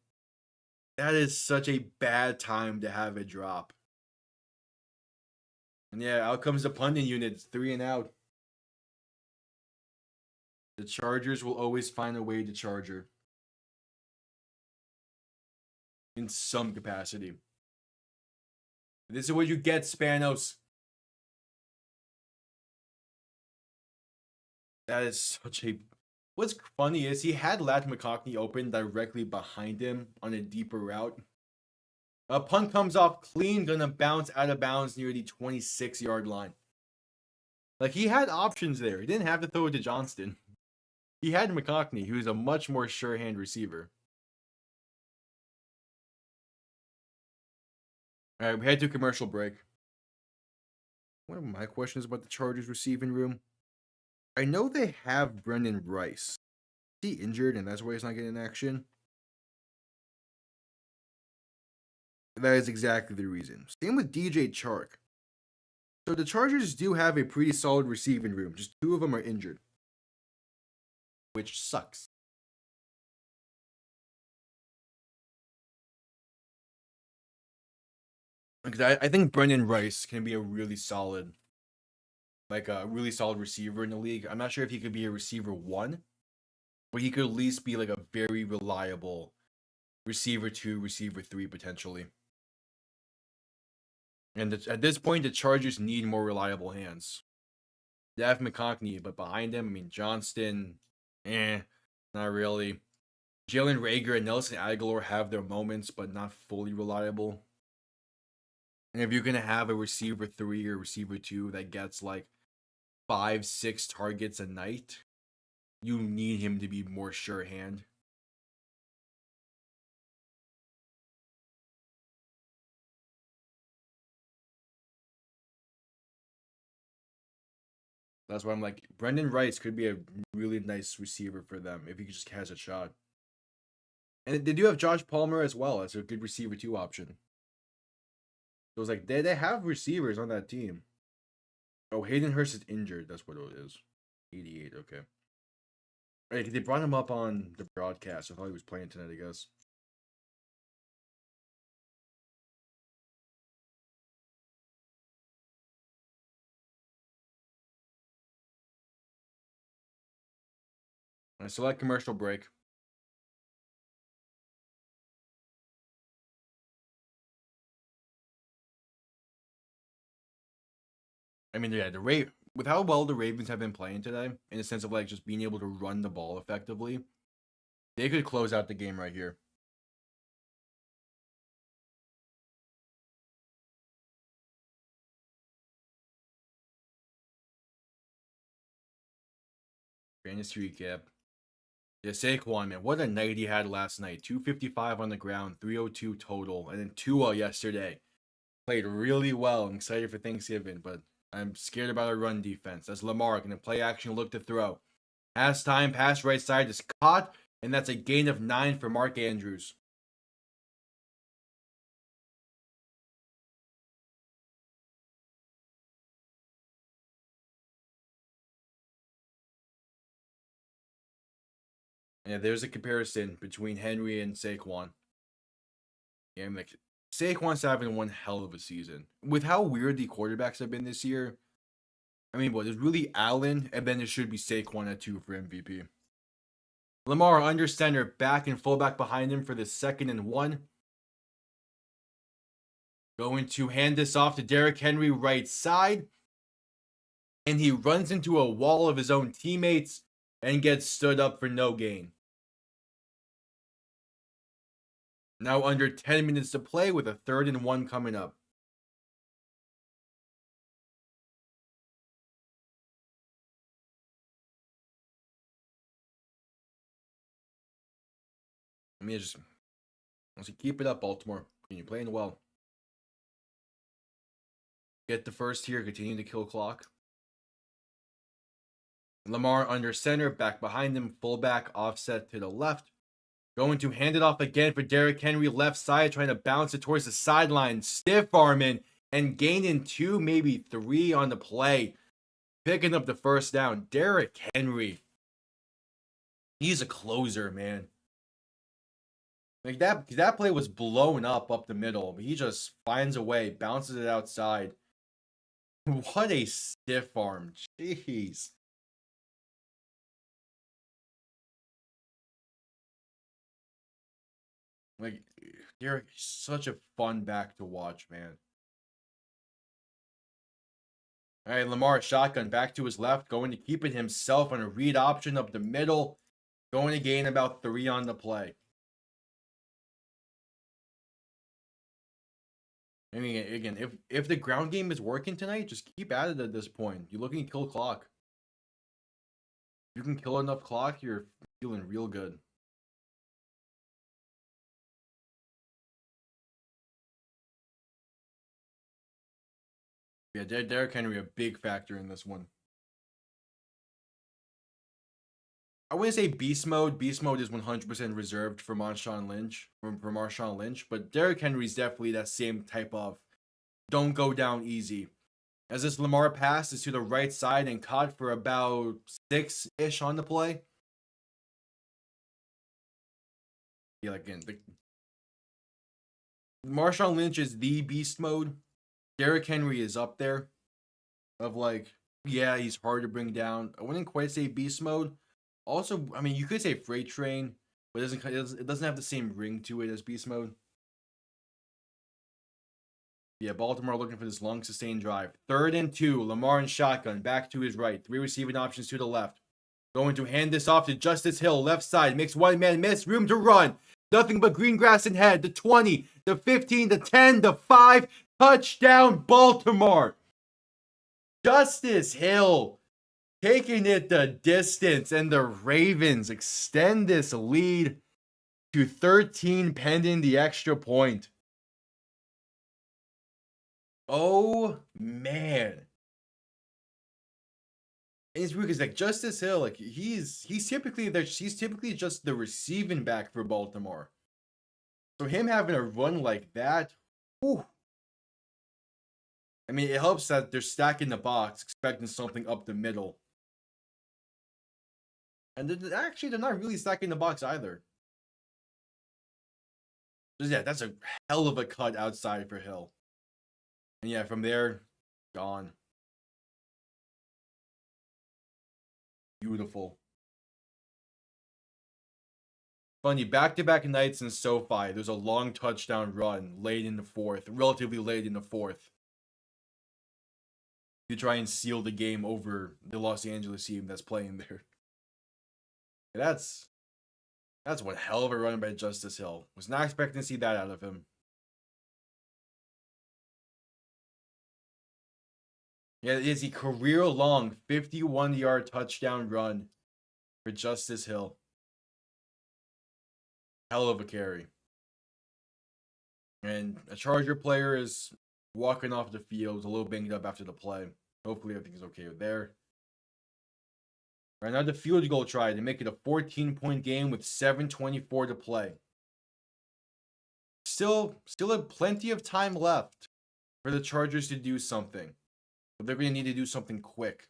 That is such a bad time to have a drop. And yeah, out comes the punting unit. It's 3 and out. The Chargers will always find a way to Charger. In some capacity. This is what you get, Spanos. That is such a... What's funny is he had Lat McConkey open directly behind him on a deeper route. A punt comes off clean, gonna bounce out of bounds near the 26-yard line. Like, he had options there. He didn't have to throw it to Johnston. He had McConkey, who is a much more sure-hand receiver. All right, we head to commercial break. One of my questions about the Chargers receiving room. I know they have Brendan Rice. Is he injured and that's why he's not getting action? That is exactly the reason. Same with DJ Chark. So the Chargers do have a pretty solid receiving room. Just two of them are injured, which sucks. Because I think Brendan Rice can be a really solid, like a really solid receiver in the league. I'm not sure if he could be a receiver one, but he could at least be like a very reliable receiver two, receiver three potentially. And at this point, the Chargers need more reliable hands. They have McConkey, but behind him, I mean Johnston, not really. Jalen Reagor and Nelson Aguilar have their moments, but not fully reliable. And if you're gonna have a receiver three or receiver two that gets like 5-6 targets a night, you need him to be more sure hand. That's why I'm like, Brendan Rice could be a really nice receiver for them if he just has a shot. And they do have Josh Palmer as well as a good receiver two option. So it's like they have receivers on that team. Oh, Hayden Hurst is injured. That's what it is. 88. Okay. Hey, they brought him up on the broadcast. I thought he was playing tonight, I guess. I select commercial break. I mean, yeah, with how well the Ravens have been playing today, in the sense of like just being able to run the ball effectively, they could close out the game right here. Fantasy recap. Yeah, Saquon, man, what a night he had last night. 255 on the ground, 302 total, and then Tua yesterday played really well. I'm excited for Thanksgiving, but I'm scared about our run defense. That's Lamar going to play action, look to throw. Pass time, pass right side is caught, and that's a gain of 9 for Mark Andrews. Yeah, there's a comparison between Henry and Saquon. Yeah, I'm like, Saquon's having one hell of a season. With how weird the quarterbacks have been this year, I mean, there's really Allen, and then there should be Saquon at 2 for MVP. Lamar under center, back and fullback behind him for the 2nd and 1. Going to hand this off to Derrick Henry right side. And he runs into a wall of his own teammates and gets stood up for no gain. Now under 10 minutes to play with a 3rd and 1 coming up. I mean, just once you keep it up, Baltimore. You're playing well. Get the first here, continue to kill clock. Lamar under center, back behind him, fullback offset to the left. Going to hand it off again for Derrick Henry, left side, trying to bounce it towards the sideline. Stiff arming and gaining 2, maybe 3 on the play. Picking up the first down. Derrick Henry. He's a closer, man. Like that play was blown up the middle, but he just finds a way, bounces it outside. What a stiff arm. Jeez. Like, Derek, such a fun back to watch, man. All right, Lamar shotgun back to his left, going to keep it himself on a read option up the middle, going to gain about 3 on the play. I mean, again, if the ground game is working tonight, just keep at it at this point. You're looking to kill clock. If you can kill enough clock, you're feeling real good. Yeah, Derrick Henry a big factor in this one. I wouldn't say beast mode. Beast mode is 100% reserved for Marshawn Lynch, for Marshawn Lynch, but Derrick Henry's definitely that same type of don't go down easy. As this Lamar pass is to the right side and caught for about 6-ish on the play. Yeah, again, Marshawn Lynch is the beast mode. Derrick Henry is up there. Of like, yeah, he's hard to bring down. I wouldn't quite say beast mode. Also, I mean, you could say freight train, but it doesn't have the same ring to it as beast mode. Yeah, Baltimore looking for this long sustained drive. 3rd and 2. Lamar in shotgun. Back to his right. 3 receiving options to the left. Going to hand this off to Justice Hill. Left side. Makes one man miss. Room to run. Nothing but green grass in head. The 20. The 15. The 10. The 5. Touchdown Baltimore. Justice Hill taking it the distance. And the Ravens extend this lead to 13 pending the extra point. Oh man. And it's weird because like Justice Hill, like he's typically just the receiving back for Baltimore. So him having a run like that, whew. I mean, it helps that they're stacking the box, expecting something up the middle. And they're not really stacking the box either. So yeah, that's a hell of a cut outside for Hill. And yeah, from there, gone. Beautiful. Funny, back-to-back nights in SoFi, there's a long touchdown run late in the 4th, relatively late in the 4th. To try and seal the game over the Los Angeles team that's playing there. That's one hell of a run by Justice Hill. Was not expecting to see that out of him. Yeah, it is a career-long 51-yard touchdown run for Justice Hill. Hell of a carry. And a Charger player is walking off the field, a little banged up after the play. Hopefully everything's okay with there. Right now the field goal try to make it a 14-point game with 7:24 to play. Still have plenty of time left for the Chargers to do something. But they're going to need to do something quick.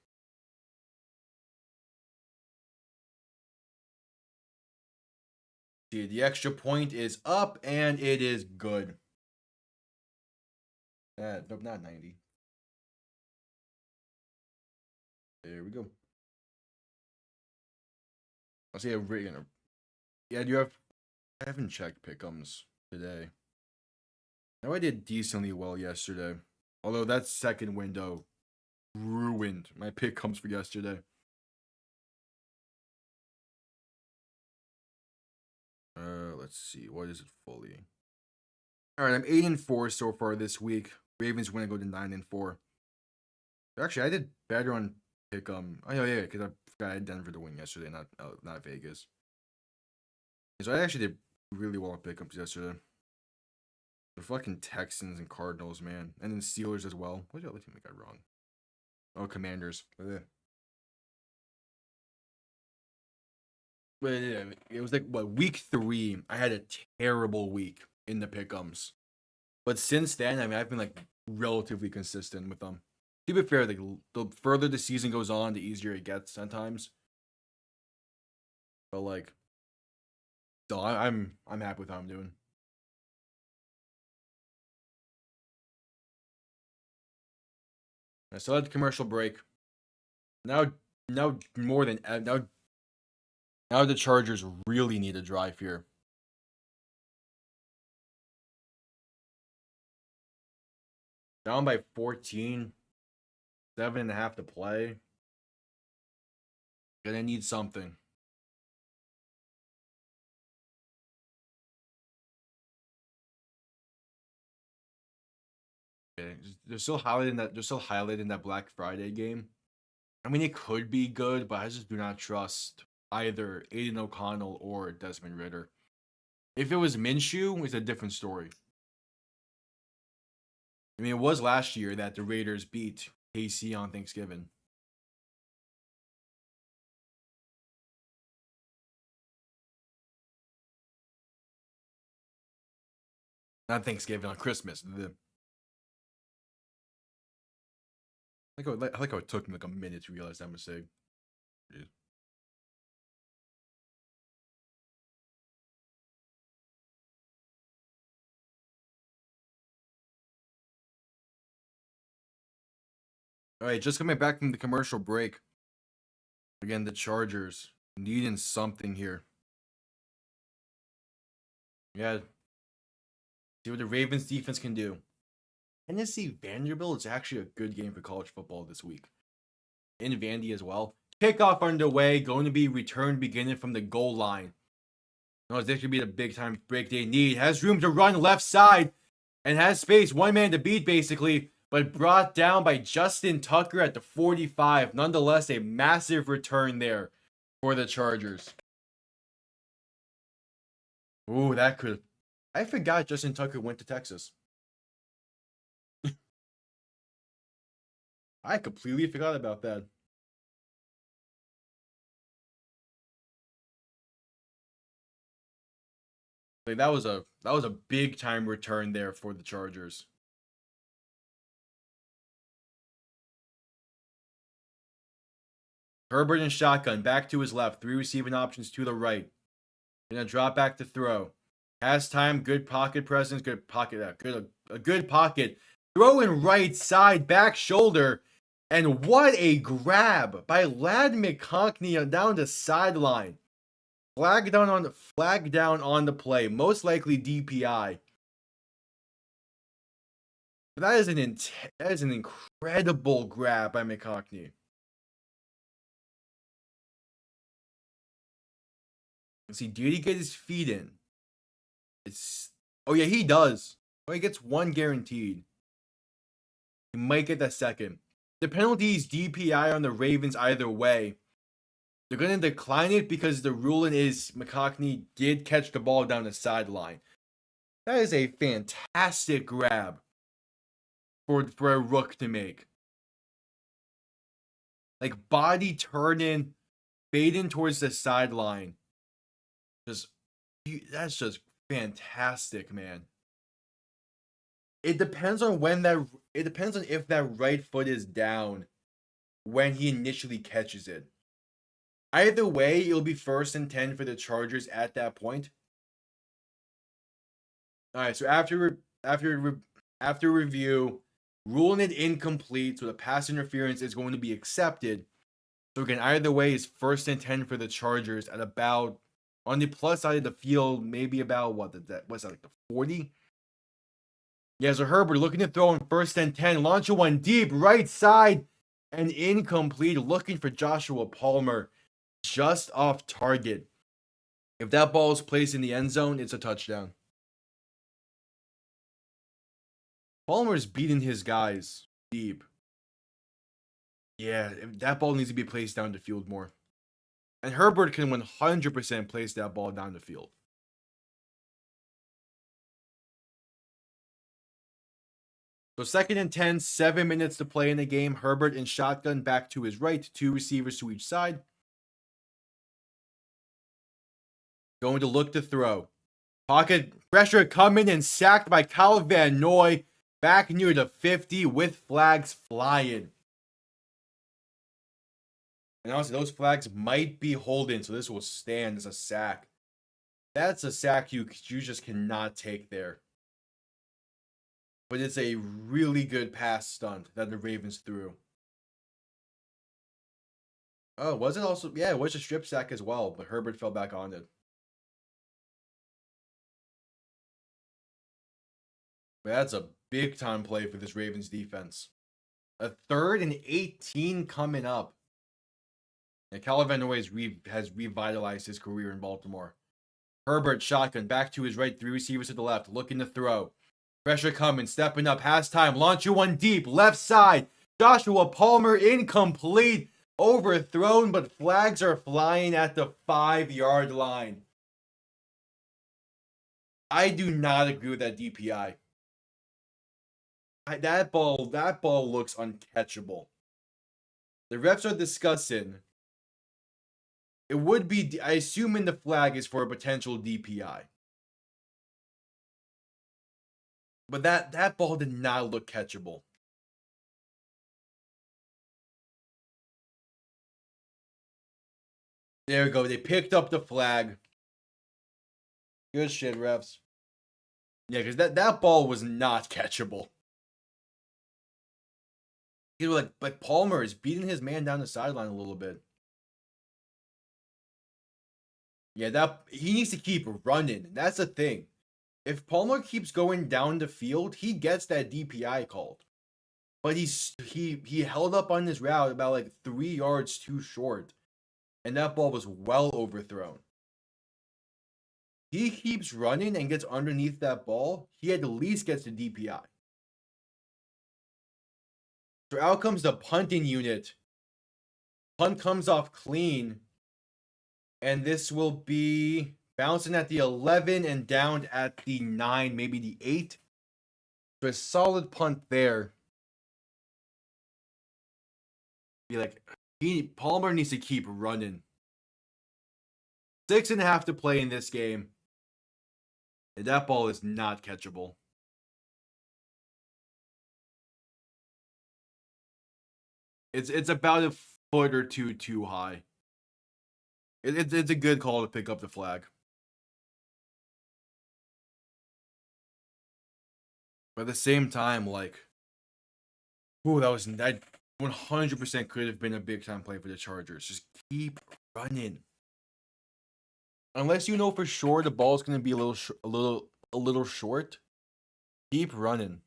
See, the extra point is up and it is good. Nope, not 90. There we go. I'll say yeah, I haven't checked pick'ems today. Now I did decently well yesterday. Although that second window ruined my pick'ems for yesterday. Let's see. What is it fully? Alright, I'm 8-4 so far this week. Ravens win, I go to 9-4. Actually, I did better on pick'em. Oh yeah, because I forgot I had Denver to win yesterday, not Vegas. So I actually did really well on pick'ems yesterday. The fucking Texans and Cardinals, man. And then Steelers as well. What did the other team I got wrong? Oh, Commanders. But yeah, it was like, week 3, I had a terrible week in the pick'ems. But since then, I mean, I've been like relatively consistent with them. To be fair, like the further the season goes on, the easier it gets sometimes. But like, still, I'm happy with how I'm doing. I still had the commercial break. Now more than now the Chargers really need a drive here. Down by 14, 7.5 to play. Gonna need something. Okay, they're still highlighting that Black Friday game. I mean, it could be good, but I just do not trust either Aiden O'Connell or Desmond Ridder. If it was Minshew, it's a different story. I mean, it was last year that the Raiders beat KC on Thanksgiving. Not Thanksgiving, on Christmas. I like how it took me like a minute to realize that mistake. Jeez. All right, just coming back from the commercial break. Again, the Chargers needing something here. Yeah, see what the Ravens defense can do. Tennessee Vanderbilt is actually a good game for college football this week. In Vandy as well. Kickoff underway, going to be returned beginning from the goal line. No, this could be the big time break they need. Has room to run left side and has space, one man to beat basically, but brought down by Justin Tucker at the 45. Nonetheless, a massive return there for the Chargers. Ooh, that could. I forgot Justin Tucker went to Texas. I completely forgot about that. Like that was a big time return there for the Chargers. Herbert and shotgun back to his left, three receiving options to the right. Gonna drop back to throw. Has time, good pocket presence, good pocket, a good pocket. Throwing right side, back shoulder, and what a grab by Ladd McConkey down the sideline. Flag down on the play, most likely DPI. But that is an incredible grab by McConkey. Let's see, did he get his feet in? Oh yeah, he does. Oh, he gets one guaranteed. He might get that second. The penalty is DPI on the Ravens either way. They're going to decline it because the ruling is McConkey did catch the ball down the sideline. That is a fantastic grab for a rook to make. Like body turning, fading towards the sideline. That's just fantastic, man. It depends on if that right foot is down when he initially catches it. Either way, it'll be 1st and 10 for the Chargers at that point. All right, so after review, ruling it incomplete, so the pass interference is going to be accepted. So again, either way is 1st and 10 for the Chargers at about on the plus side of the field, maybe about what's that like the 40? Yeah, so Herbert looking to throw on 1st and 10, launching one deep right side and incomplete, looking for Joshua Palmer just off target. If that ball is placed in the end zone, it's a touchdown. Palmer's beating his guys deep. Yeah, that ball needs to be placed down the field more. And Herbert can 100% place that ball down the field. So 2nd and 10, 7 minutes to play in the game. Herbert in shotgun back to his right, 2 receivers to each side. Going to look to throw. Pocket pressure coming and sacked by Kyle Van Noy back near the 50 with flags flying. And honestly, those flags might be holding, so this will stand as a sack. That's a sack you just cannot take there. But it's a really good pass stunt that the Ravens threw. Oh, was it also? Yeah, it was a strip sack as well, but Herbert fell back on it. But that's a big time play for this Ravens defense. A 3rd and 18 coming up. And Kyle Van Noy has revitalized his career in Baltimore. Herbert shotgun back to his right, 3 receivers to the left, looking to throw. Pressure coming, stepping up, has time, launching one deep, left side. Joshua Palmer incomplete, overthrown, but flags are flying at the 5-yard line. I do not agree with that DPI. That ball looks uncatchable. The refs are discussing. It would be, I assume, in the flag is for a potential DPI. But that ball did not look catchable. There we go. They picked up the flag. Good shit, refs. Yeah, because that ball was not catchable. You know, like Palmer is beating his man down the sideline a little bit. Yeah, that he needs to keep running. That's the thing. If Palmer keeps going down the field, he gets that DPI called. But he held up on his route about like 3 yards too short, and that ball was well overthrown. He keeps running and gets underneath that ball, he at least gets the DPI. So out comes the punting unit. Punt comes off clean, and this will be bouncing at the 11 and down at the 9, maybe the 8. So a solid punt there. Be like, Palmer needs to keep running. 6.5 to play in this game. And that ball is not catchable. It's about a foot or two too high. It's a good call to pick up the flag. But at the same time, like, that 100% could have been a big time play for the Chargers. Just keep running. Unless you know for sure the ball's going to be a little short, keep running.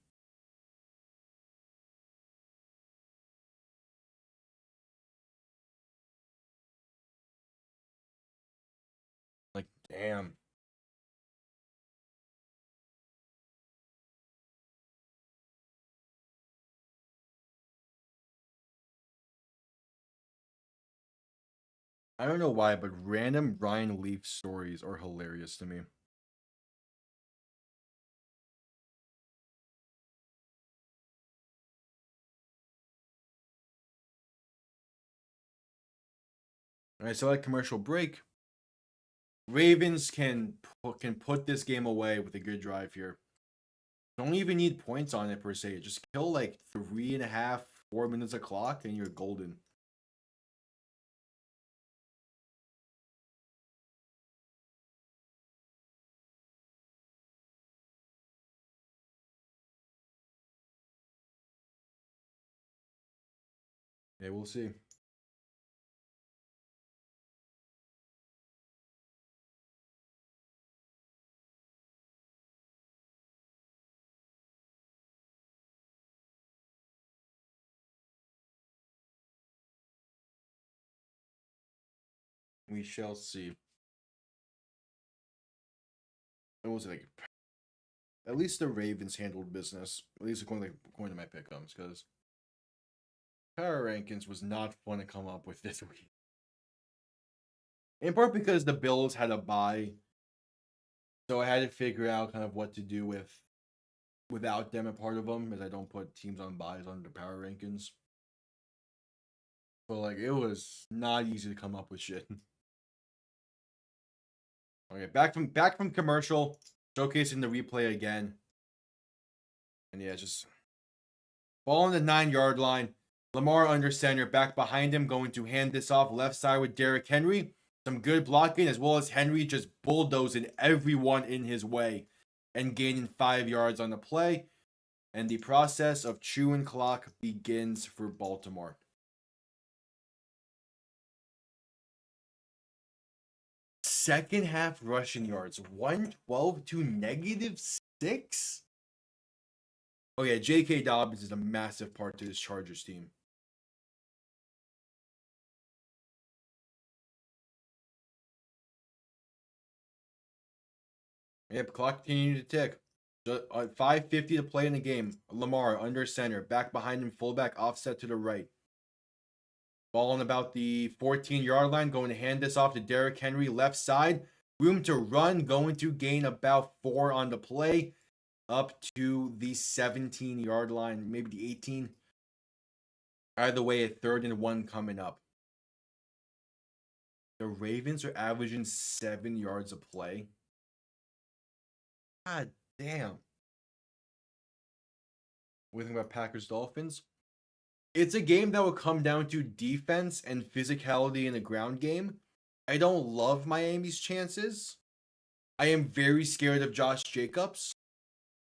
Like, damn. I don't know why, but random Ryan Leaf stories are hilarious to me. All right, so like commercial break. Ravens can put this game away with a good drive here. Don't even need points on it per se. Just kill like 3.5, 4 minutes of clock, and you're golden. Yeah, we'll see. We shall see. It was like at least the Ravens handled business. At least according to my pickums, because power rankings was not fun to come up with this week. In part because the Bills had a bye, so I had to figure out kind of what to do without them a part of them, as I don't put teams on buys on the power rankings. But like it was not easy to come up with shit. Okay, back from commercial, showcasing the replay again. And yeah, just ball on the 9-yard line. Lamar under center, back behind him, going to hand this off left side with Derrick Henry. Some good blocking, as well as Henry just bulldozing everyone in his way and gaining 5 yards on the play. And the process of chewing clock begins for Baltimore. Second half rushing yards, 112 to -6. Oh yeah, J.K. Dobbins is a massive part to this Chargers team. Yep, clock continued to tick. 5:50 to play in the game. Lamar under center, back behind him, fullback offset to the right. Ball on about the 14-yard line, going to hand this off to Derrick Henry, left side. Room to run, going to gain about 4 on the play, up to the 17-yard line, maybe the 18. Either way, a 3rd and 1 coming up. The Ravens are averaging 7 yards a play. God damn. What do you think about Packers Dolphins? It's a game that will come down to defense and physicality in the ground game. I don't love Miami's chances. I am very scared of Josh Jacobs.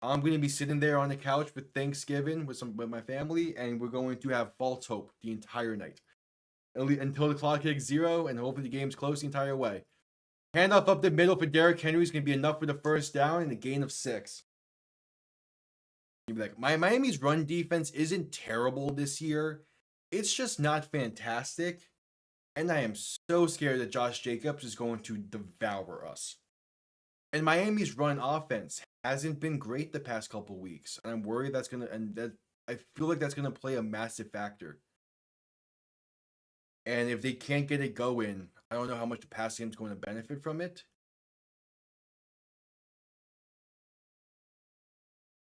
I'm going to be sitting there on the couch for Thanksgiving with my family, and we're going to have false hope the entire night. Until the clock hits 0, and hopefully the game's close the entire way. Handoff up the middle for Derrick Henry is going to be enough for the first down and a gain of 6. You'd be like, Miami's run defense isn't terrible this year. It's just not fantastic. And I am so scared that Josh Jacobs is going to devour us. And Miami's run offense hasn't been great the past couple weeks. And I'm worried I feel like that's gonna play a massive factor. And if they can't get it going, I don't know how much the pass game is going to benefit from it.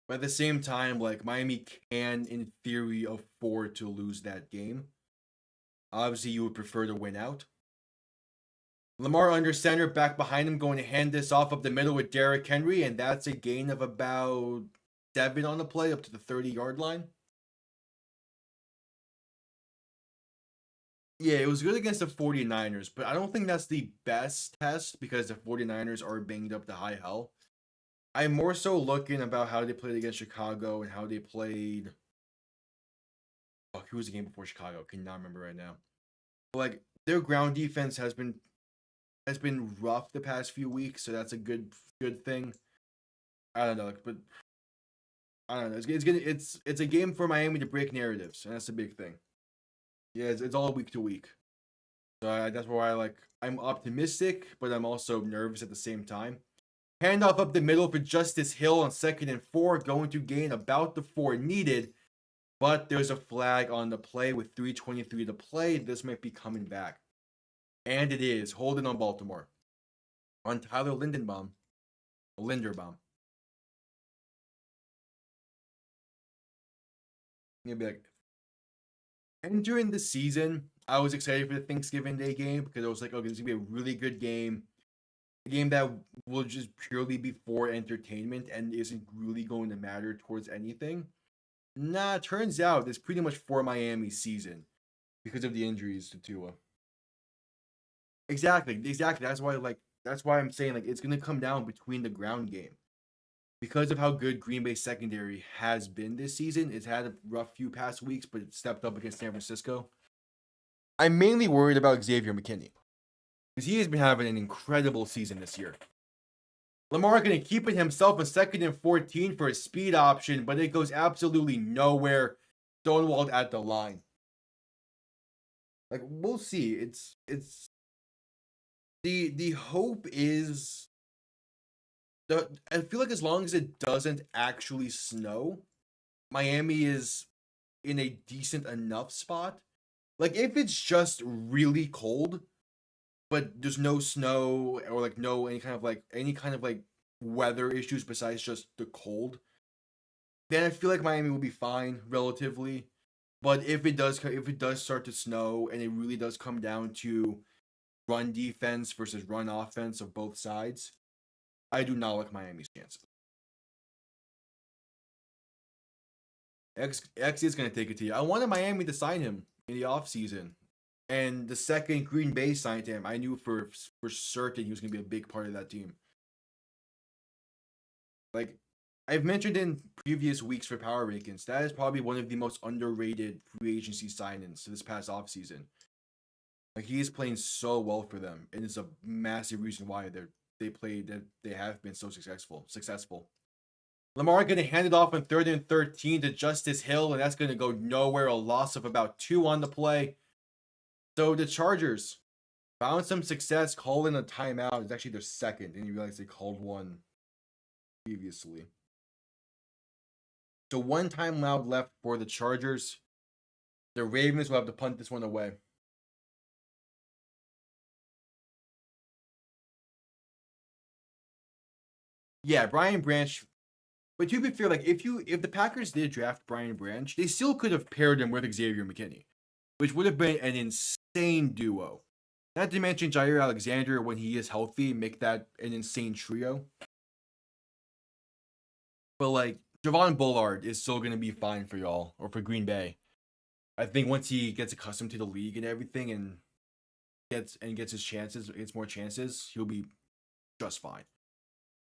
But at the same time, like Miami can, in theory, afford to lose that game. Obviously, you would prefer to win out. Lamar under center, back behind him, going to hand this off up the middle with Derrick Henry, and that's a gain of about 7 on the play, up to the 30-yard line. Yeah, it was good against the 49ers, but I don't think that's the best test because the 49ers are banged up to high hell. I'm more so looking about how they played against Chicago and how they played. Fuck, who was the game before Chicago? I cannot remember right now. But like their ground defense has been rough the past few weeks, so that's a good thing. I don't know, but I don't know. It's a game for Miami to break narratives, and that's the big thing. Yeah, it's all week to week. So that's why I'm optimistic, but I'm also nervous at the same time. Handoff up the middle for Justice Hill on 2nd and 4, going to gain about the 4 needed, but there's a flag on the play with 3:23 to play. This might be coming back. And it is. Holding on Baltimore. On Tyler Linderbaum. You'll be like, entering the season, I was excited for the Thanksgiving Day game because I was like, okay, this is going to be a really good game. A game that will just purely be for entertainment and isn't really going to matter towards anything. Nah, turns out it's pretty much for Miami's season because of the injuries to Tua. Exactly. That's why I'm saying it's gonna come down between the ground game. Because of how good Green Bay secondary has been this season, it's had a rough few past weeks, but it stepped up against San Francisco. I'm mainly worried about Xavier McKinney because he has been having an incredible season this year. Lamar going to keep it himself in 2nd and 14 for a speed option, but it goes absolutely nowhere. Stonewalled at the line. We'll see. It's the hope is I feel like as long as it doesn't actually snow, Miami is in a decent enough spot. If it's just really cold, but there's no snow or no any kind of weather issues besides just the cold, then I feel like Miami will be fine relatively. But if it does start to snow and it really does come down to run defense versus run offense of both sides, I do not like Miami's chances. X is going to take it to you. I wanted Miami to sign him in the offseason. And the second Green Bay signed him, I knew for certain he was going to be a big part of that team. I've mentioned in previous weeks for Power Rankings, that is probably one of the most underrated free agency signings this past offseason. He is playing so well for them, and it's a massive reason why they have been so successful. Lamar going to hand it off on 3rd and 13 to Justice Hill, and that's going to go nowhere. A loss of about 2 on the play. So the Chargers found some success calling a timeout. It's actually their second, and you realize they called one previously. So 1 timeout left for the Chargers. The Ravens will have to punt this one away. Yeah, Brian Branch. But to be fair, if the Packers did draft Brian Branch, they still could have paired him with Xavier McKinney, which would have been an insane duo. Not to mention Jair Alexander when he is healthy, make that an insane trio. But Javon Bullard is still gonna be fine for y'all or for Green Bay. I think once he gets accustomed to the league and everything, and gets his chances, gets more chances, he'll be just fine.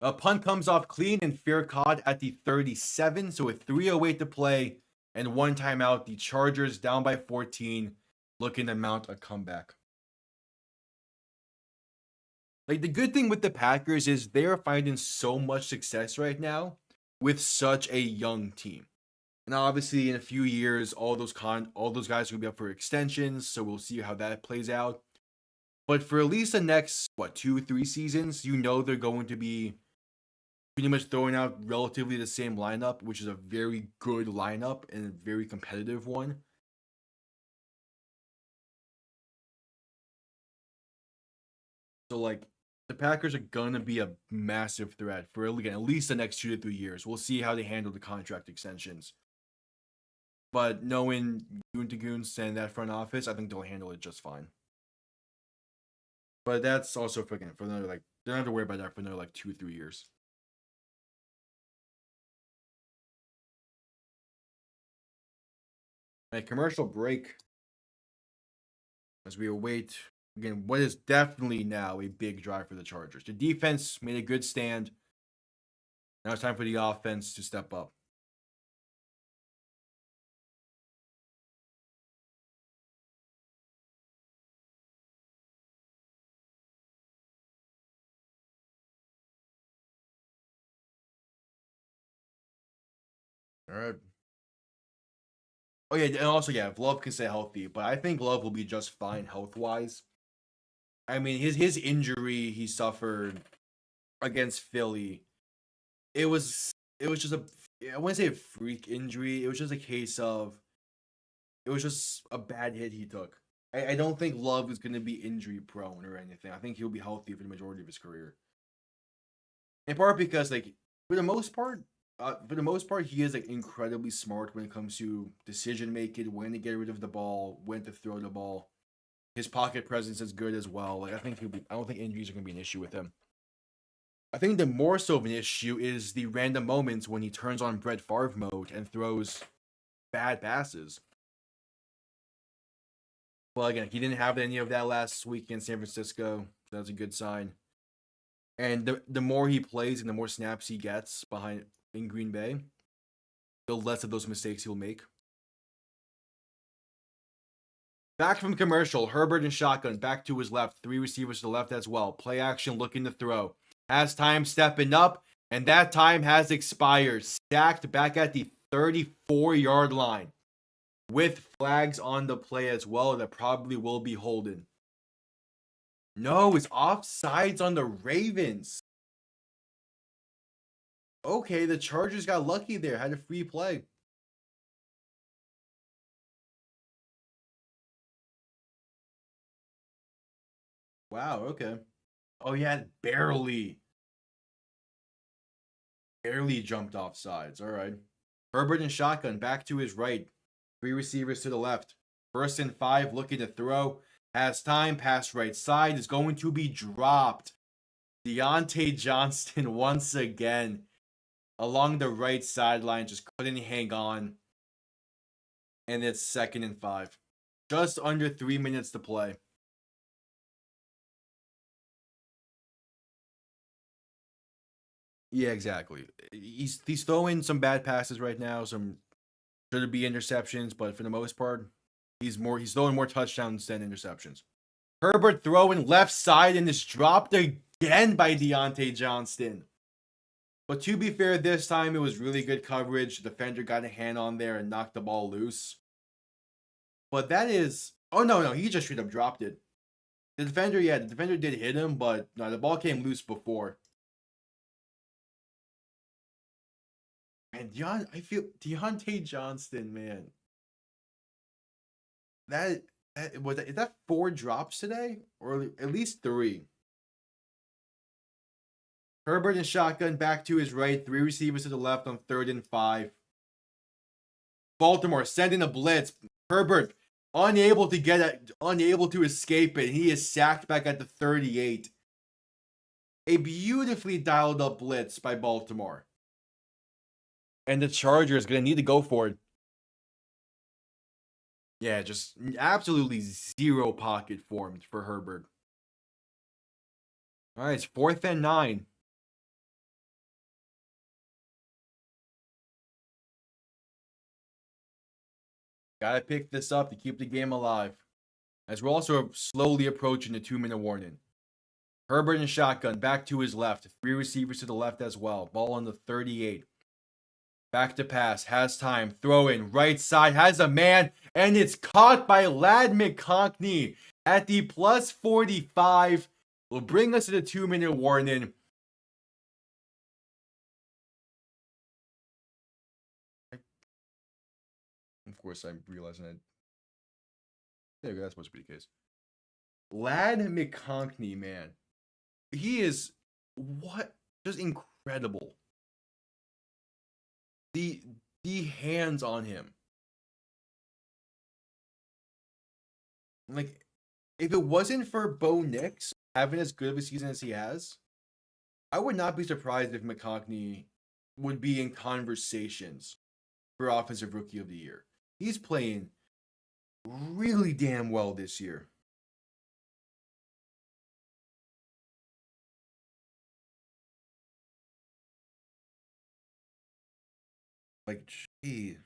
A punt comes off clean and fair caught at the 37. So with 3:08 to play and one timeout, the Chargers down by 14, looking to mount a comeback. Like, the good thing with the Packers is they're finding so much success right now with such a young team. And obviously, in a few years, all those guys will be up for extensions, so we'll see how that plays out. But for at least the next 2-3 seasons, they're going to be pretty much throwing out relatively the same lineup, which is a very good lineup and a very competitive one. So, like, the Packers are gonna be a massive threat for again at least the next 2 to 3 years. We'll see how they handle the contract extensions. But knowing Gutekunst and that front office, I think they'll handle it just fine. But that's also for another they don't have to worry about that for another 2-3 years. A commercial break as we await again what is definitely now a big drive for the Chargers. The defense made a good stand. Now it's time for the offense to step up. All right. Oh yeah, and also if Love can stay healthy, but I think Love will be just fine health wise. I mean, his injury he suffered against Philly, it was just I wouldn't say a freak injury. It was just a case of it was just a bad hit he took. I don't think Love is going to be injury prone or anything. I think he'll be healthy for the majority of his career. In part because for the most part, he is incredibly smart when it comes to decision making, when to get rid of the ball, when to throw the ball. His pocket presence is good as well. I don't think injuries are going to be an issue with him. I think the more so of an issue is the random moments when he turns on Brett Favre mode and throws bad passes. Well, again, he didn't have any of that last week in San Francisco. So that's a good sign. And the more he plays and the more snaps he gets in Green Bay, the less of those mistakes he'll make. Back from commercial, Herbert and shotgun, back to his left. 3 receivers to the left as well. Play action, looking to throw. Has time stepping up, and that time has expired. Stacked back at the 34-yard line. With flags on the play as well that probably will be holding. No, it's offsides on the Ravens. Okay, the Chargers got lucky there. Had a free play. Wow, okay. Oh, yeah, barely jumped off sides. All right. Herbert and shotgun back to his right. 3 receivers to the left. 1st and 5, looking to throw. Has time, pass right side, is going to be dropped. Deontay Johnston once again along the right sideline, just couldn't hang on. And it's 2nd and 5. Just under 3 minutes to play. Yeah, exactly. He's throwing some bad passes right now. Some should be interceptions, but for the most part, he's throwing more touchdowns than interceptions. Herbert throwing left side and is dropped again by Deontay Johnston. But to be fair, this time it was really good coverage. The defender got a hand on there and knocked the ball loose. But that is... Oh, no, he just straight up dropped it. The defender did hit him, but no, the ball came loose before. And I feel Deontay Johnston, man. Is that 4 drops today? Or at least 3. Herbert and shotgun back to his right. 3 receivers to the left on 3rd and 5. Baltimore sending a blitz. Herbert unable to escape it. He is sacked back at the 38. A beautifully dialed up blitz by Baltimore. And the Chargers going to need to go for it. Yeah, just absolutely zero pocket formed for Herbert. All right, it's 4th and 9. Gotta pick this up to keep the game alive. As we're also slowly approaching the 2-minute warning. Herbert in shotgun, back to his left. 3 receivers to the left as well. Ball on the 38. Back to pass, has time, throw in, right side, has a man, and it's caught by Ladd McConkey at the plus 45. Will bring us to the 2-minute warning. Of course, I'm realizing that. There you go, that's supposed to be the case. Ladd McConkey, man. He is what? Just incredible. The hands on him. Like, if it wasn't for Bo Nix having as good of a season as he has, I would not be surprised if McConkey would be in conversations for Offensive Rookie of the Year. He's playing really damn well this year. Like, gee.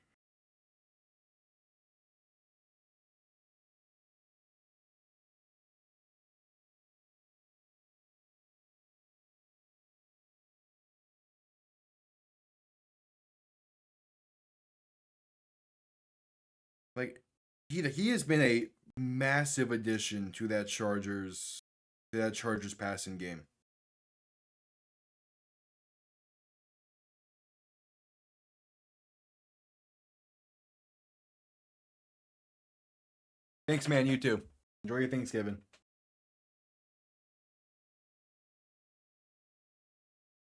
Like, he has been a massive addition to that Chargers passing game. Thanks, man. You too. Enjoy your Thanksgiving.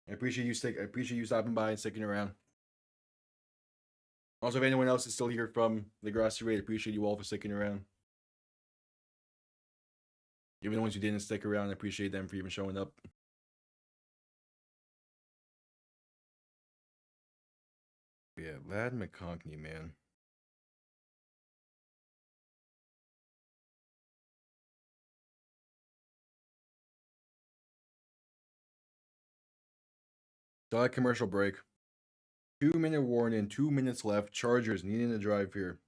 I appreciate you stopping by and sticking around. Also, if anyone else is still here from the Grassy Raid, I appreciate you all for sticking around. Even the ones who didn't stick around, I appreciate them for even showing up. Yeah, Ladd McConkey, man. So that commercial break. 2-minute warning, 2 minutes left. Chargers needing a drive here.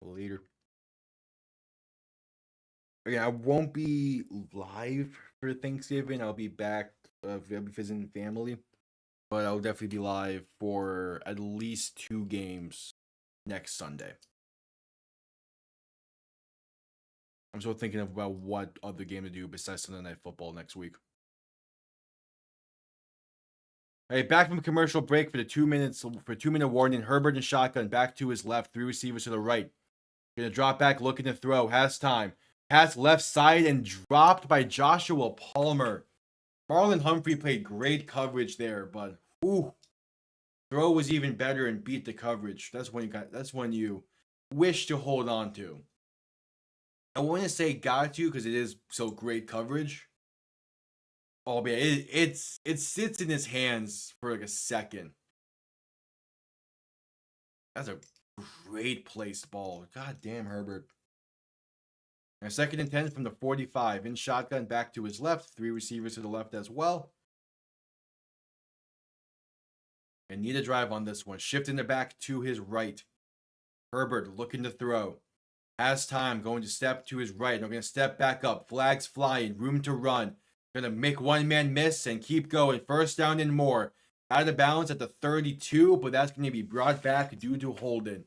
Later. Okay, I won't be live for Thanksgiving. I'll be back. I'll be visiting family, but I'll definitely be live for at least 2 games next Sunday. I'm still thinking about what other game to do besides Sunday Night Football next week. All right, back from commercial break for the 2-minute warning. Herbert and shotgun back to his left, 3 receivers to the right. Gonna drop back, looking to throw. Has time. Pass left side and dropped by Joshua Palmer. Marlon Humphrey played great coverage there, but throw was even better and beat the coverage. That's when you wish to hold on to. I want to say got to because it is so great coverage. Oh man, it sits in his hands for like a second. That's a great placed ball. God damn, Herbert. And 2nd and 10 from the 45. In shotgun, back to his left. 3 receivers to the left as well. And need a drive on this one. Shifting it back to his right. Herbert looking to throw. Has time. Going to step to his right. Now going to step back up. Flags flying. Room to run. Going to make one man miss and keep going. 1st down and more. Out of bounds at the 32, but that's going to be brought back due to holding.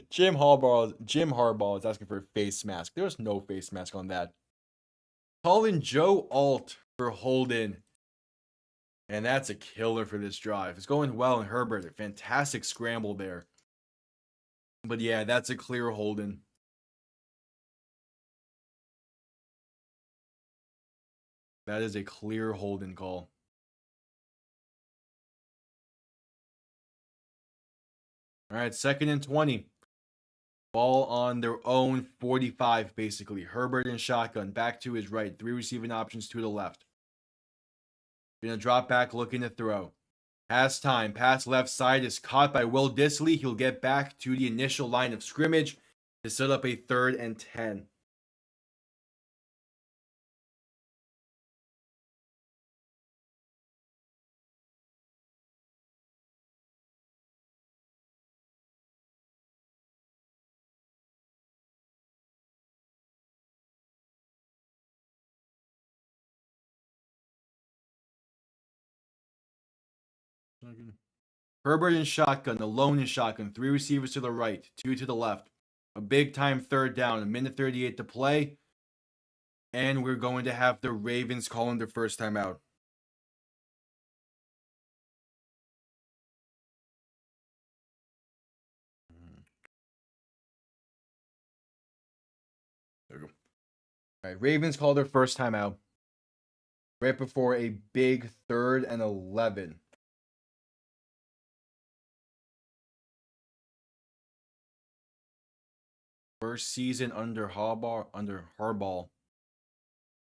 Jim Harbaugh is asking for a face mask. There was no face mask on that. Calling Joe Alt for holding. And that's a killer for this drive. It's going well in Herbert. A fantastic scramble there. But yeah, that's a clear holding. That is a clear holding call. All right, 2nd and 20. Ball on their own 45, basically. Herbert in shotgun, back to his right. 3 receiving options to the left. Gonna drop back, looking to throw. Has time. Pass left side is caught by Will Dissly. He'll get back to the initial line of scrimmage to set up a 3rd and 10. Herbert in shotgun, alone in shotgun. 3 receivers to the right, 2 to the left. A big time 3rd down, a minute 38 to play. And we're going to have the Ravens calling their first time out. There we go. All right, Ravens call their first time out. Right before a big 3rd and 11. First season under Harbaugh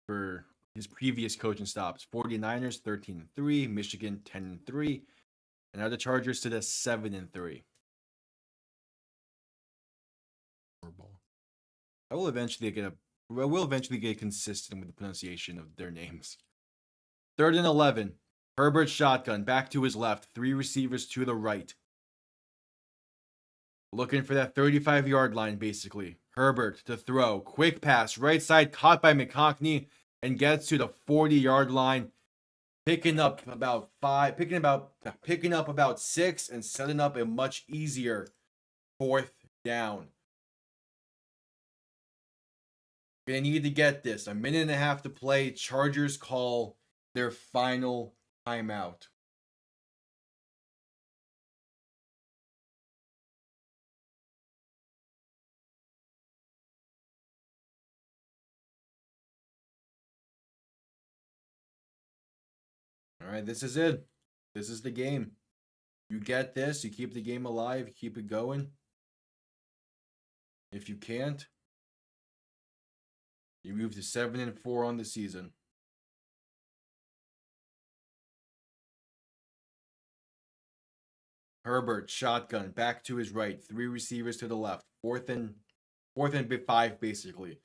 for his previous coaching stops. 49ers 13-3, Michigan 10-3, and now the Chargers to the 7-3. I will eventually get consistent with the pronunciation of their names. 3rd and 11. Herbert shotgun, back to his left, 3 receivers to the right. Looking for that 35-yard line, basically. Herbert to throw. Quick pass. Right side caught by McConkey and gets to the 40-yard line. Picking up about 6 and setting up a much easier 4th down. Gonna need to get this. A minute and a half to play. Chargers call their final timeout. All right, this is it. This is the game. You get this, you keep the game alive, you keep it going. If you can't, you move to 7-4 on the season. Herbert, shotgun, back to his right, 3 receivers to the left, 4th and 5, basically.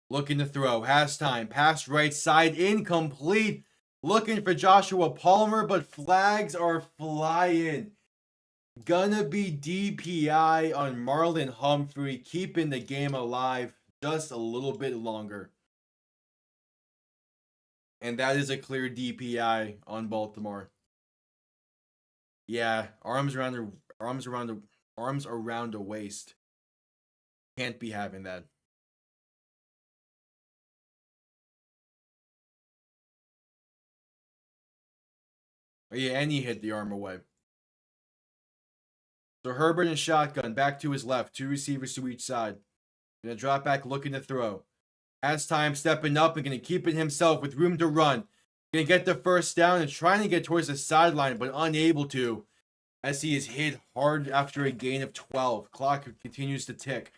Looking to throw, has time, pass right side, incomplete. Looking for Joshua Palmer, but flags are flying. Gonna be DPI on Marlon Humphrey, keeping the game alive just a little bit longer. And that is a clear DPI on Baltimore. Yeah, arms around the waist. Can't be having that. Oh, yeah, and he hit the arm away. So Herbert in shotgun, back to his left, 2 receivers to each side. Gonna drop back, looking to throw. Has time, stepping up and gonna keep it himself with room to run. Gonna get the first down and trying to get towards the sideline, but unable to, as he is hit hard after a gain of 12. Clock continues to tick.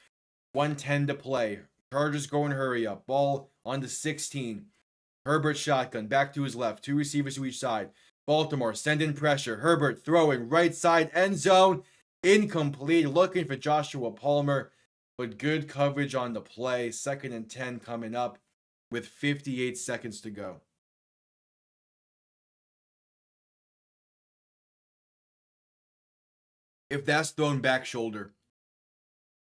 1:10 to play. Chargers going hurry up. Ball on the 16. Herbert shotgun, back to his left, 2 receivers to each side. Baltimore send in pressure. Herbert throwing right side end zone. Incomplete. Looking for Joshua Palmer, but good coverage on the play. 2nd and 10 coming up with 58 seconds to go. If that's thrown back shoulder,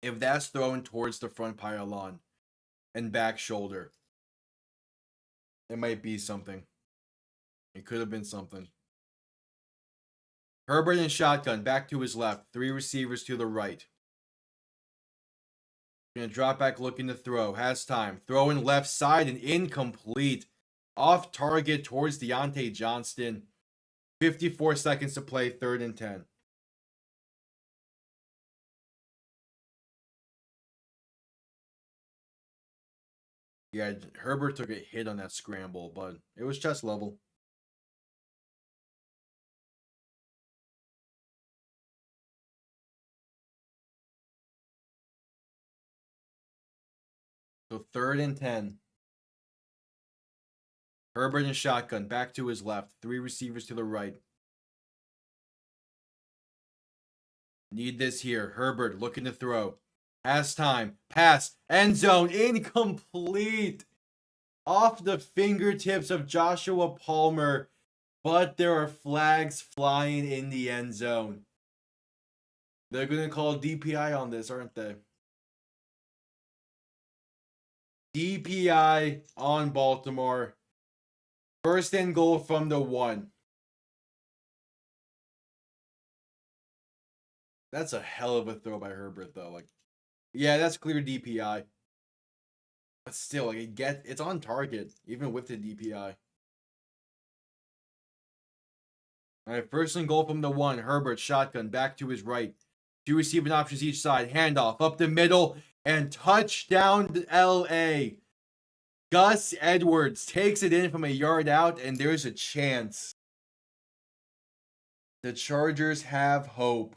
if that's thrown towards the front pylon and back shoulder, it might be something. It could have been something. Herbert in shotgun, back to his left, 3 receivers to the right. Gonna drop back, looking to throw. Has time. Throwing left side and incomplete. Off target towards Deontay Johnston. 54 seconds to play, 3rd and 10. Yeah, Herbert took a hit on that scramble, but it was chest level. So 3rd and 10. Herbert in shotgun, back to his left. 3 receivers to the right. Need this here. Herbert looking to throw. Has time. Pass. End zone. Incomplete. Off the fingertips of Joshua Palmer. But there are flags flying in the end zone. They're going to call DPI on this, aren't they? DPI on Baltimore. 1st and goal from the 1. That's a hell of a throw by Herbert, though. Like, yeah, that's clear DPI. But still, like, it's on target, even with the DPI. All right, 1st and goal from the 1. Herbert, shotgun, back to his right. 2 receiving options each side. Handoff up the middle, and touchdown to LA. Gus Edwards takes it in from a yard out, and there's a chance. The Chargers have hope.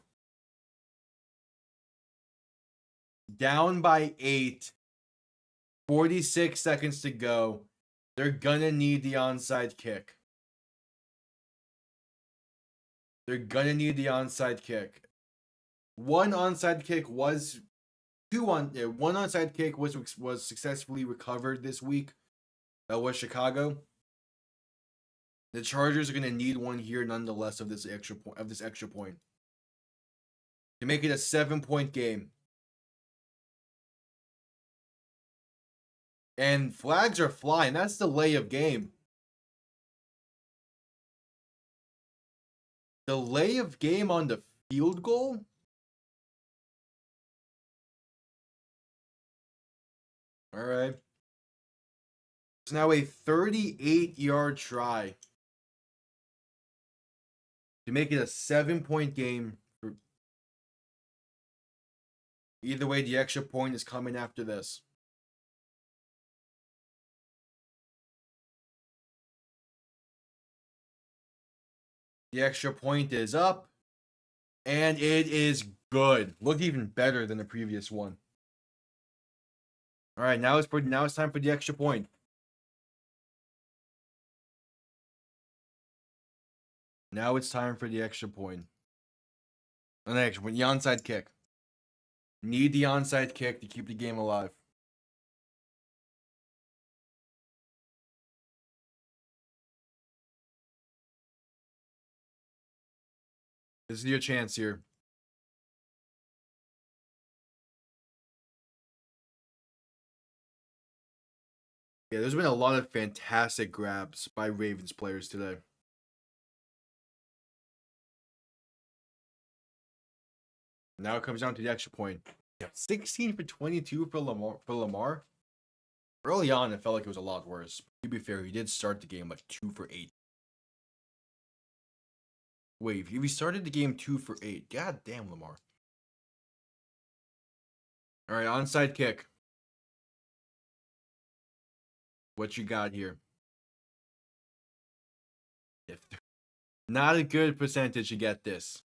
Down by 8. 46 seconds to go. They're gonna need the onside kick. They're gonna need the onside kick. One onside kick was successfully recovered this week. That was Chicago. The Chargers are gonna need one here nonetheless of this extra point to make it a 7-point game. And flags are flying. That's delay of game. Delay of game on the field goal? All right. It's now a 38-yard try to make it a 7-point game. Either way, the extra point is coming after this. The extra point is up, and it is good. Looked even better than the previous one. All right, now it's time for the extra point. Now it's time for the extra point. The extra point, the onside kick. Need the onside kick to keep the game alive. This is your chance here. Yeah, there's been a lot of fantastic grabs by Ravens players today. Now it comes down to the extra point. 16 for 22 for Lamar. Early on, it felt like it was a lot worse. To be fair, he did start the game like 2 for 8. Wait, if he started the game 2 for 8, god damn Lamar. All right, onside kick. What you got here? Not a good percentage to get this.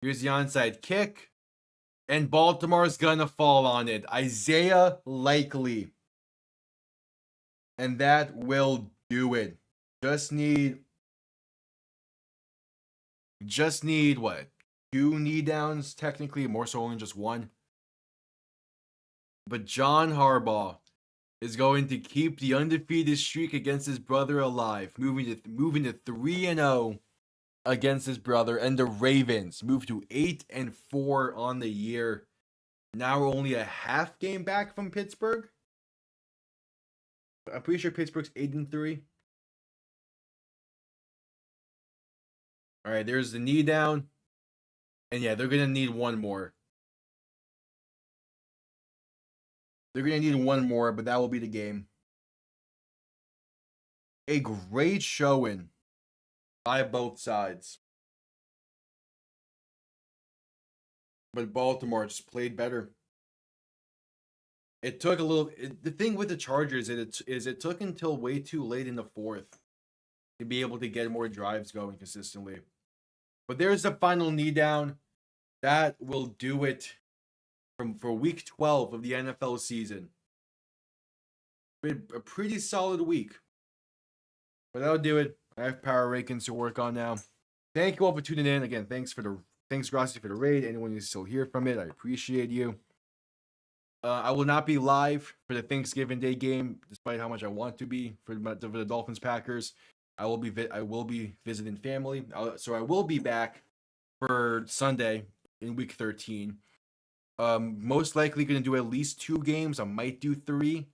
Here's the onside kick. And Baltimore's gonna fall on it. Isaiah Likely. And that will do it. Just need what? 2 knee downs, technically, more so only just 1. But John Harbaugh is going to keep the undefeated streak against his brother alive, moving to 3-0 against his brother, and the Ravens move to 8-4 on the year. Now we're only a half game back from Pittsburgh. I'm pretty sure Pittsburgh's 8-3. All right, there's the knee down. And yeah, they're going to need one more. They're going to need one more, but that will be the game. A great showing by both sides. But Baltimore just played better. It took a little... the thing with the Chargers is it took until way too late in the 4th to be able to get more drives going consistently. But there's the final knee down. That will do it for week 12 of the NFL season. been a pretty solid week. But that'll do it. I have power rankings to work on now. Thank you all for tuning in. Again, thanks Gracie for the raid. Anyone who's still here from it, I appreciate you. I will not be live for the Thanksgiving Day game, despite how much I want to be for the Dolphins Packers. I will be visiting family, so I will be back for Sunday in week 13. Most likely going to do at least 2 games. I might do 3.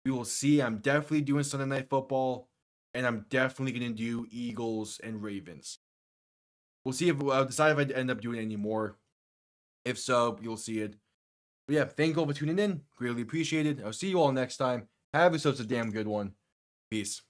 We will see. I'm definitely doing Sunday Night Football, and I'm definitely going to do Eagles and Ravens. We'll see if I'll decide if I end up doing any more. If so, you'll see it. But yeah, thank you all for tuning in. Greatly appreciated. I'll see you all next time. Have yourselves a damn good one. Peace.